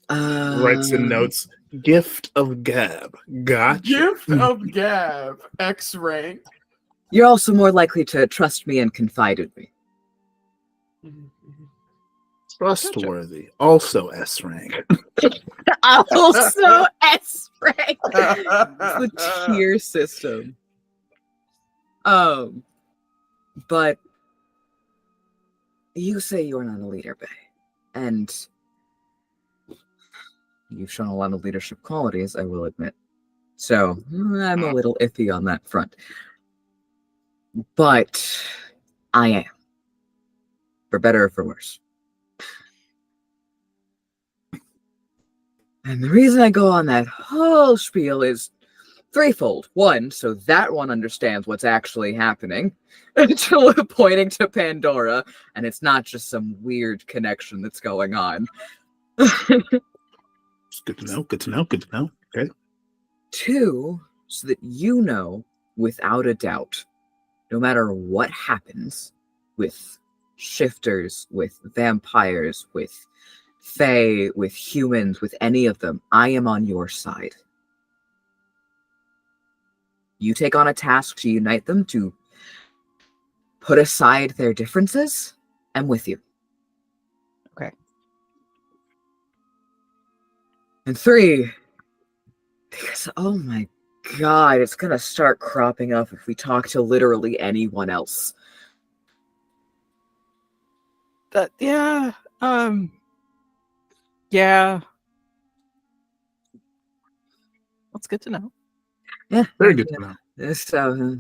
Writes in notes. Gift of Gab. Gotcha. Gift of Gab. X rank. You're also more likely to trust me and confide in me. Trustworthy. Also S rank. Also S rank. It's the tier system. But you say you're not a leader, Bay, and you've shown a lot of leadership qualities, I will admit. So I'm a little iffy on that front. But I am. For better or for worse. And the reason I go on that whole spiel is threefold. One, so that one understands what's actually happening, pointing to Pandora, and it's not just some weird connection that's going on. It's good to know. Good to know. Good to know. Okay. Two, so that you know, without a doubt, no matter what happens with shifters, with vampires, with fae, with humans, with any of them, I am on your side. You take on a task to unite them, to put aside their differences, I'm with you. Okay. And three, Because, oh my god, it's gonna start cropping up if we talk to literally anyone else. Yeah. That's good to know. Yeah. Very good to know. So,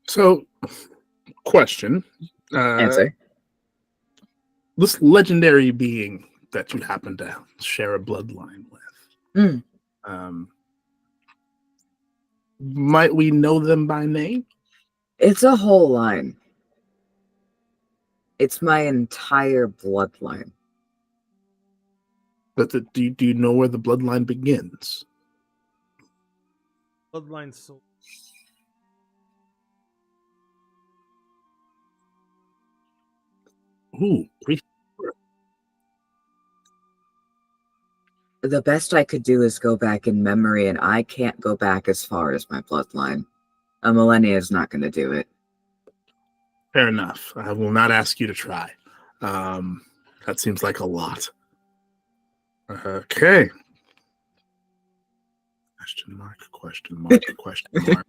So, question. answer. This legendary being that you happen to share a bloodline with, might we know them by name? It's a whole line. It's my entire bloodline. But do you know where the bloodline begins? Bloodline soul. Ooh, The best I could do is go back in memory, and I can't go back as far as my bloodline. A millennia is not going to do it. fair enough. I will not ask you to try. That seems like a lot. Okay. Question mark, question mark, question mark.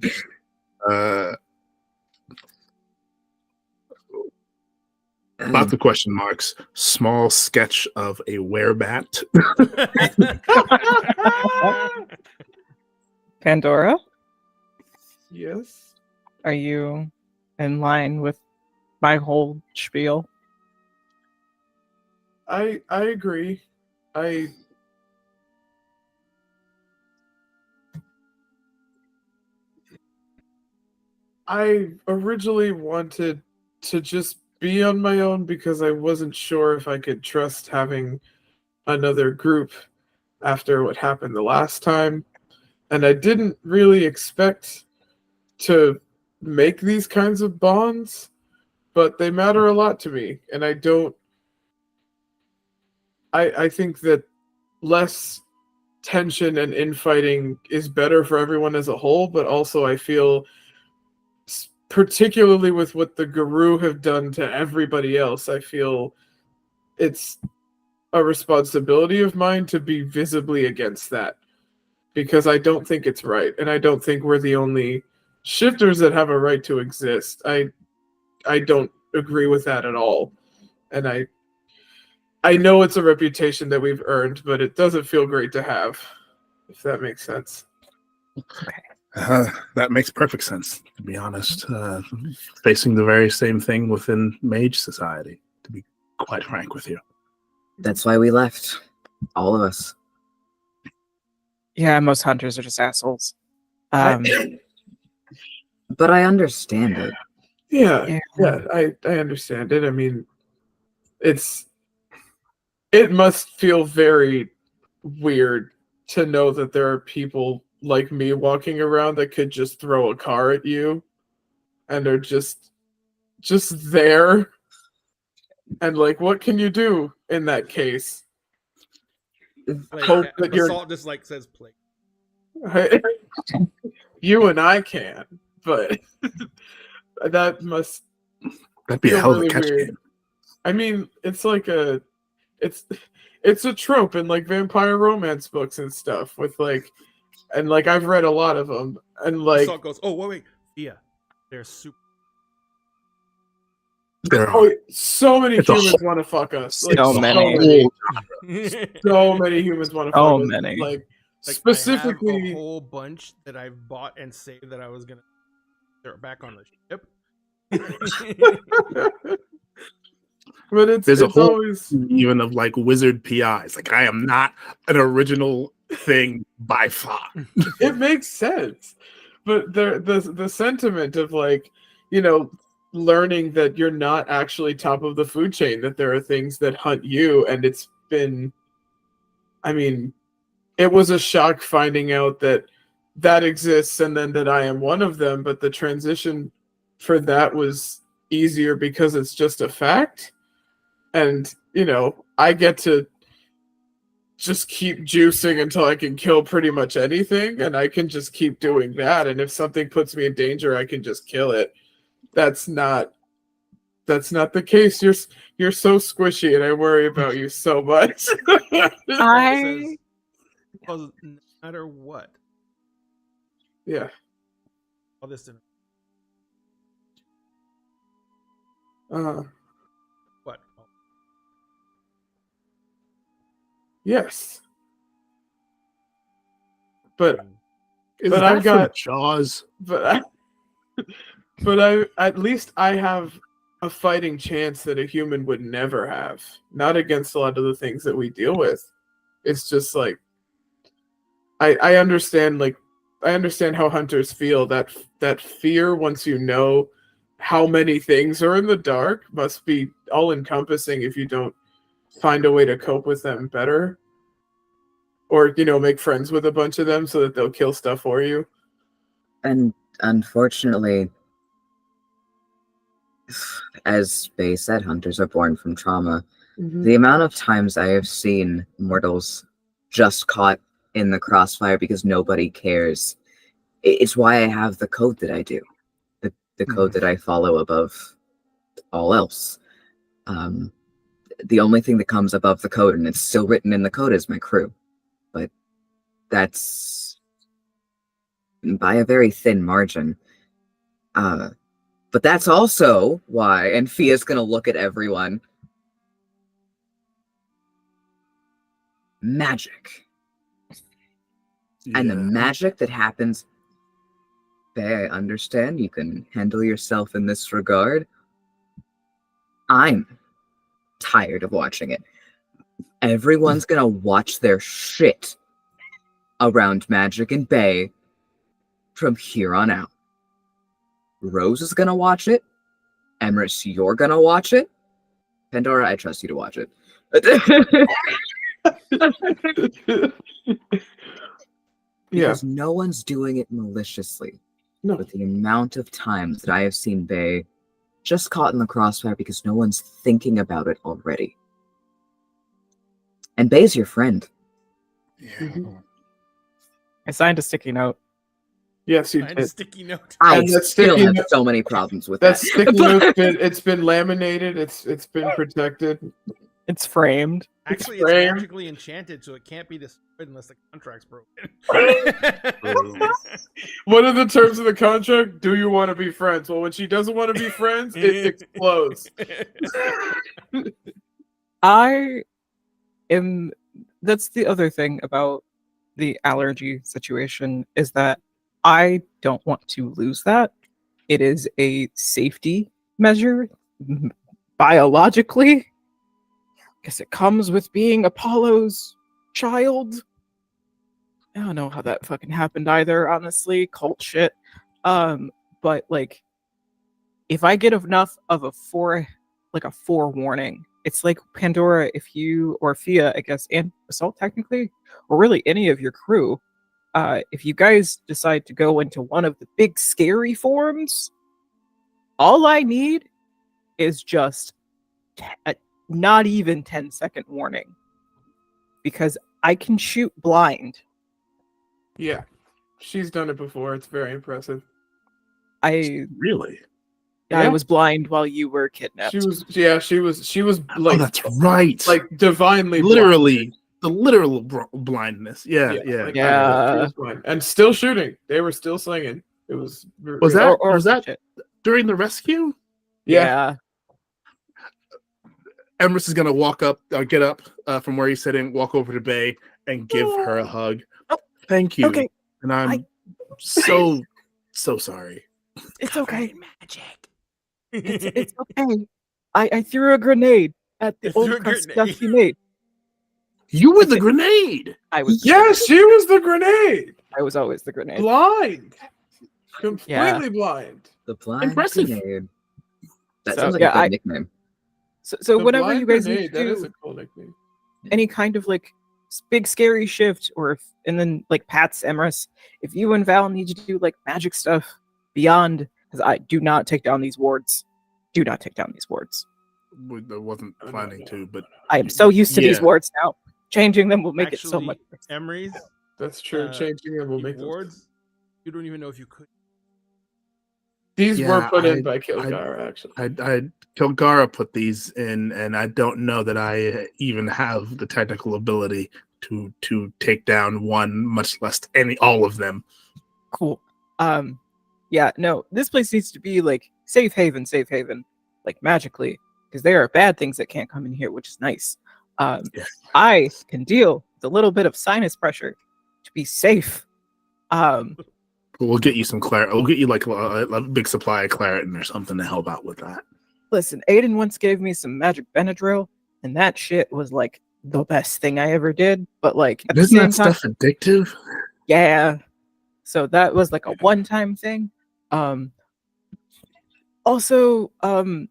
About the question marks, small sketch of a werebat. Pandora, Yes. are you in line with my whole spiel? I agree. I originally wanted to just be on my own because I wasn't sure if I could trust having another group after what happened the last time. And I didn't really expect to make these kinds of bonds, but they matter a lot to me. And I think that less tension and infighting is better for everyone as a whole, but also I feel particularly with what the Guru have done to everybody else, I feel it's a responsibility of mine to be visibly against that, because I don't think it's right, and I don't think we're the only shifters that have a right to exist. I don't agree with that at all, and I know it's a reputation that we've earned, but it doesn't feel great to have, if that makes sense. That makes perfect sense, to be honest. Facing the very same thing within Mage Society, to be quite frank with you. That's why we left. All of us. Yeah, most hunters are just assholes. But I understand it. Yeah, I understand it. I mean, it must feel very weird to know that there are people like me walking around that could just throw a car at you and are just there. And like, what can you do in that case? Like, Hope that you're Basalt just like says play. you and I can, but that must That'd be a feel hell of a really catch weird. game. I mean, it's like it's a trope in like vampire romance books and stuff with like, and like I've read a lot of them, and like, Basalt goes, oh wait, yeah, they're super. There are. oh, so many It's a humans want to fuck us. Like, So so many. so many humans want to fuck Oh, us. many. Like Like, I have specifically, a whole bunch that I've bought and saved that I was gonna throw back on the ship. but it's There's a whole always even of like wizard PIs. Like, I am not an original thing by far. it makes sense, but the sentiment of like, learning that you're not actually top of the food chain, that there are things that hunt you, and it's been, I mean, it was a shock finding out that exists and then that I am one of them, but the transition for that was easier because it's just a fact. And, I get to just keep juicing until I can kill pretty much anything, and I can just keep doing that. And if something puts me in danger, I can just kill it. That's not the case. You're so squishy, and I worry about you so much. I matter what. Yeah. All this in what? Oh, Yes. But Is But that I've got- from Jaws? but I at least I have a fighting chance that a human would never have. Not against a lot of the things that we deal with. It's just like I understand how hunters feel. That fear once you know how many things are in the dark must be all encompassing if you don't find a way to cope with them better. Or, make friends with a bunch of them so that they'll kill stuff for you. And unfortunately, as Bay said, hunters are born from trauma. The amount of times I have seen mortals just caught in the crossfire because nobody cares. It's why I have the code that I do. The code that I follow above all else. The only thing that comes above the code, and it's still written in the code, is my crew. But that's by a very thin margin. But that's also why, and Fia's gonna look at everyone. Magic. And the magic that happens. Bay, I understand you can handle yourself in this regard. I'm tired of watching it. Everyone's gonna watch their shit around Magic and Bay from here on out. Rose is gonna watch it. Emrys, you're gonna watch it. Pandora, I trust you to watch it. Because no one's doing it maliciously. No. But the amount of times that I have seen Bay just caught in the crossfire because no one's thinking about it already. And Bay's your friend. I signed a sticky note. Yes, you find a did. sticky note. I And that still sticky have note- so many problems with That that. sticky note's it's been laminated. It's been protected. It's framed. Actually, it's framed. magically enchanted, so it can't be destroyed unless the contract's broken. What are the terms of the contract? Do you want to be friends? Well, when she doesn't want to be friends, it explodes. I am. That's the other thing about the allergy situation is that I don't want to lose that. It is a safety measure biologically because it comes with being Apollo's child. I don't know how that fucking happened either, honestly. Cult shit. But like, if I get enough of a forewarning, it's like Pandora, if you, or Fia, I guess, and Assault technically, or really any of your crew, if you guys decide to go into one of the big scary forms, all I need is just a not even 10-second warning. Because I can shoot blind. Yeah, she's done it before. It's very impressive. Really? I was blind while you were kidnapped. She was Oh, like, that's right. like divinely literally, the literal blindness. Yeah. like, Yeah. she was blind. And still shooting. They were still singing. It was. Was that Or that during the rescue? Yeah. Emrys is gonna walk up, get up from where he's sitting, walk over to Bay, and give her a hug. Thank you. Okay. And I'm so sorry. It's okay. Magic. It's okay. I threw a grenade at the You threw old a crust grenade. stuff you made. You were the grenade. I was Yes, she was the grenade. I was always the grenade. Blind. Completely Yeah. blind. The blind Impressive. grenade. That So, sounds like yeah, a good nickname. So The whenever blind you guys grenade, need that to is do a cool nickname. any kind of like big scary shift, or and then like Pat's Emrys, if you and Val need to do like magic stuff beyond, because I do not take down these wards. Do not take down these wards. I wasn't planning to, but I am so used to these Yeah. wards now. Changing them will make it so Actually, much. Emrys, That's true. Changing them will make them. wards, you don't even know if you could. These Yeah, were put in I- by Kilgara, actually. I Kilgara put these in, and I don't know that I even have the technical ability to take down one, much less all of them. Cool. Yeah, no, this place needs to be like safe haven, like magically, because there are bad things that can't come in here, which is nice. Yes. I can deal with a little bit of sinus pressure to be safe. We'll get you some claret. We'll get you like a big supply of claritin or something to help out with that. Listen, Aiden once gave me some magic Benadryl, and that shit was like the best thing I ever did. But like at the Isn't same that time, stuff addictive? yeah. So that was like a one-time thing. Also,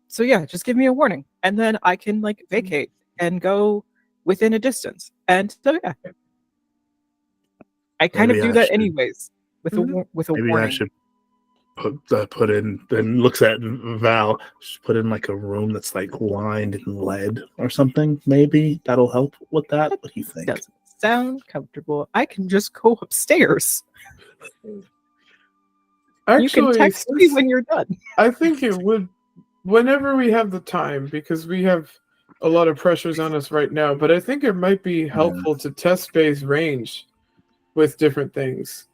so yeah, just give me a warning, and then I can like vacate and go within a distance. And so yeah, I kind Maybe of do I that should- anyways with a Maybe warning. I should put in. Then looks at Val. Just put in like a room that's like lined in lead or something. Maybe that'll help with that. What do you think? Doesn't sound comfortable. I can just go upstairs. Actually, You can text me when you're done. I think it would, whenever we have the time, because we have a lot of pressures on us right now, but I think it might be helpful to test Bay's range with different things.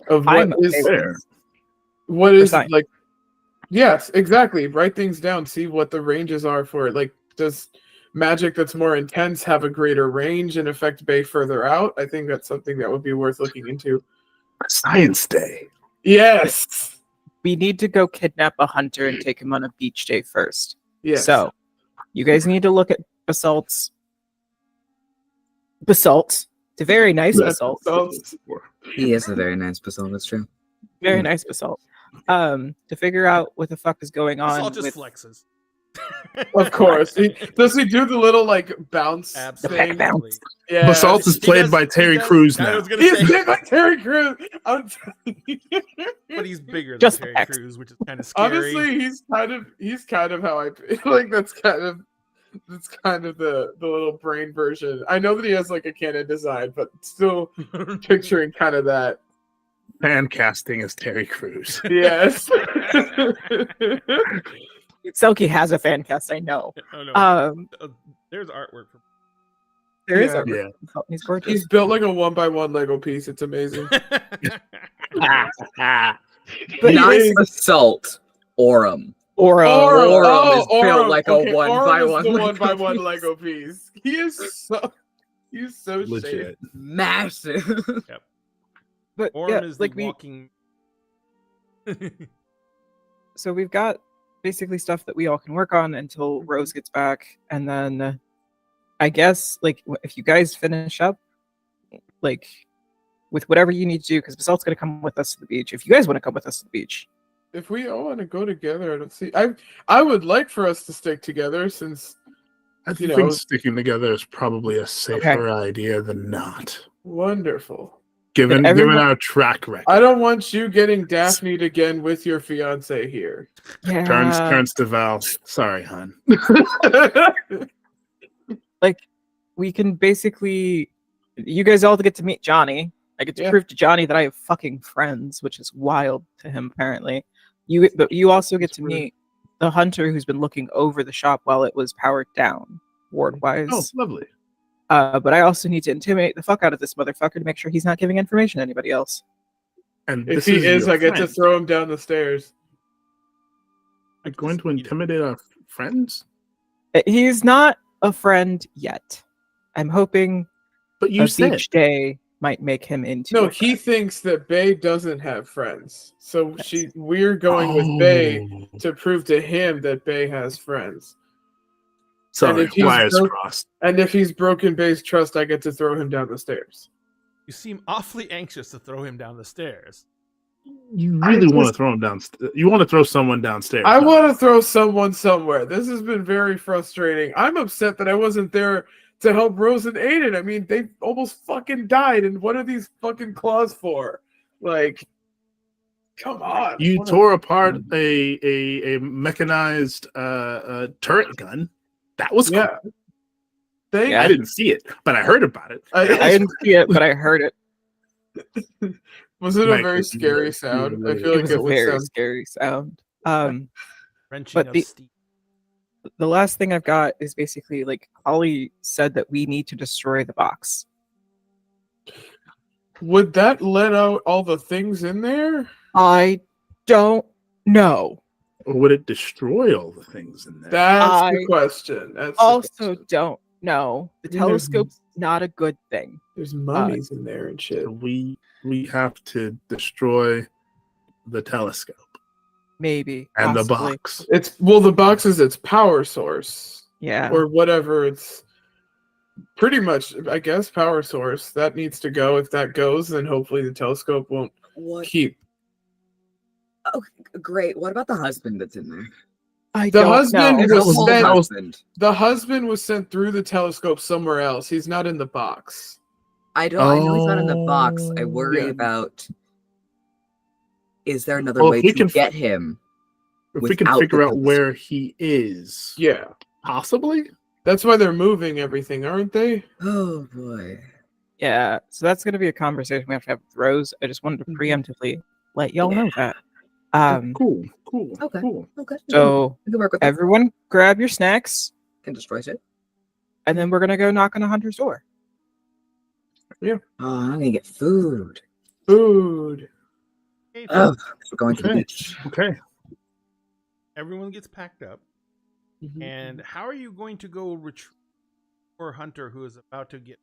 Of what I'm is okay with Fair. this. what is Fine. like, yes, exactly. Write things down, see what the ranges are for it. Like, does magic that's more intense have a greater range and affect Bay further out? I think that's something that would be worth looking into. Science Day. Yes. We need to go kidnap a hunter and take him on a beach day first. Yes. So, you guys need to look at basalt. It's a very nice basalt. He is a very nice basalt. That's true. Very nice basalt. To figure out what the fuck is going This on all just with flexes. Of course. Does he do the little like bounce thing? Absolutely. Yeah. Basalt is played by Terry Crews I now. was gonna He's say, big like Terry Crews. I'm telling you. but he's bigger than Just Terry X. Crews, which is kind of scary. Honestly, he's kind of how I like. That's kind of the little brain version. I know that he has like a canon design, but still picturing kind of that. Fan casting as Terry Crews. Yes. Selkie has a fan cast, I know. Oh, no. There's artwork for There is Yeah. a Yeah. he's gorgeous. He's built like a 1x1 Lego piece. It's amazing. But Not he is- basalt. Aurum. Or Aurum is built like a okay, 1x1 Aurum is the Lego 1x1 piece. Lego piece. He's so Legit. shaped. Massive. but Orm yeah, is like the walking. so we've got basically stuff that we all can work on until Rose gets back, and then I guess like if you guys finish up, like with whatever you need to do, because Basalt's gonna come with us to the beach. If you guys want to come with us to the beach, If we all want to go together, I don't see. I would like for us to stick together since I You think know- sticking together is probably a safer idea than not. wonderful. Given everyone- our track record. I don't want you getting Daphne'd again with your fiance here. yeah, Turns to Val. Sorry, hon. like we can basically, you guys all get to meet Johnny. I get to Yeah. prove to Johnny that I have fucking friends, which is wild to him apparently. But you also get to meet the hunter who's been looking over the shop while it was powered down, ward-wise. Oh, lovely. But I also need to intimidate the fuck out of this motherfucker to make sure he's not giving information to anybody else. And If this he is is, your I get to friend. throw him down the stairs. Like going to intimidate our friends? He's not a friend yet. I'm hoping But you a said beach day might make him into No, a he friend. thinks that Bay doesn't have friends. So we're going with Bay Oh. to prove to him that Bay has friends. Sorry, if he's wires broke- crossed. And if he's broken Bay's trust, I get to throw him down the stairs. You seem awfully anxious to throw him down the stairs. You really want to throw him down. You want to throw someone downstairs. I huh? want to throw someone somewhere. This has been very frustrating. I'm upset that I wasn't there to help Rose and Aiden. I mean, they almost fucking died, and what are these fucking claws for? Like, come on. You What a- tore apart a mechanized turret gun. That was Yeah. cool. Thank I didn't see it, but I heard about it. I didn't see it, but I heard it. Was it a Mike, very this is scary very sound? I scary. feel It like was it a would very sound. scary sound. Wrenching But of the- steel. The last thing I've got is basically like Holly said that we need to destroy the box. Would that let out all the things in there? I don't know. Or would it destroy all the things in there? That's I the question. That's the Also, question. don't know. The I mean, there's- telescope's not a good thing. There's mummies in there and shit. So we have to destroy the telescope Maybe. and the possibly. box. It's the box is its power source Yeah. or whatever. It's pretty much, I guess, power source that needs to go. If that goes, then hopefully the telescope won't What? keep. Great. What about the husband that's in there? I The don't husband know. There's a was whole sent- husband. The husband was sent through the telescope somewhere else. He's not in the box. I know he's not in the box. I worry Yeah. about. Is there another Well, way if we to can get him? If we can without figure the out telescope. where he is, Yeah, possibly. that's why they're moving everything, aren't they? Oh boy. Yeah. So that's going to be a conversation we have to have with Rose. I just wanted to preemptively let y'all know that. Cool. Okay. Cool. Okay. So we can work with that. everyone grab your snacks, Can destroy it. and then we're going to go knock on a hunter's door. Oh, I'm gonna get food. Food. Okay, Oh, we're going to the Okay. beach. Okay. everyone gets packed up. Mm-hmm. And how are you going to go retrieve poor hunter who is about to get?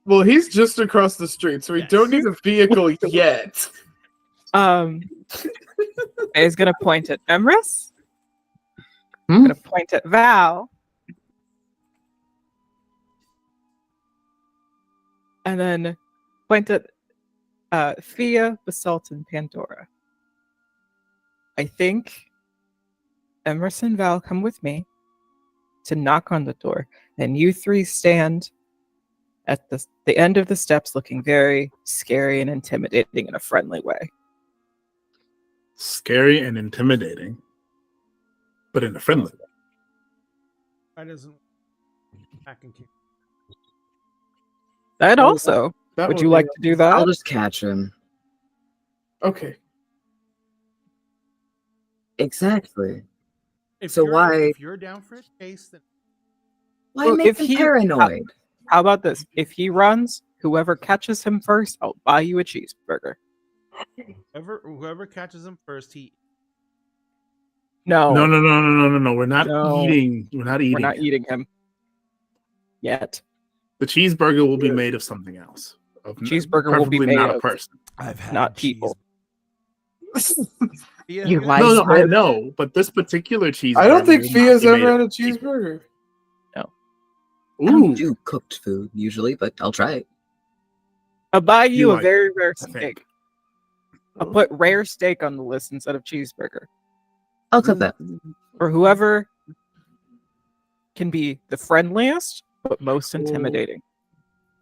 Well, he's just across the street, so we Yes. don't need a vehicle yet. Is going to point at Emrys. Hmm? Going to point at Val. And then point at Thea, Basalt, and Pandora. I think Emrys and Val come with me to knock on the door, and you three stand at the end of the steps looking very scary and intimidating in a friendly way. Scary and intimidating, but in a friendly way. Why doesn't back and kick? That Oh, also, That would you be like to do that? I'll just catch him. Okay. Exactly. If So you're- why- If you're down for a chase, then Why Well, make if him he- paranoid? How about this? If he runs, whoever catches him first, I'll buy you a cheeseburger. whoever catches him first, he No, No. We're not No. eating. We're not eating. we're not it. eating him yet. The cheeseburger will be made of something else. Cheeseburger will be Preferably made not a of- person. I've had Not people. Yeah, You yeah. like- No, I Cheeseburger. know, but this particular cheeseburger. I don't think will not Fia's be made ever had of a cheeseburger. I don't Ooh, do cooked food usually, but I'll try it. I'll buy you You a like very rare I think. steak. I'll put rare steak on the list instead of cheeseburger. I'll accept that. For whoever can be the friendliest but most Ooh. intimidating.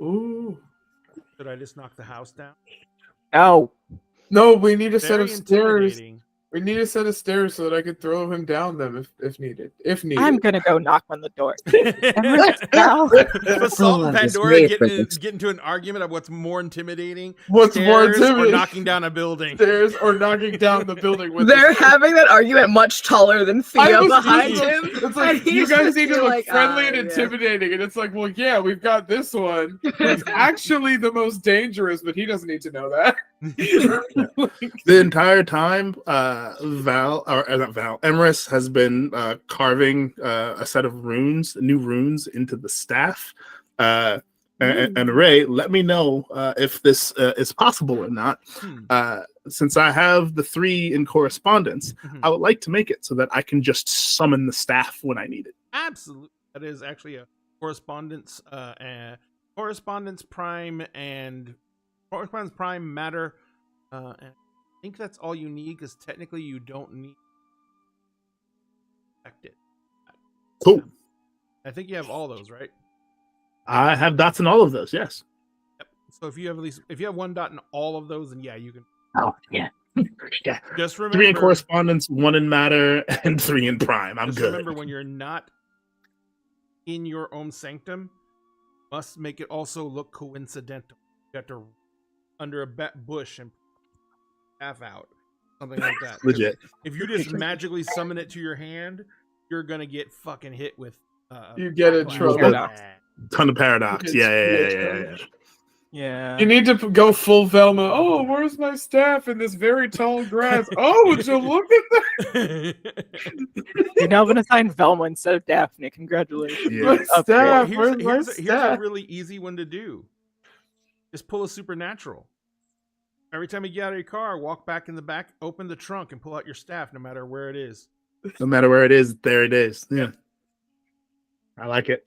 Ooh. Should I just knock the house down? No, No, we need a set Very of stairs. intimidating. We need a set of stairs so that I could throw him down them if needed. If needed. I'm gonna go knock on the door. Basalt and Oh, this Pandora great get physics. into an argument of what's more intimidating. What's more stairs or intimidating? knocking down a building. Stairs or knocking down the building with They're the- having that argument much taller than I Thea was behind just- him. It's and like you he's guys just need to being look like, friendly "Ah, and yeah." intimidating, and it's like, well, yeah, we've got this one. It's actually the most dangerous, but he doesn't need to know that. the entire time, Emrys has been carving a set of new runes into the staff. And Ray, let me know if this is possible or not. Since I have the 3 in correspondence, Mhm. I would like to make it so that I can just summon the staff when I need it. Absolutely. That is actually a correspondence prime and correspondence prime matter. And I think that's all you need because technically you don't need it. Cool. I think you have all those, right? I have dots in all of those. Yes. Yep. So if you have 1 dot in all of those, then yeah, you can. Oh yeah. Yeah. Just remember 3 in correspondence, 1 in matter, and 3 in prime. I'm just good. remember when you're not in your own sanctum, must make it also look coincidental. You have to under a bush and half out, something like that. 'Cause Legit. If you just magically summon it to your hand, you're gonna get fucking hit with. You get in backlash. trouble. Yeah. Ton of paradox. Yeah. Yeah. You need to go full Velma. Oh, where's my staff in this very tall grass? Oh, would you look at that? You're now been assigned Velma instead of Daphne. Congratulations. Yeah. My Upgrade. staff. here's, Where's my here's, here's a staff? really easy one to do. Just pull a supernatural. Every time you get out of your car, walk back in the back, open the trunk, and pull out your staff, no matter where it is. No matter where it is, there it is. Yeah. I like it.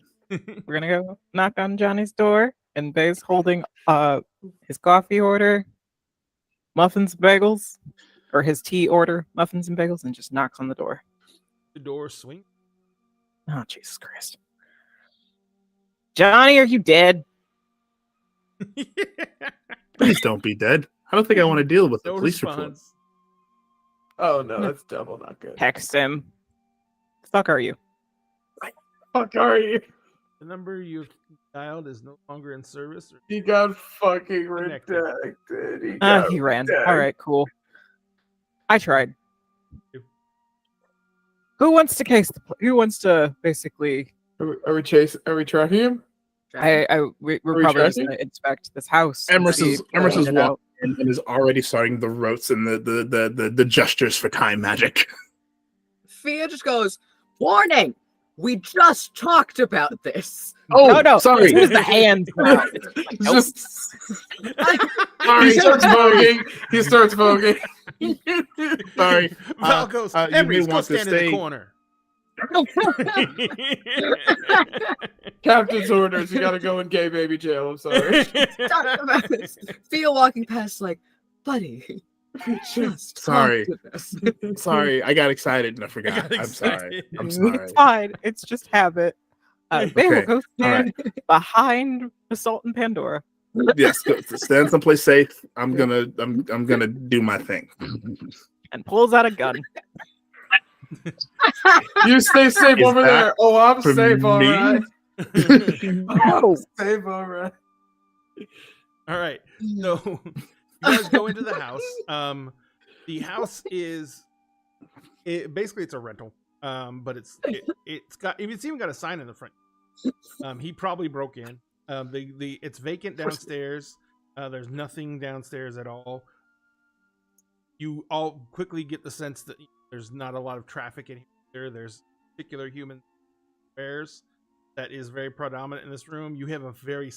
We're gonna go knock on Johnny's door, and Bay's holding his coffee order, muffins and bagels, or his tea order, muffins and bagels, and just knocks on the door. The door swing. Oh, Jesus Christ. Johnny, are you dead? Please don't be dead. I don't think I want to deal with the No police report. response. Oh no, that's double not good. Text him. The fuck are you? Fuck are you? The number you've dialed is no longer in service. He got fucking Connected. redacted. He ran. redacted. All right, cool. I tried. Who wants to case the? Who wants to basically? Are we chasing? Are we tracking him? We're we probably just tracking? gonna inspect this house. and Emerson's see Emerson's it out. walking in and is already starting the rotes and the gestures for time magic. Fia just goes, "Warning! We just talked about this." Oh, No. sorry. As soon as the hands go out, it's like, nope. Just Sorry. he starts voguing. He starts voguing. Sorry. Val goes, you may Emery's, go want to stand in the stay- corner. Captain's orders. You gotta go in gay baby jail. I'm sorry. Talked about this. Fia walking past, like, buddy, we just Sorry. talked about this. Sorry, I got excited and I forgot. got I'm sorry. excited. I'm sorry. It's fine. It's just habit. Bay will Okay, go stand behind Assault and Pandora. Yes, go, stand someplace safe. I'm gonna do my thing. And pulls out a gun. You stay safe Is over that there. Oh, I'm for safe. All me? right. No. Safe. All right. All right. So you guys go into the house. The house is basically it's a rental. But it's even got a sign in the front. He probably broke in. It's vacant downstairs. There's nothing downstairs at all. You all quickly get the sense that there's not a lot of traffic in here. There's particular human affairs that is very predominant in this room. You have a very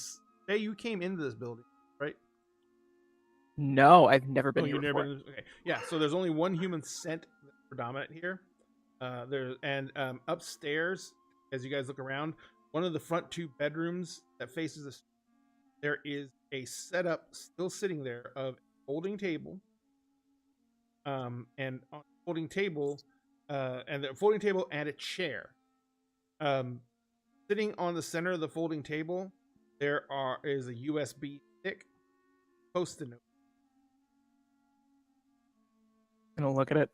hey, you came into this building, right? No, I've never been Oh, here you've never before. been. Okay, yeah. So there's only one human scent that's predominant here. Upstairs, as you guys look around, one of the front two bedrooms that faces the there is a setup still sitting there of a folding table. And on the folding table, and a chair. Sitting on the center of the folding table, is a USB stick, Post-it note. Gonna look at it.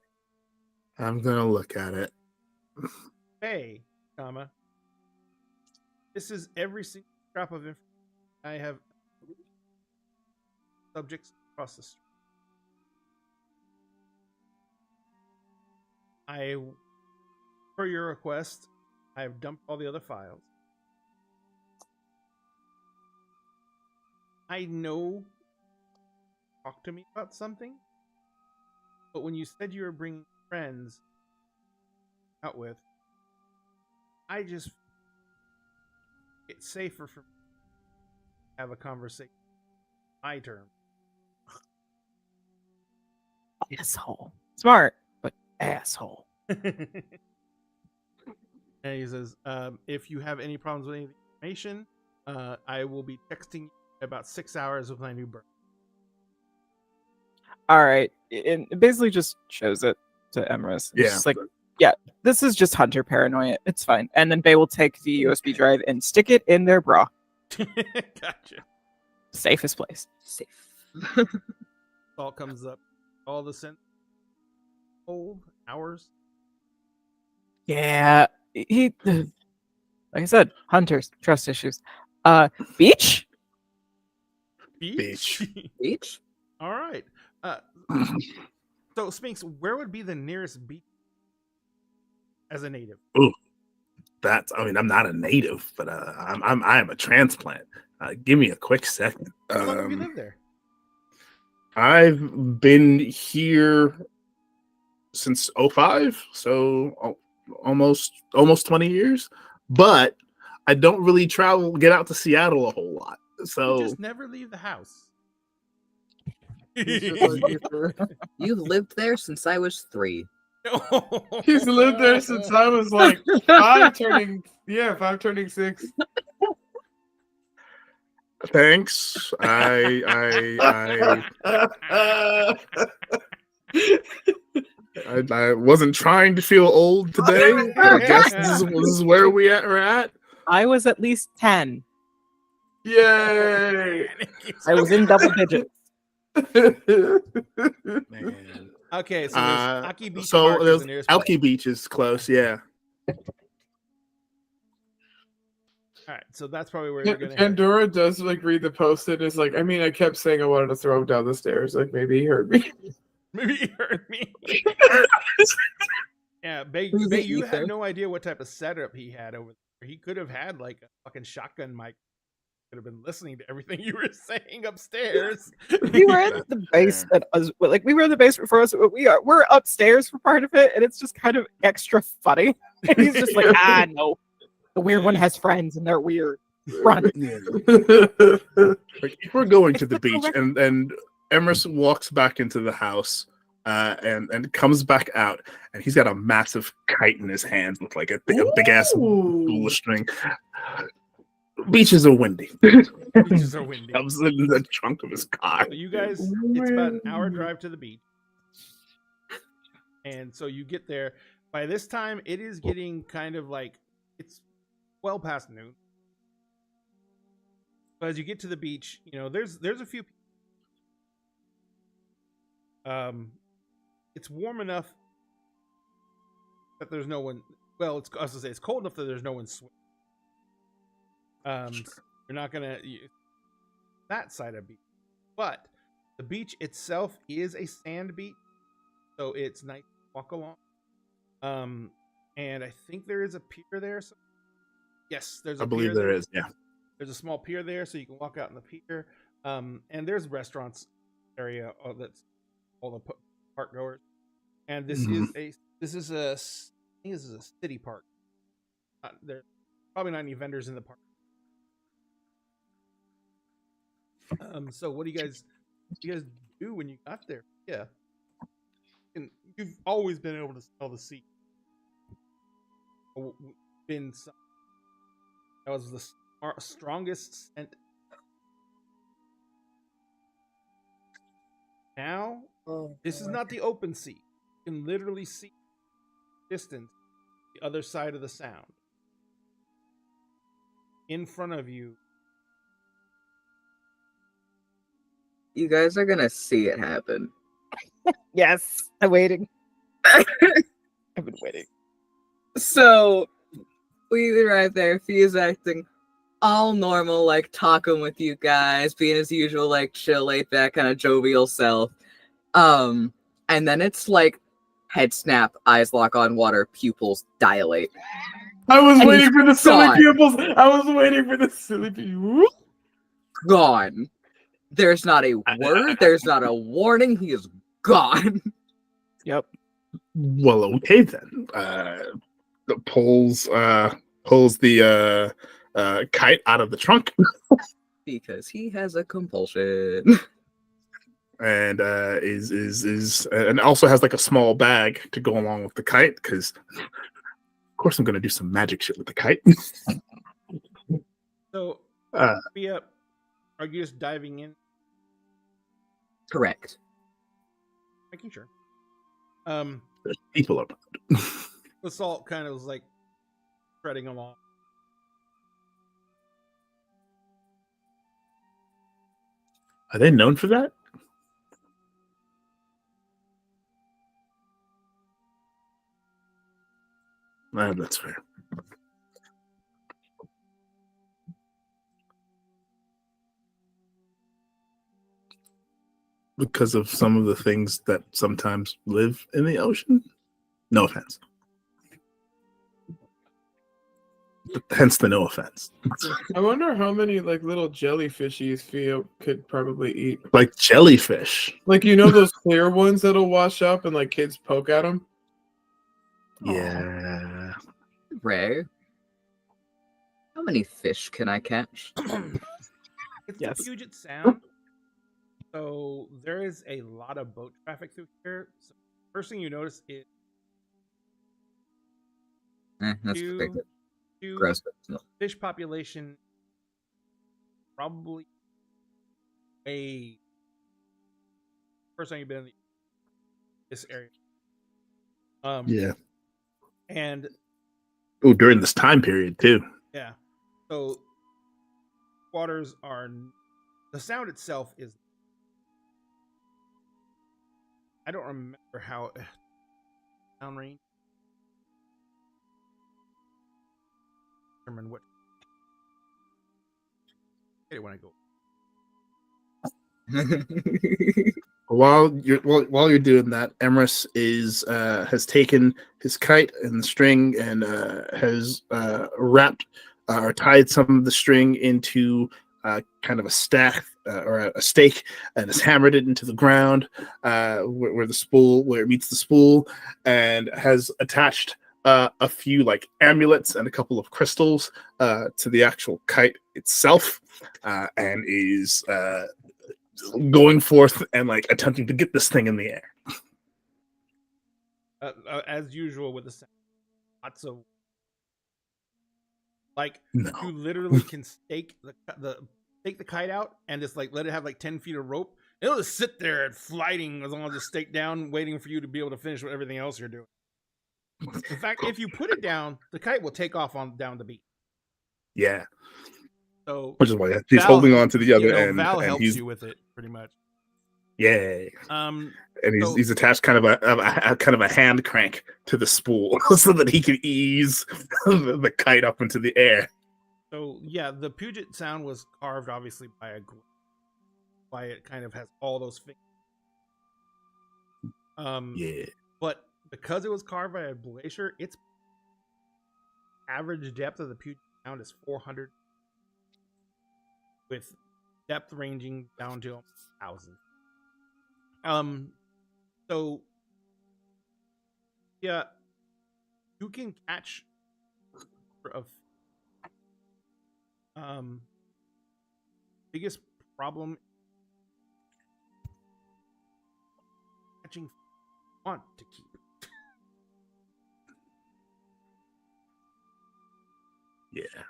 I'm gonna look at it. Hey, comma. This is every single scrap of information I have subjects across the street. Per your request, I have dumped all the other files. I know talk to me about something, but when you said you were bringing friends out with, I just it's safer for me to have a conversation on my terms. Asshole. Smart, but asshole. And he says, if you have any problems with any of the information, I will be texting you in about 6 hours with my new birth. All right. And it basically just shows it to Emrys. It's Yeah. just like, yeah, this is just Hunter paranoia. It's fine. And then Bay will take the USB drive and stick it in their bra. Gotcha. Safest place. Safe. All comes up. All the sense. Old hours. Yeah. He like I said, Hunter's trust issues. Beach? Beach. Beach? All right. So Sphinx, where would be the nearest beach as a native? I mean, I'm not a native, but I am a transplant. Give me a quick second. How long have you lived there? I've been here since '05, so almost 20 years. But I don't really get out to Seattle a whole lot. You So just never leave the house. He's just like, here for- You lived there since I was 3. He's lived there since I was like 5 turning 6. thanks. I wasn't trying to feel old today, but I guess this is where we're at. I was at least 10. Yay! I was in double digits. Man. Okay, so there's Aki Beach So Park is there's the nearest place. Elky Beach is close, yeah. All right, so that's probably where you're gonna. head. Pandora does like read the post-it. Is like, I mean, I kept saying I wanted to throw him down the stairs. Like maybe he heard me. Maybe you heard me. Yeah, Bay, Who's the you had ether? no idea what type of setup he had over there. He could have had like a fucking shotgun mic. Could have been listening to everything you were saying upstairs. We were in the basement, we were in the basement for us, but we're upstairs for part of it, and it's just kind of extra funny. And he's just like, no, the weird one has friends, and they're weird. Run. Yeah. Like, we're going to the beach, and Emerson walks back into the house, and comes back out, and he's got a massive kite in his hands with like a big ass Ooh. string. Beaches are windy. Beaches are windy. Comes in the trunk of his car. So you guys, it's about an hour drive to the beach, and so you get there. By this time, it is getting kind of like it's well past noon. But as you get to the beach, you know there's a few. It's warm enough that there's no one. Well, I was gonna say it's cold enough that there's no one swimming. You're not gonna that side of beach, but the beach itself is a sand beach, so it's nice to walk along. And I think there is a pier there. So yes, there's. I believe there is. Yeah. There's a small pier there, so you can walk out in the pier. And there's restaurants area that's all the park goers. And this is a I think this is a city park. There's probably not any vendors in the park. So what do you guys do when you got there? Yeah. And you've always been able to smell the sea. That was the strongest scent. Now, this is not the open sea. You can literally see distance the other side of the sound. In front of you. You guys are gonna see it happen. Yes, I'm waiting. I've been waiting. So we arrive there. Fia's acting all normal, like talking with you guys, being his usual, like chill, laid back, kind of jovial self. And then it's like head snap, eyes lock on water, pupils dilate. I was And waiting he's for the silly gone. pupils. I was waiting for the silly pupils. Gone. There's not a word. There's not a warning. He is gone. Yep. Well, okay then. Pulls the kite out of the trunk, Because he has a compulsion. and and also has like a small bag to go along with the kite, because of course I'm gonna do some magic shit with the kite. So, Fia, are you just diving in? Correct. Making sure. There's people around. The salt kind of was like treading along. Are they known for that? That's fair. Because of some of the things that sometimes live in the ocean? No offense. hence the no offense. I wonder how many like little jellyfishies Fia could probably eat. Like jellyfish. Like those clear ones that'll wash up and like kids poke at them. Yeah. Ray, how many fish can I catch? It's Yes. the Puget Sound, so there is a lot of boat traffic through here. So first thing you notice is That's two, pretty good. two Gross. But no. fish population probably a first time you've been in this area. Yeah. And Oh, during this time period too. yeah, so waters are the sound itself is. I don't remember how sound range. Determine what. I when I go. While you're doing that, Emrys has taken his kite and the string and has wrapped or tied some of the string into kind of a stack or a stake and has hammered it into the ground where it meets the spool, and has attached a few like amulets and a couple of crystals to the actual kite itself, and is going forth and like attempting to get this thing in the air. As usual with the sound, lots of like No. you literally can stake the kite out and just like let it have like 10 feet of rope. It'll just sit there and flighting as long as it's staked down, waiting for you to be able to finish with everything else you're doing. In fact, if you put it down, the kite will take off on down the beach. Yeah. So Which is why he's Val, holding on to the other end. Val and helps he's, you with it pretty much. Yeah. And he's attached kind of a hand crank to the spool so that he can ease the kite up into the air. So yeah, the Puget Sound was carved obviously by why it kind of has all those things. Yeah. But because it was carved by a glacier, its average depth of the Puget Sound is 400, with depth ranging down to 1,000. So yeah, you can catch of biggest problem catching want to keep. Yeah.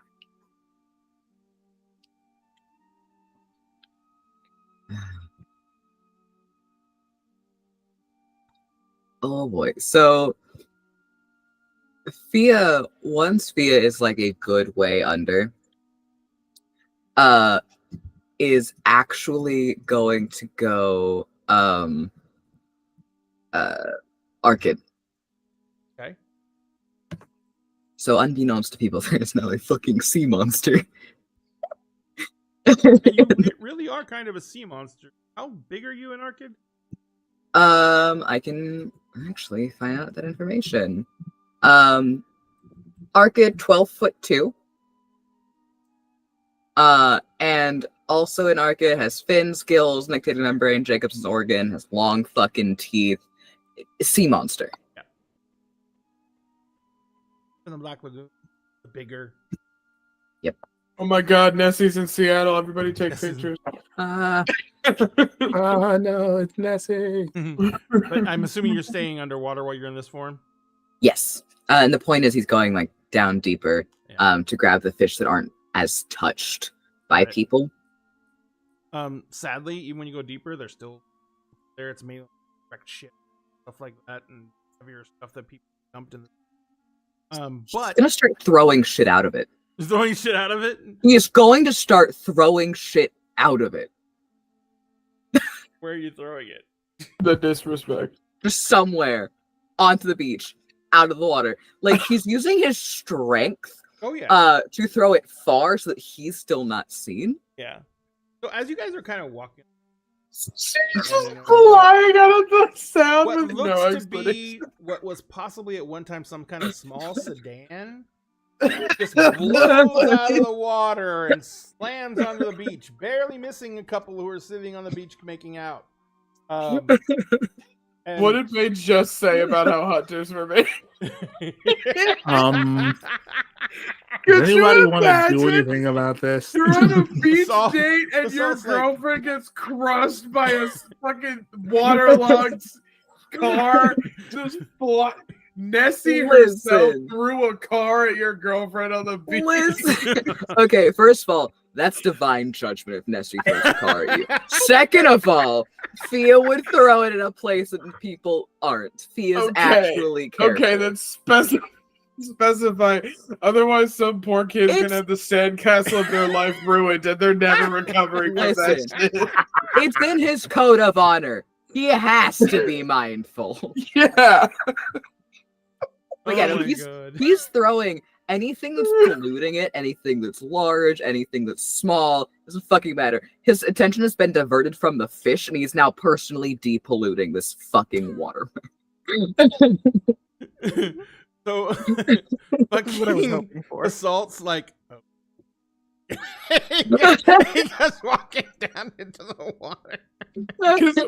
Oh boy. So once Fia is like a good way under, is actually going to go Arcid. Okay. So unbeknownst to people, there is now a fucking sea monster. You really are kind of a sea monster. How big are you in Arcid? I can actually find out that information. Arcid 12'2". And also in Arcid has fins, gills, nictitated membrane, Jacobson's organ, has long fucking teeth. Sea monster. Yeah. In the Black Lagoon, the bigger. Oh my God, Nessie's in Seattle. Everybody take Nessie's- pictures. Uh, Oh no, it's Nessie. But I'm assuming you're staying underwater while you're in this form. yes. And the point is he's going like down deeper Yeah. to grab the fish that aren't as touched by Right. people. Sadly, even when you go deeper, they're still there. It's mainly wrecked shit, stuff like that, and heavier stuff that people dumped in. But He's gonna start throwing shit out of it. throwing shit out of it. He is going to start throwing shit out of it. Where are you throwing it? The disrespect. Just somewhere onto the beach, out of the water. Like he's using his strength Oh yeah, to throw it far so that he's still not seen. yeah. So as you guys are kind of walking, Flying out of the sound what with looks no to explanation. be what was possibly at one time some kind of small sedan just blows out of the water and slams onto the beach, barely missing a couple who are sitting on the beach making out. And What did May just say about how hunters were made? Does anybody want to imagine? do anything about this? You're on a beach Assault- date and your Assault's like- girlfriend gets crushed by a fucking waterlogged car. Just Nessie herself Listen. threw a car at your girlfriend on the beach. Listen. Okay, first of all, that's divine judgment if Nessie throws a car at you. Second of all, Fia would throw it in a place that people aren't. Fia's Okay. actually careful. Okay, then specify. Otherwise, some poor kid's It's- gonna have the sandcastle of their life ruined, and they're never recovering from that Listen. shit. It's in his code of honor. He has to be mindful. Yeah. Again, Oh my he's God. he's throwing anything that's polluting it, anything that's large, anything that's small. Doesn't fucking matter. His attention has been diverted from the fish, and he's now personally depolluting this fucking water. So That's what I was fucking hoping for. Assault's like he goes walking down into the water. Because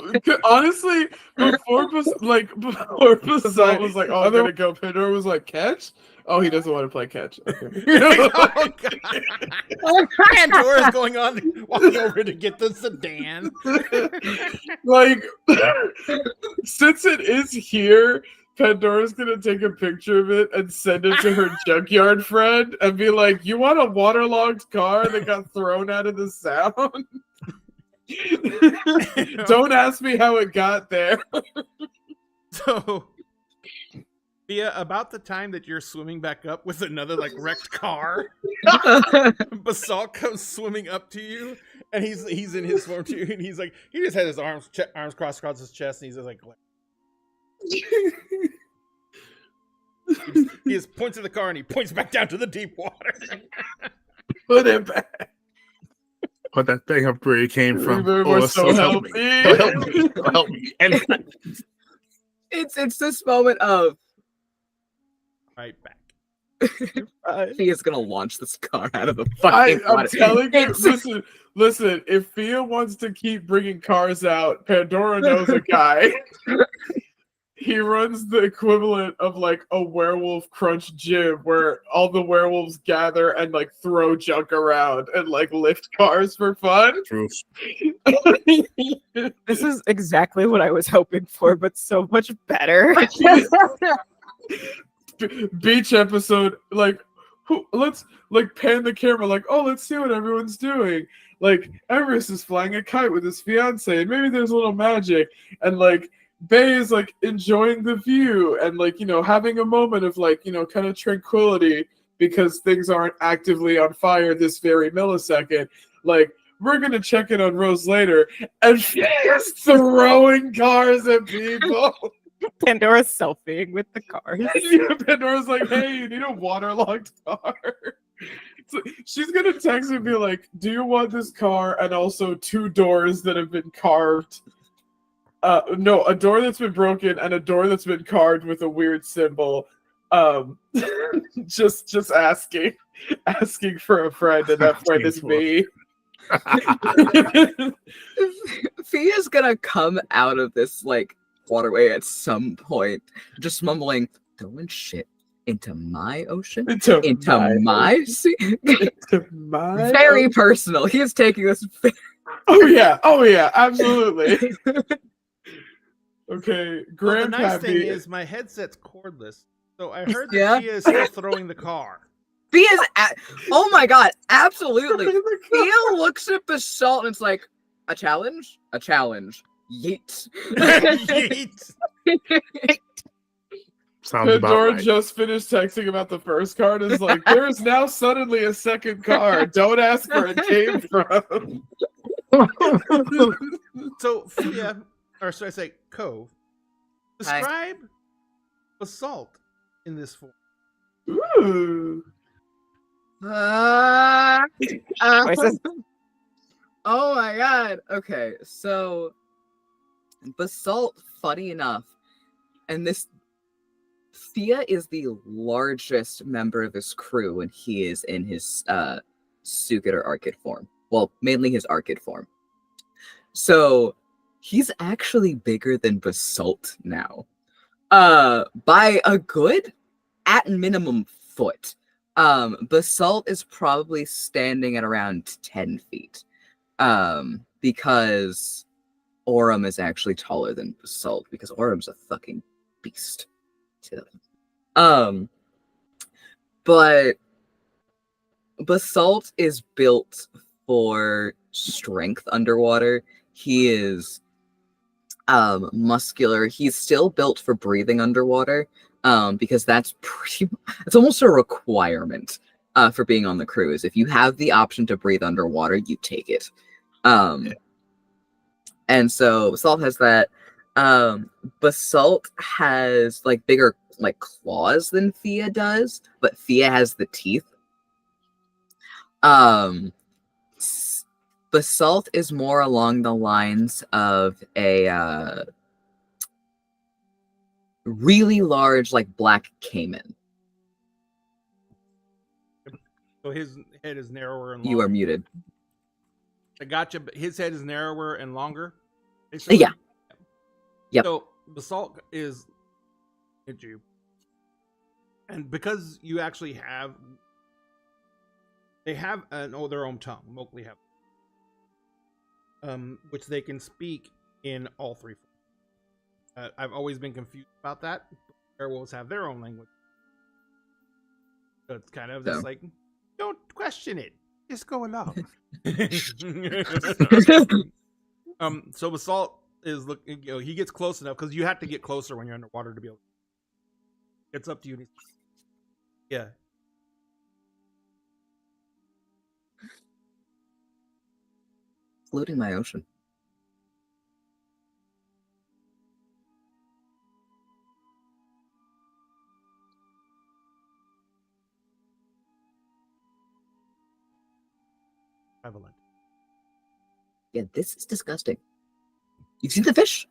honestly, before Basalt was like, "Oh, I'm gonna go," Pandora was like, "Catch." Oh, he doesn't want to play catch. Okay. Oh God! Pandora's going on, walking over to get the sedan. Like, since it is here, Pandora's gonna take a picture of it and send it to her junkyard friend and be like, "You want a waterlogged car that got thrown out of the sound?" Don't ask me how it got there. So, Thea, about the time that you're swimming back up with another like wrecked car, Basalt comes swimming up to you, and he's in his form too, and he's like, he just had his arms crossed across his chest, and he's just like, he just points at the car, and he points back down to the deep water. Put it back. Put that thing up where it came from. We're so help me. healthy. Help me. Help me. And It's this moment of Right back. Fia's gonna launch this car out of the fucking I'm water. telling you, It's- listen. If Fia wants to keep bringing cars out, Pandora knows a guy. He runs the equivalent of like a werewolf crunch gym where all the werewolves gather and like throw junk around and like lift cars for fun. Truth. This is exactly what I was hoping for, but so much better. Beach episode, like let's like pan the camera, like, oh, let's see what everyone's doing. Like Everest is flying a kite with his fiance, and maybe there's a little magic, and like Bay is like enjoying the view and like, you know, having a moment of like, you know, kind of tranquility because things aren't actively on fire this very millisecond. Like, we're gonna check in on Rose later, and she's throwing cars at people. Pandora's selfieing with the cars. Pandora's like, hey, you need a waterlogged car. So she's gonna text and be like, do you want this car and also 2 doors that have been carved? No, a door that's been broken and a door that's been carved with a weird symbol. Just asking for a friend, and that friend is me. Fia's gonna come out of this like waterway at some point, just mumbling, throwing shit into my ocean, into my sea. Very personal. He is taking this. Oh yeah, absolutely. Okay, Well, the nice Grandpappy. thing is my headset's cordless, so I heard that Yeah. Thea is still throwing the car. Fia's oh my god, absolutely. Fia looks at Basalt and it's like, a challenge? A challenge. Yeet. Yeet. Sounds about Pandora right. just finished texting about the first card. Is like, there is now suddenly a second card. Don't ask where it came from. So, Thea, or should I say, Cove, Hi. describe Basalt in this form. Ooh. Voices. Oh my god. Okay, so Basalt, funny enough, and this Thea is the largest member of his crew, and he is in his Sukid or Archid form. Well, mainly his Archid form. So he's actually bigger than Basalt now. By a good, at minimum, foot. Basalt is probably standing at around 10 feet. Because Aurum is actually taller than Basalt, because Aurum's a fucking beast. But Basalt is built for strength underwater. He is muscular. He's still built for breathing underwater, because that's it's almost a requirement for being on the cruise. If you have the option to breathe underwater, you take it. And so Basalt has that. Basalt has like bigger like claws than Thea does, but Thea has the teeth. Basalt is more along the lines of a really large like black caiman. So his head is narrower and longer. You are muted. I gotcha, but his head is narrower and longer. Basically? Yeah. Yep. So Basalt is at you, and because you actually have, they have their own tongue. Mowgli have, which they can speak in all three forms. I've always been confused about that. Werewolves have their own language, so it's kind of just like, don't question it, just go along. So Basalt is looking. He gets close enough because you have to get closer when you're underwater to be able. It's up to you. Yeah. Floating my ocean. Prevalent. Yeah, this is disgusting. You've seen the fish?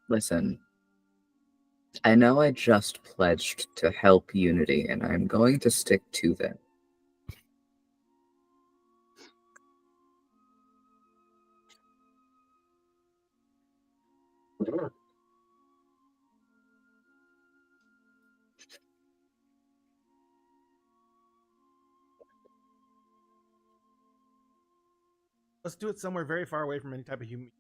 Listen, I know I just pledged to help Unity, and I'm going to stick to that. Let's do it somewhere very far away from any type of human.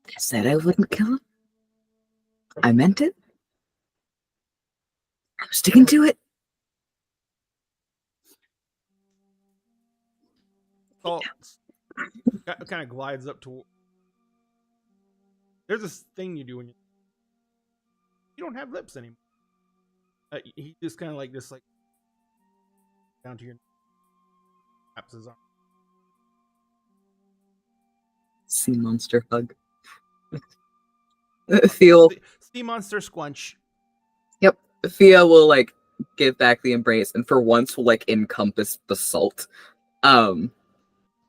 I said I wouldn't kill him. I meant it. I'm sticking to it. Salt kind of glides up to. There's this thing you do when you don't have lips anymore. He just kind of like this, like down to your wraps his arm. Sea monster hug. Feel sea monster squunch. Yep. Thea will like give back the embrace, and for once will like encompass Basalt.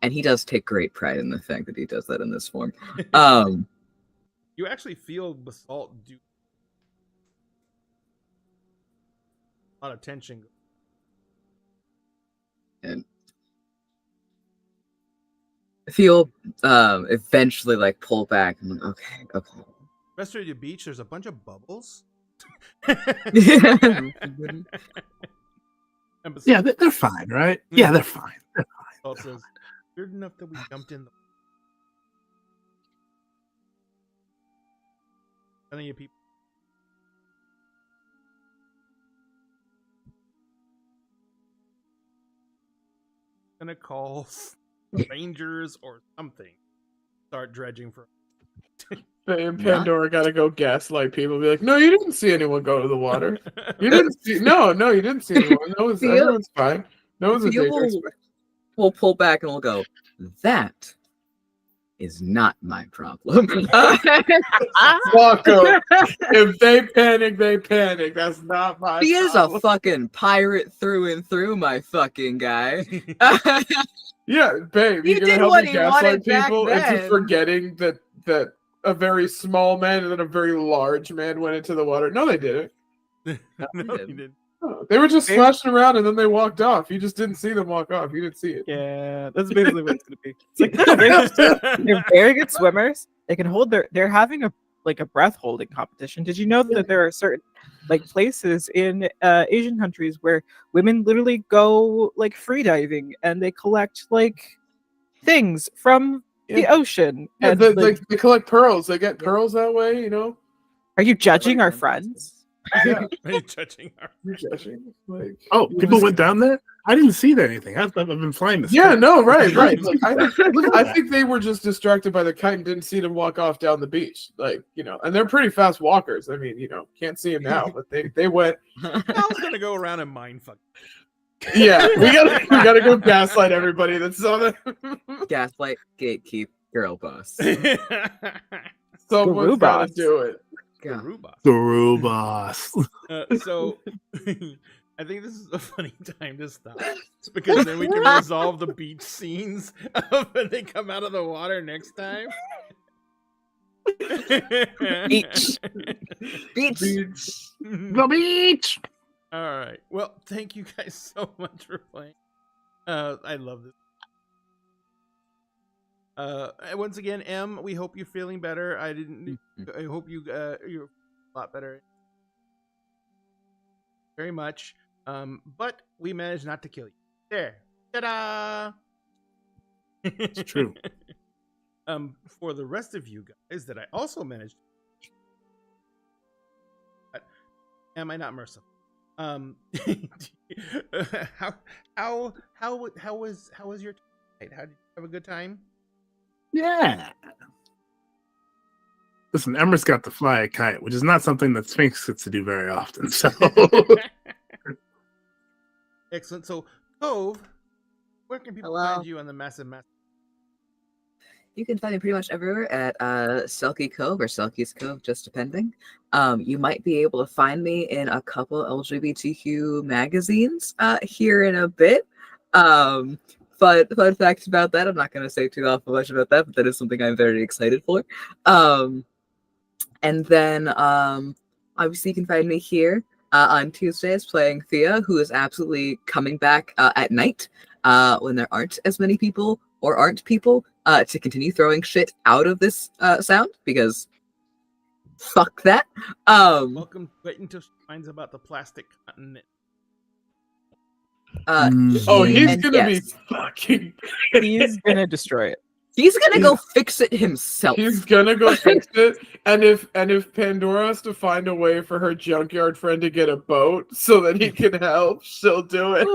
And he does take great pride in the fact that he does that in this form. You actually feel Basalt do a lot of tension. And feel eventually like pull back. I'm like, okay. Rest of the beach, there's a bunch of bubbles. Yeah, they're fine, right? Yeah, they're fine. They're fine. Basalt says, weird enough that we jumped in. None of you people. Gonna call rangers or something. Start dredging for. And Pandora gotta go gaslight people. Be like, no, you didn't see anyone go to the water. You didn't see. No, you didn't see anyone. Everyone's fine. No one's a danger. we'll pull back and we'll go, that is not my problem. Walko, if they panic, they panic. That's not my He is problem. a fucking pirate through and through, my fucking guy. Yeah, babe, He you're gonna did help what me he gaslight wanted back people into then. forgetting that a very small man and then a very large man went into the water. No, they didn't. No, he didn't. Oh, they were just Babe. splashing around and then they walked off. You just didn't see them walk off. You didn't see it. Yeah, that's basically what it's gonna be. It's like no, they're very good swimmers. They can hold they're having a breath holding competition. Did you know that there are certain like places in Asian countries where women literally go like free diving and they collect like things from the ocean? Yeah, and they collect pearls. They get pearls that way, you know? are you judging our friends? Yeah. Are you judging our You're judging. Like, Oh, you people just- went down there? I didn't see anything. I've been flying this. Yeah, kite. no, right. Like, Look at I that. think they were just distracted by the kite and didn't see them walk off down the beach. Like, you know, and they're pretty fast walkers. I mean, you know, can't see them now, but they went. I was gonna go around and mind fuck. Yeah, we gotta go gaslight everybody that's on it. Gaslight, gatekeep, girl boss. Someone's Guru gotta boss. do it. God. Aruba. Guru boss. So I think this is a funny time to stop because then we can resolve the beach scenes when they come out of the water next time. Beach. Beach. The beach. All right. Well, thank you guys so much for playing. I love this. Once again, M, we hope you're feeling better. I hope you're a lot better. Very much. But we managed not to kill you. There. Ta-da! It's true. For the rest of you guys that I also managed. But am I not merciful? How was your night? How did you have a good time? Yeah. Listen, Emmer's got to fly a kite, which is not something that Sphinx gets to do very often. So Excellent. So, Cove, where can people Hello. find you on the massive? You can find me pretty much everywhere at Selkie Cove or Selkie's Cove, just depending. You might be able to find me in a couple LGBTQ magazines here in a bit. Fun fact about that, I'm not going to say too awful much about that, but that is something I'm very excited for. And then obviously you can find me here on Tuesdays playing Thea, who is absolutely coming back at night when there aren't as many people or aren't people to continue throwing shit out of this sound, because fuck that. Welcome. Wait until she finds about the plastic continent. Oh, he's and gonna yes, be fucking. He's gonna destroy it. he's gonna go fix it himself. He's gonna go fix it, and if Pandora has to find a way for her junkyard friend to get a boat so that he can help, she'll do it.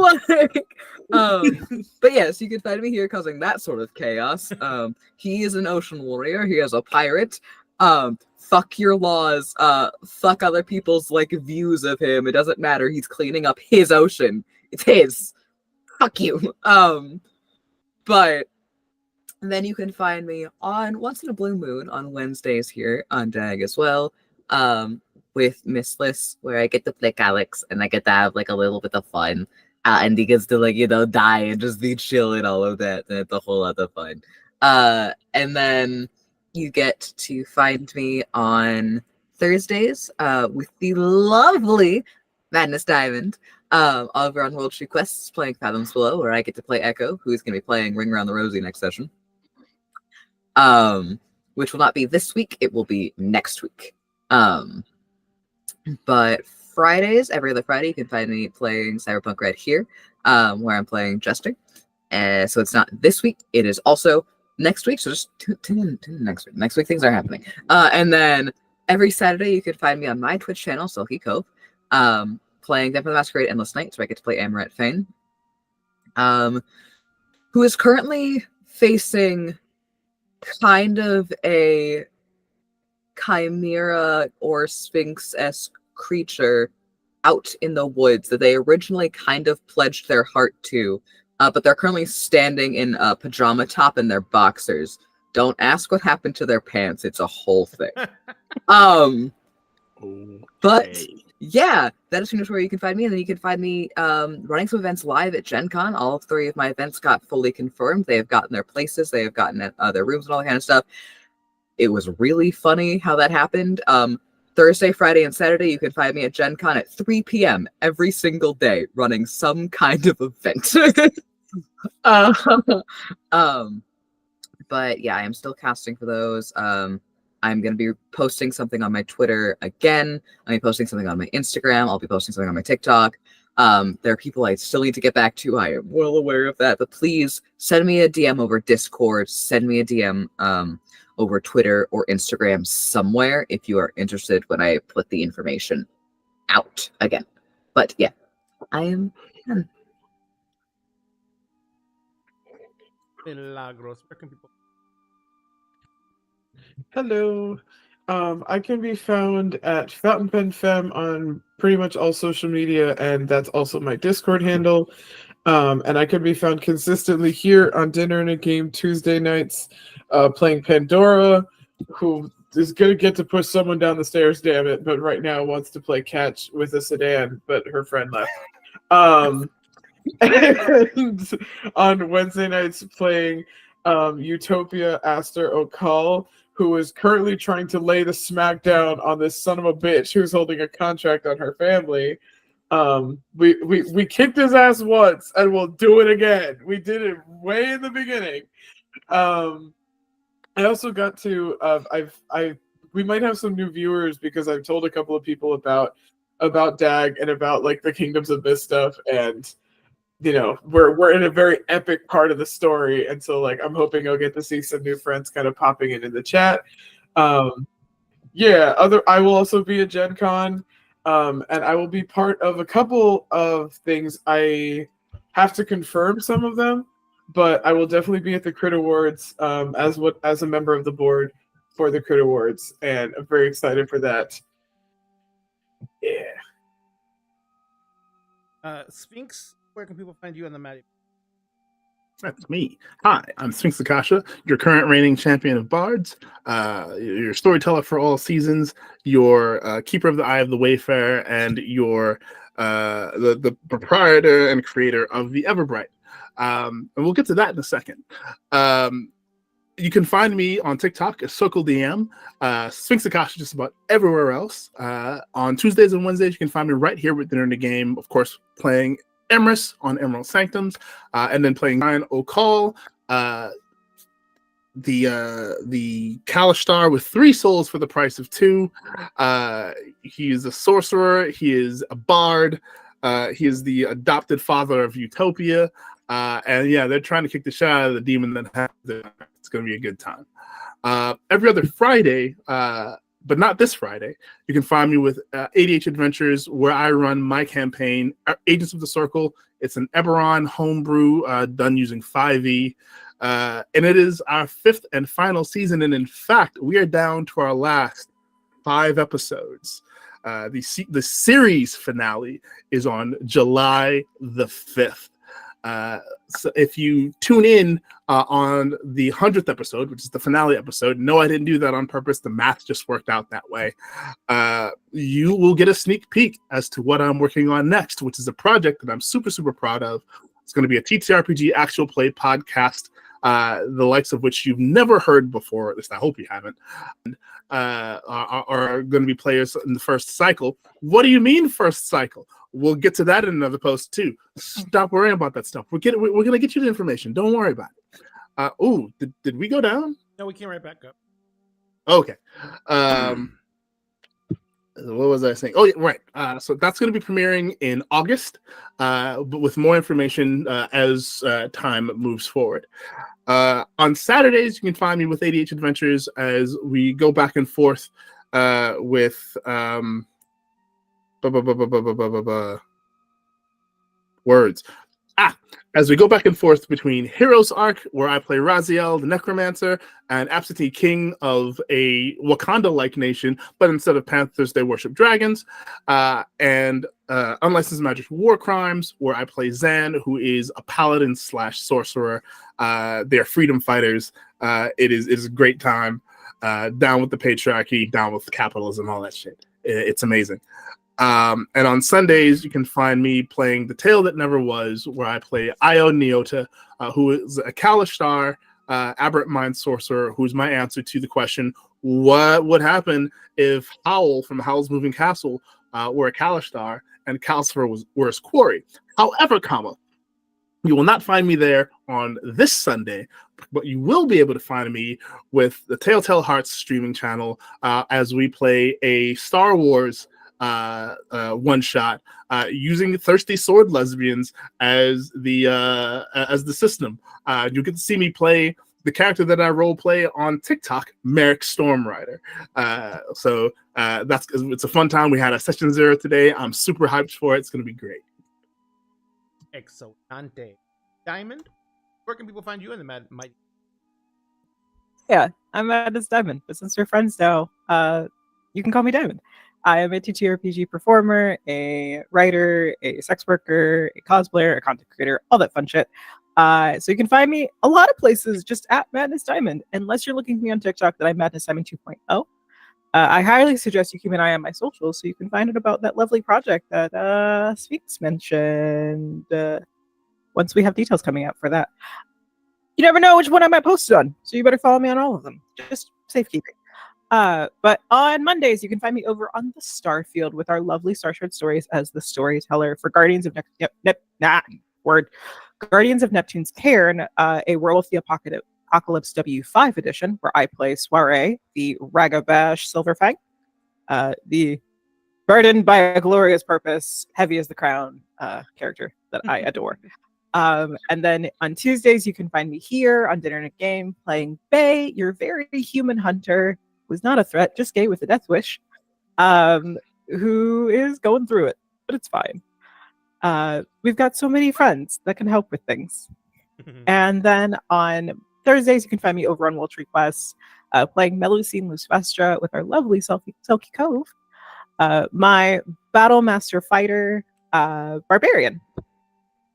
But yes, you can find me here causing that sort of chaos. He is an ocean warrior. He is a pirate. Fuck your laws. Fuck other people's like views of him. It doesn't matter. He's cleaning up his ocean. It's his. Fuck you. But then you can find me on Once in a Blue Moon on Wednesdays here on DAG as well. With Miss Liss, where I get to play Alex and I get to have like a little bit of fun. And he gets to like, die and just be chill and all of that. And it's a whole lot of fun. And then you get to find me on Thursdays with the lovely Madness Diamond over on World Tree Quests playing Fathoms Below, where I get to play Echo, who's going to be playing Ring Around the Rosie next session. Which will not be this week, it will be next week. But Fridays, every other Friday, you can find me playing Cyberpunk Red here, where I'm playing Jester. So it's not this week, it is also next week, so just tune in next week. Next week things are happening. And then every Saturday you can find me on my Twitch channel, Silky Cove, playing Death of the Masquerade Endless Night, so I get to play Amaret Fane, who is currently facing kind of a chimera or sphinx-esque creature out in the woods that they originally kind of pledged their heart to but they're currently standing in a pajama top and their boxers. Don't ask what happened to their pants. It's a whole thing. But yeah, that is where you can find me. And then you can find me running some events live at Gen Con. All 3 of my events got fully confirmed. They have gotten their places. They have gotten their rooms and all that kind of stuff. It was really funny how that happened. Thursday, Friday, and Saturday, you can find me at Gen Con at 3 p.m. every single day running some kind of event. But yeah, I am still casting for those. I'm going to be posting something on my Twitter again. I'm posting something on my Instagram. I'll be posting something on my TikTok. There are people I still need to get back to. I am well aware of that. But please send me a DM over Discord. Send me a DM over Twitter or Instagram somewhere if you are interested when I put the information out again. But yeah, I am done. Milagros. Where can people? Hello. I can be found at Fountain Pen Femme on pretty much all social media, and that's also my Discord handle. And I can be found consistently here on Dinner and a Game Tuesday nights, playing Pandora, who is gonna get to push someone down the stairs, damn it, but right now wants to play catch with a sedan, but her friend left. And on Wednesday nights playing Utopia Aster Okal, who is currently trying to lay the smackdown on this son of a bitch who's holding a contract on her family. We kicked his ass once and we'll do it again. We did it way in the beginning. I also got to we might have some new viewers because I've told a couple of people about DAG and about like the Kingdoms of Mist stuff, and you know, we're in a very epic part of the story, and so like I'm hoping I'll get to see some new friends kind of popping in the chat. Yeah, I will also be at Gen Con, and I will be part of a couple of things. I have to confirm some of them, but I will definitely be at the Crit Awards as a member of the board for the Crit Awards, and I'm very excited for that. Yeah. Sphinx, where can people find you on the Matty? That's me. Hi, I'm Sphinx Akasha, your current reigning champion of bards, your storyteller for all seasons, your keeper of the Eye of the Wayfarer, and your the proprietor and creator of the Everbright. And we'll get to that in a second. You can find me on TikTok as Circle DM, Sphinx Akasha just about everywhere else. On Tuesdays and Wednesdays, you can find me right here with Dinner in the Game, of course, playing Emrys on Emerald Sanctums, and then playing Ryan O'Call, the Kalishtar with 3 souls for the price of 2. He is a sorcerer. He is a bard. He is the adopted father of Utopia. And yeah, they're trying to kick the shit out of the demon that has it. It's going to be a good time. Every other Friday, but not this Friday, you can find me with ADH Adventures, where I run my campaign, Agents of the Circle. It's an Eberron homebrew done using 5e. And it is our 5th and final season. And in fact, we are down to our last 5 episodes. The series finale is on July the 5th. So if you tune in on the 100th episode, which is the finale episode, no, I didn't do that on purpose. The math just worked out that way. You will get a sneak peek as to what I'm working on next, which is a project that I'm super, super proud of. It's going to be a TTRPG actual play podcast, the likes of which you've never heard before. At least I hope you haven't. Are going to be players in the first cycle. What do you mean first cycle? We'll get to that in another post too. Stop worrying about that stuff. We're going to get you the information. Don't worry about it. Did we go down? No, we came right back up. Okay. What was I saying? Oh, yeah, right. So that's going to be premiering in August, but with more information as time moves forward. On Saturdays, you can find me with ADH Adventures as we go back and forth with words. As we go back and forth between Heroes Arc, where I play Raziel, the Necromancer, an absentee king of a Wakanda-like nation, but instead of panthers, they worship dragons, and Unlicensed Magic War Crimes, where I play Zan, who is a paladin / sorcerer. They're freedom fighters. It is a great time. Down with the patriarchy, down with capitalism, all that shit. It's amazing. And on Sundays, you can find me playing The Tale That Never Was, where I play Io Neota, who is a Kalishtar aberrant mind sorcerer, who's my answer to the question, what would happen if Howl from Howl's Moving Castle were a Kalishtar and Calcifer were his quarry? However, you will not find me there on this Sunday, but you will be able to find me with the Telltale Hearts streaming channel as we play a Star Wars one shot using thirsty sword lesbians as the system. You get to see me play the character that I role play on TikTok, Merrick Stormrider. So it's a fun time. We had a session 0 today. I'm super hyped for it. It's going to be great. Excelente. Diamond, where can people find you in the Mighty? Yeah, I'm Madness Diamond, but since we're friends now, you can call me Diamond. I am a TTRPG performer, a writer, a sex worker, a cosplayer, a content creator, all that fun shit. So you can find me a lot of places just at Madness Diamond, unless you're looking for me on TikTok that I'm Madness Diamond 2.0. I highly suggest you keep an eye on my socials so you can find out about that lovely project that Sphinx mentioned once we have details coming out for that. You never know which one I might post it on, so you better follow me on all of them. Just safekeeping. But on Mondays, you can find me over on the Starfield with our lovely Starshard Stories as the storyteller for Guardians of Guardians of Neptune's Cairn, a Werewolf the Apocalypse W5 edition, where I play Soiree, the Ragabash Silverfang, the burdened by a glorious purpose, heavy as the crown character that I adore. And then on Tuesdays, you can find me here on Dinner and a Game playing Bay, your very human hunter, who's not a threat, just gay with a death wish, who is going through it, but it's fine. We've got so many friends that can help with things. And then on Thursdays, you can find me over on Woltree Quests, playing Melusine Lucevestra with our lovely Selkie Cove, my Battle Master Fighter Barbarian.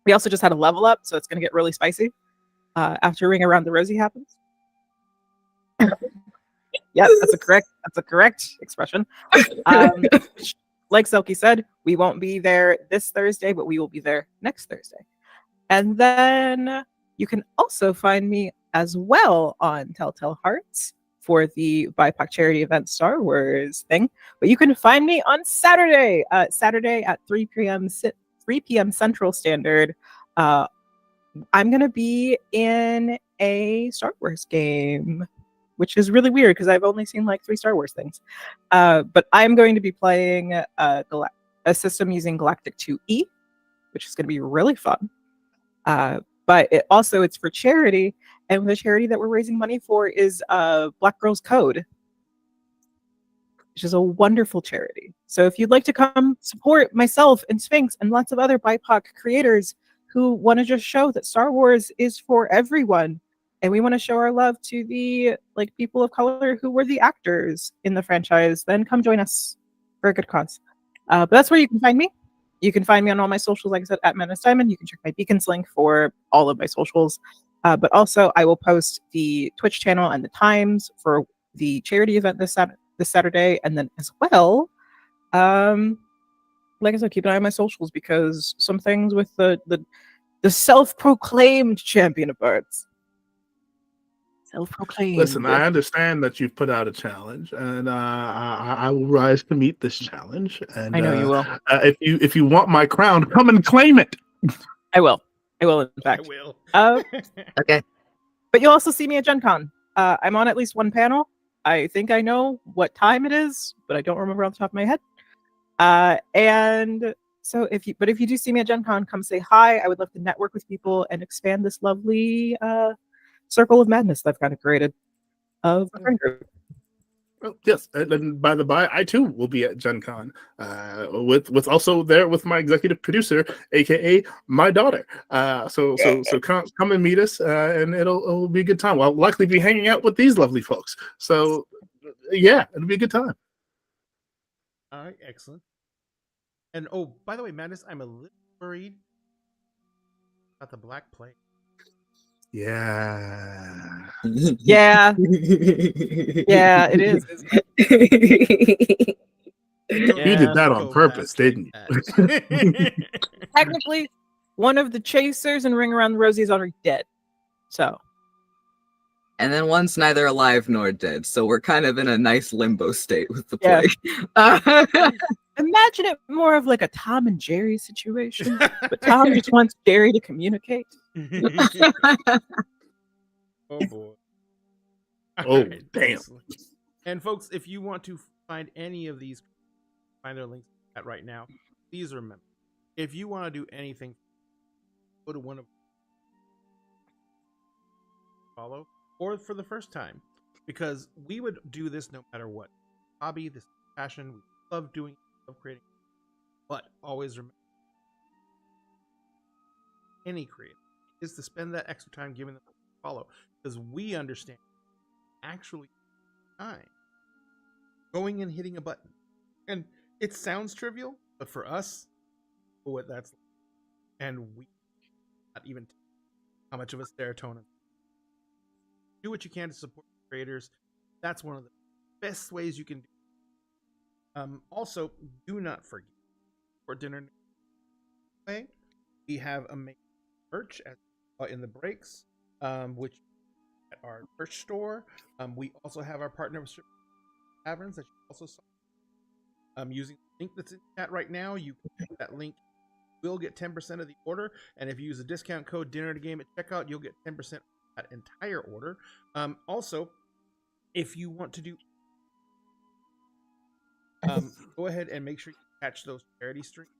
We also just had a level up, so it's going to get really spicy after Ring Around the Rosie happens. Yes, that's a correct expression. Like Selkie said, we won't be there this Thursday, but we will be there next Thursday. And then you can also find me as well on Telltale Hearts for the BIPOC charity event Star Wars thing. But you can find me on Saturday at 3 p.m. Central Standard. I'm going to be in a Star Wars game, which is really weird because I've only seen like 3 Star Wars things. But I'm going to be playing a system using Galactic 2E, which is going to be really fun. But it's for charity, and the charity that we're raising money for is Black Girls Code, which is a wonderful charity. So if you'd like to come support myself and Sphinx and lots of other BIPOC creators who want to just show that Star Wars is for everyone, and we want to show our love to the people of color who were the actors in the franchise, then come join us for a good cause. But that's where you can find me. You can find me on all my socials, like I said, at Madness Diamond. You can check my Beacons link for all of my socials. But also, I will post the Twitch channel and the times for the charity event this Saturday. And then as well, like I said, keep an eye on my socials, because some things with the self-proclaimed champion of birds. Self-proclaimed. Listen, I understand that you've put out a challenge, and I will rise to meet this challenge. And I know you will. If you want my crown, come and claim it. I will. In fact. I will. Okay. But you'll also see me at Gen Con. I'm on at least one panel. I think I know what time it is, but I don't remember off the top of my head. And so if you do see me at Gen Con, come say hi. I would love to network with people and expand this lovely circle of madness that I've kind of created of a friend group. Oh, yes, and by the by, I too will be at Gen Con, with also there with my executive producer, aka my daughter. So come and meet us, and it'll be a good time. I'll likely be hanging out with these lovely folks. So yeah, it'll be a good time. All right, excellent. And oh, by the way, Madness, I'm a little worried about the Black Plague. Yeah. Yeah. Yeah, it is, isn't it? You did that on Go purpose, fast like didn't you? that. Technically, one of the chasers and Ring Around the Rosie is already dead. So And then one's neither alive nor dead, so we're kind of in a nice limbo state with the Yeah. plague. imagine it more of like a Tom and Jerry situation. But Tom just wants Jerry to communicate. Oh boy. Oh, Alright, damn. excellent. And folks, if you want to find any of these, find their links at right now. Please remember, if you want to do anything, go to one of follow or for the first time, because we would do this no matter what. Hobby, this passion, we love doing, love creating, but always remember, any creator is to spend that extra time giving them a follow, because we understand actually time going and hitting a button, and it sounds trivial, but for us, what that's like. And we not even how much of a serotonin. Do what you can to support creators. That's one of the best ways you can do. Also, do not forget for dinner today, we have amazing merch in the breaks, which at our merch store. We also have our partnership taverns that you also saw. Using the link that's in chat right now, you can get that link. Will get 10% of the order, and if you use the discount code dinner to game at checkout, you'll get 10% of that entire order. Also, if you want to do go ahead and make sure you catch those charity streams.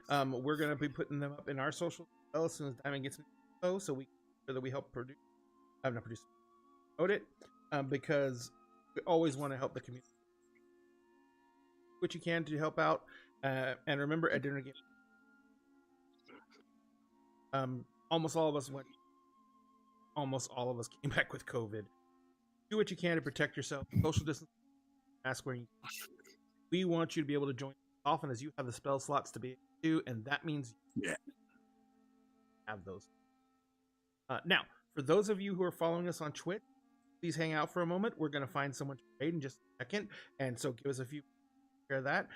We're going to be putting them up in our social as soon as Diamond gets into so we sure that we help produce not produce promote it, because we always want to help the community. What you can to help out, and remember at dinner game, almost all of us came back with COVID. Do what you can to protect yourself. Social distance, mask wearing. We want you to be able to join as often as you have the spell slots to be able to, and that means you have those. Now, for those of you who are following us on Twitch, please hang out for a moment. We're going to find someone to trade in just a second, and so give us a few share that.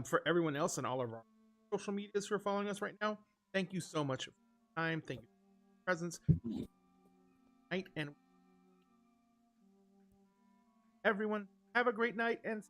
For everyone else and all of our social medias who are following us right now, thank you so much for your time. Thank you for your presence. Night, and everyone have a great night and